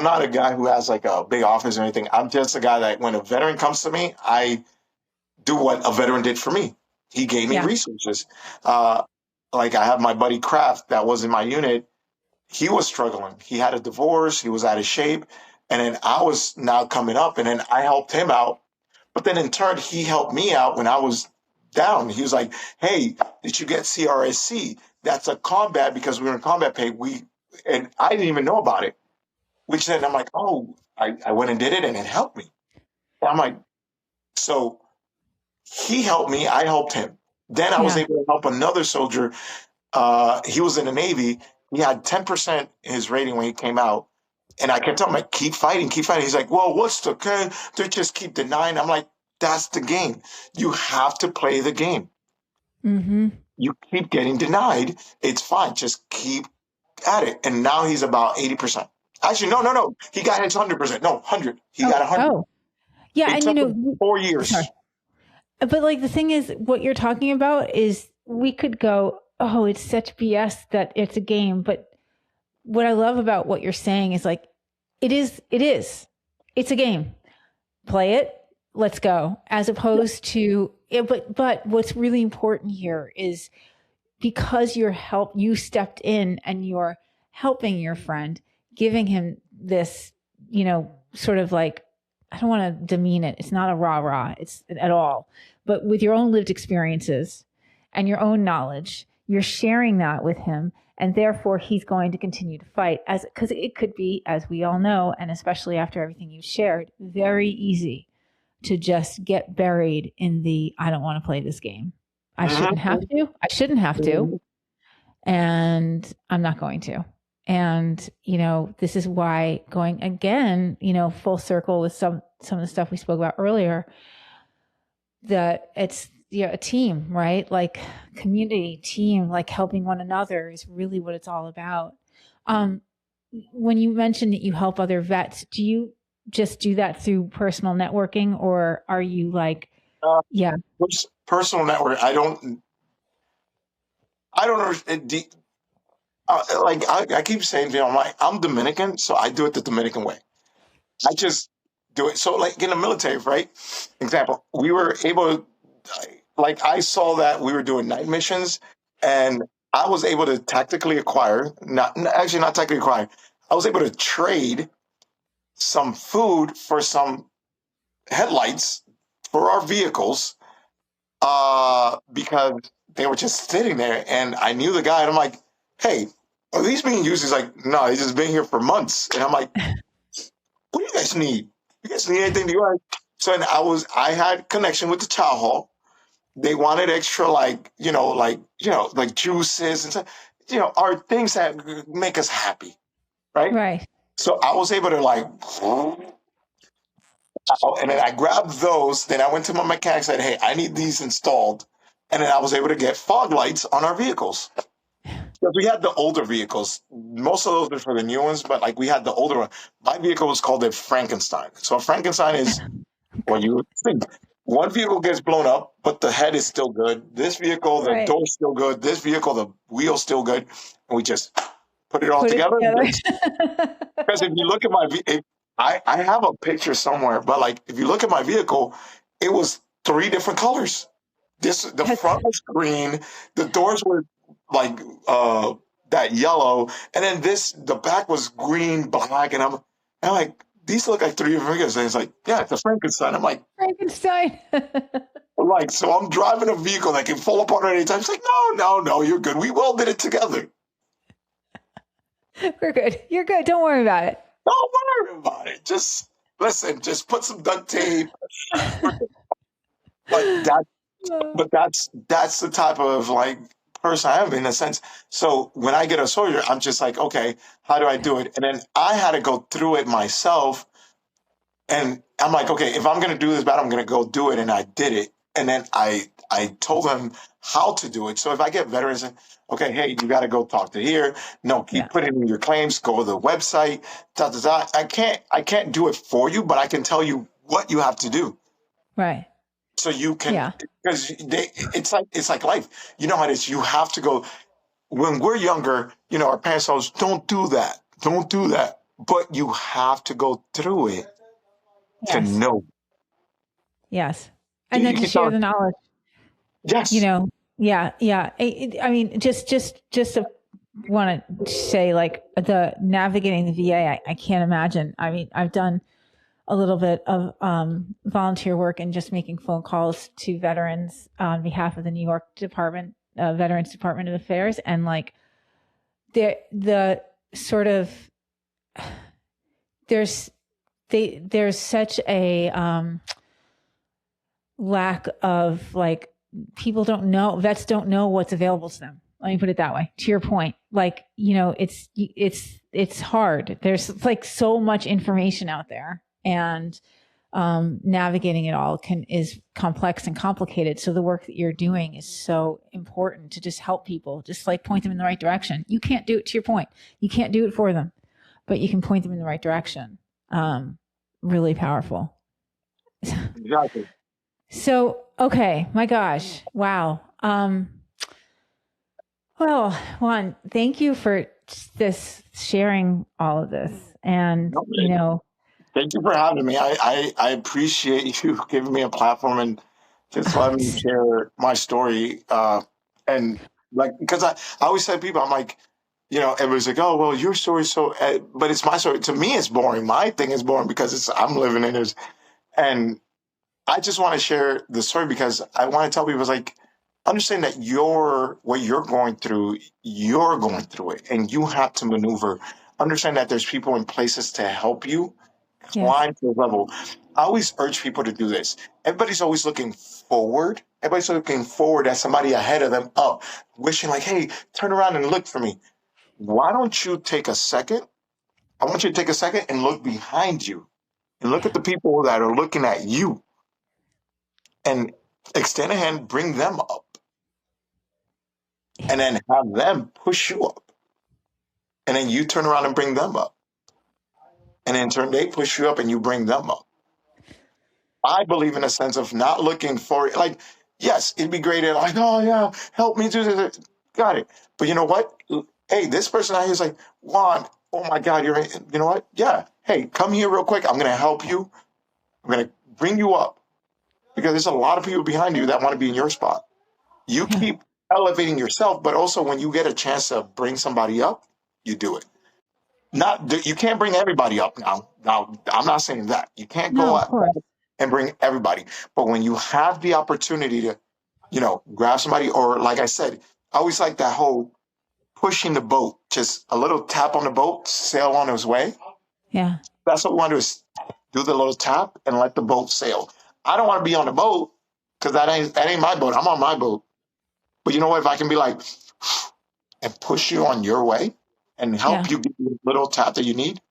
not a guy who has like a big office or anything. I'm just a guy that when a veteran comes to me, I do what a veteran did for me. He gave me Yeah. resources. Uh, like I have my buddy Kraft that was in my unit. He was struggling. He had a divorce. He was out of shape. And then I was now coming up and then I helped him out. But then in turn, he helped me out when I was down. He was like, hey, did you get CRSC? That's a combat because we were in combat pay. And I didn't even know about it, which then I'm like, oh, I went and did it and it helped me. And I'm like, so he helped me. I helped him. Then I was Yeah. able to help another soldier. He was in the Navy. He had 10% his rating when he came out. And I kept telling him, like, keep fighting, keep fighting. He's like, well, what's the okay? They just keep denying. I'm like, that's the game. You have to play the game. Mm-hmm. You keep getting denied. It's fine. Just keep at it. And now he's about 80%. Actually, no. He got his 100%. No, 100. He got 100. Oh. Yeah, It and took him 4 years. sorry. But like the thing is, what you're talking about is we could go, oh, it's such BS that it's a game. But what I love about what you're saying is like, it's a game. Play it. Let's go. As opposed to, but what's really important here is because you stepped in and you're helping your friend, giving him this, sort of like, I don't want to demean it. It's not a rah-rah. It's at all. But with your own lived experiences and your own knowledge, you're sharing that with him. And therefore he's going to continue to fight because it could be, as we all know, and especially after everything you've shared, very easy to just get buried in the, I don't want to play this game. I shouldn't have to. I shouldn't have to. And I'm not going to. And, this is why going again, full circle with some of the stuff we spoke about earlier, that it's a team, right? Like community, team, like helping one another is really what it's all about. When you mentioned that you help other vets, do you just do that through personal networking, or are you like, Uh, yeah, personal network. I don't. I don't know. Like I keep saying, I'm Dominican, so I do it the Dominican way. I just do it. So, like in the military, right? Example, we were able to, like, I saw that we were doing night missions, and I was able to tactically acquire, actually not tactically acquire, I was able to trade some food for some headlights for our vehicles, because they were just sitting there, and I knew the guy, and I'm like, hey, are these being used? He's like, no, he's just been here for months. And I'm like, what do you guys need? You guys need anything to go? So and I had connection with the chow hall. They wanted extra, like, like juices and stuff, are things that make us happy, right? Right. So I was able to, like, and then I grabbed those. Then I went to my mechanic, said, hey, I need these installed. And then I was able to get fog lights on our vehicles. Because we had the older vehicles. Most of those were for the new ones, but like we had the older one. My vehicle was called a Frankenstein. So a Frankenstein is what you would think. One vehicle gets blown up, but the head is still good. This vehicle, the Right. door's still good. This vehicle, the wheel's still good. And we just put it all Put it together. together. Because if you look at I have a picture somewhere, but like if you look at my vehicle, it was three different colors. The That's front was green, the doors were like that yellow, and then the back was green, black, and I'm like, these look like three different vehicles. And it's like, yeah, it's a Frankenstein. Frankenstein. I'm like, so I'm driving a vehicle that can fall apart at any time. It's like, no, you're good. We welded it together. We're good. You're good. Don't worry about it. Don't worry about it. Just listen, just put some duct tape. But that's the type of, like, person I am, in a sense. So when I get a soldier, I'm just like, okay, how do I do it? And then I had to go through it myself, and I'm like, okay, if I'm gonna do this bad, I'm gonna go do it, and I did it. And then I told them how to do it. So if I get veterans, okay, hey, you got to go talk to here. No, Yeah. keep putting in your claims. Go to the website. Da, da, da. I can't do it for you, but I can tell you what you have to do. Right. So you can, Yeah. because it's like life. You know how it is. You have to go. When we're younger, our parents told us, don't do that. But you have to go through it to Yes. know. Yes. And then You to can share tell. the knowledge, Yes. Yeah. Yeah. I mean, just to want to say, like, the navigating the VA, I can't imagine. I mean, I've done a little bit of volunteer work and just making phone calls to veterans on behalf of the New York Veterans Department of Affairs, and like the sort of there's such a lack of, like, vets don't know what's available to them. Let me put it that way. To your point, like, it's hard. There's like so much information out there, and navigating it all is complex and complicated. So the work that you're doing is so important to just help people, just like point them in the right direction. You can't do it, to your point. You can't do it for them, but you can point them in the right direction. Really powerful. Exactly. So, okay, my gosh, wow. Well, Juan, thank you for this sharing all of this, and No, thank you for having me. I appreciate you giving me a platform and just letting me share my story. And like, because I always tell people, I'm like, everybody's like, oh, well, your story's so, but it's my story. To me, it's boring. My thing is boring because I'm living in it. And I just want to share the story because I want to tell people, it's like, understand that what you're going through it, and you have to maneuver. Understand that there's people in places to help you yes, climb to the level. I always urge people to do this. Everybody's always looking forward. Everybody's looking forward at somebody ahead of them up, wishing like, hey, turn around and look for me. Why don't you take a second? I want you to take a second and look behind you and look at the people that are looking at you, and extend a hand, bring them up, and then have them push you up. And then you turn around and bring them up. And in turn, they push you up and you bring them up. I believe in a sense of not looking for, like, yes, it'd be great. Like, oh, yeah, help me do this. got it. But you know what? Hey, this person out here is like, Juan, oh my God, you know what? Yeah. Hey, come here real quick. I'm going to help you. I'm going to bring you up because there's a lot of people behind you that want to be in your spot. You Yeah. keep elevating yourself, but also when you get a chance to bring somebody up, you do it. Not you can't bring everybody up now. Now I'm not saying that you can't No, go of out course. and bring everybody, but when you have the opportunity to, grab somebody, or like I said, I always like that whole pushing the boat, just a little tap on the boat, sail on his way. Yeah. That's what we want to do is do the little tap and let the boat sail. I don't want to be on the boat because that ain't my boat. I'm on my boat. But you know what? If I can be like and push you on your way and Yeah. help you get the little tap that you need.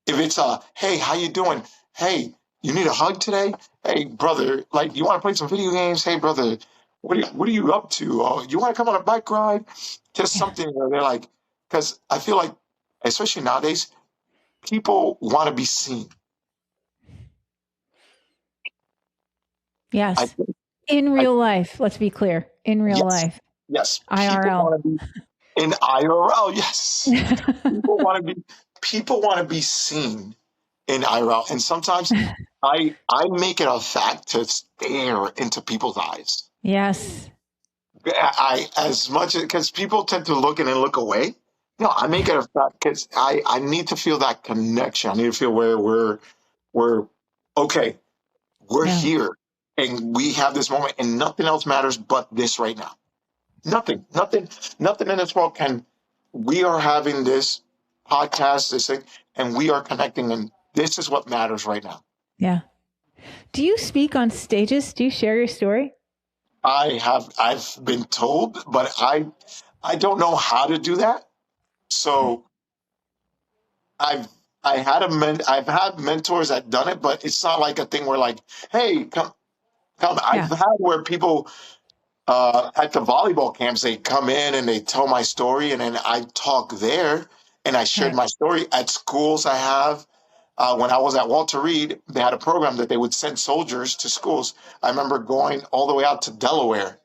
If it's hey, how you doing? Hey, you need a hug today? Hey, brother, like you want to play some video games? Hey, brother, what are you up to? Oh, you want to come on a bike ride? Just Yeah. something where they're like, because I feel like, especially nowadays, people want to be seen. I Yes. think, In I real life. Let's be clear. In real yes, life. yes, people IRL. want to be in IRL. Yes, people want to be seen in IRL, and sometimes I make it a fact to stare into people's eyes. Yes. I as much because people tend to look in and look away. No, I make it a fact because I need to feel that connection. I need to feel where we're okay. We're Yeah. here and we have this moment, and nothing else matters but this right now. Nothing in this world can. We are having this podcast, this thing, and we are connecting, and this is what matters right now. Yeah. Do you speak on stages? Do you share your story? I've been told, but I don't know how to do that. Okay. So I've I've had mentors that done it, but it's not like a thing where like, hey, come. I've Yeah. had where people at the volleyball camps they come in and they tell my story, and then I talk there, and I shared Right. my story at schools. I have. When I was at Walter Reed, they had a program that they would send soldiers to schools. I remember going all the way out to Delaware.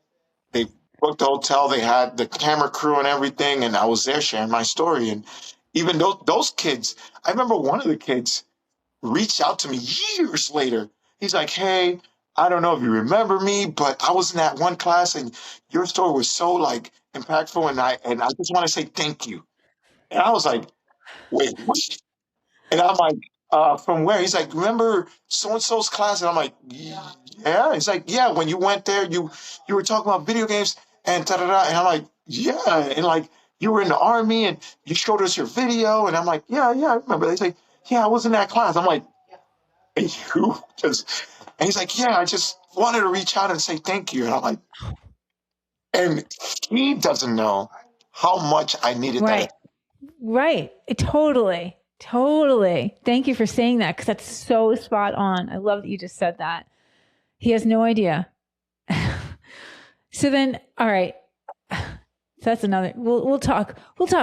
They booked the hotel, they had the camera crew and everything, and I was there sharing my story. And even though those kids, I remember one of the kids reached out to me years later. He's like, "Hey, I don't know if you remember me, but I was in that one class, and your story was so like impactful, and I just want to say thank you." And I was like, "Wait, what?" And I'm like, from where? He's like, remember so and so's class? And I'm like, yeah. He's like, yeah, when you went there, you were talking about video games and da da da. And I'm like, yeah. And like, you were in the army and you showed us your video. And I'm like, yeah, I remember. They say, yeah, I was in that class. I'm like, and you just, and he's like, yeah, I just wanted to reach out and say thank you. And I'm like, and he doesn't know how much I needed that. Right. Right. Totally. Totally. Thank you for saying that because that's so spot on. I love that you just said that. He has no idea. So then, all right. So that's another. We'll talk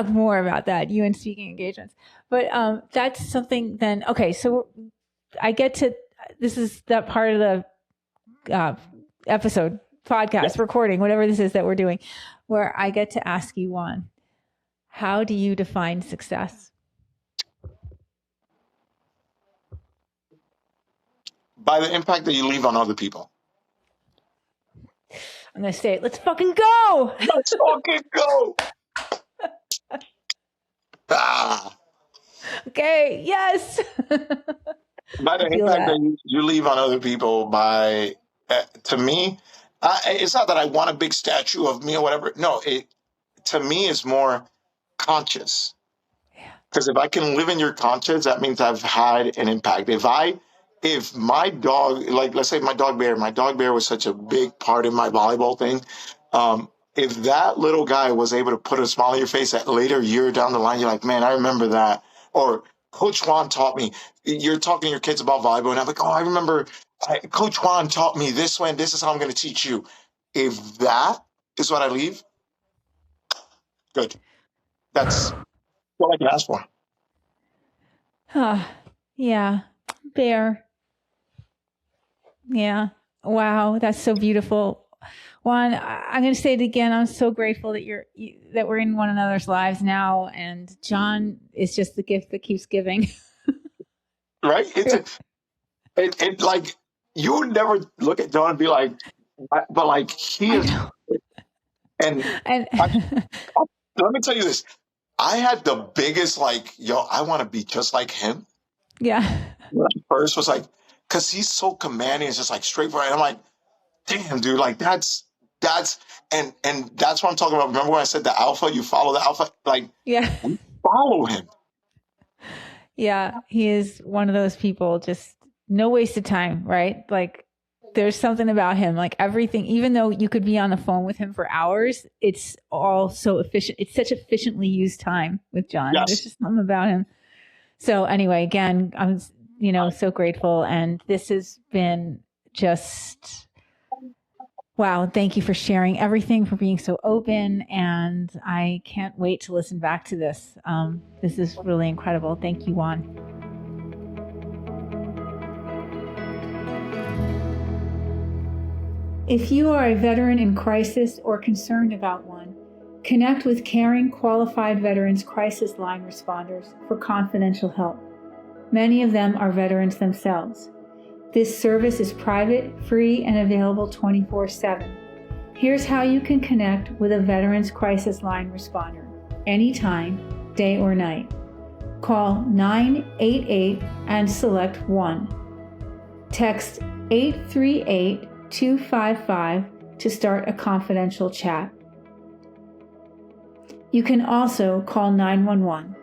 more about that. You and speaking engagements, but that's something. Then okay. So I get to. This is that part of the episode, Yeah. podcast, recording, whatever this is that we're doing, where I get to ask you, Juan, how do you define success? By the impact that you leave on other people. I'm going to say, let's fucking go. Let's fucking go. Ah. Okay. Yes. By I the feel impact that that. you leave on other people, by to me, it's not that I want a big statue of me or whatever. No, it to me is more conscious. Yeah. Because if I can live in your conscience, that means I've had an impact. If my dog, like let's say my dog Bear was such a big part in my volleyball thing. If that little guy was able to put a smile on your face that later year down the line, you're like, man, I remember that. Or Coach Juan taught me. You're talking to your kids about volleyball, and I'm like, oh, I remember Coach Juan taught me this way, and this is how I'm going to teach you. If that is what I leave, good. That's what I can ask for. Yeah. Bear. Yeah. Wow. That's so beautiful. Juan, I'm going to say it again. I'm so grateful that that we're in one another's lives now. And John is just the gift that keeps giving. Right? It like, you would never look at John and be like, but like he I is. know. And And let me tell you this. I had the biggest, like, yo, I want to be just like him. yeah. First was like, because he's so commanding, it's just like straightforward. And I'm like, damn, dude, like that's and that's what I'm talking about. Remember when I said the alpha, you follow the alpha? Like, Yeah. we follow him. Yeah. He is one of those people, just no wasted time, right? Like there's something about him, like everything, even though you could be on the phone with him for hours, it's all so efficient. It's such efficiently used time with John. There's Yes. just something about him. So anyway, again, I'm, so grateful. And this has been just, wow. Thank you for sharing everything, for being so open. And I can't wait to listen back to this. This is really incredible. Thank you, Juan. If you are a veteran in crisis or concerned about one, connect with caring, qualified veterans crisis line responders for confidential help. Many of them are veterans themselves. This service is private, free, and available 24/7. Here's how you can connect with a Veterans Crisis Line responder, anytime, day or night. Call 988 and select 1. Text 838-255 to start a confidential chat. You can also call 911.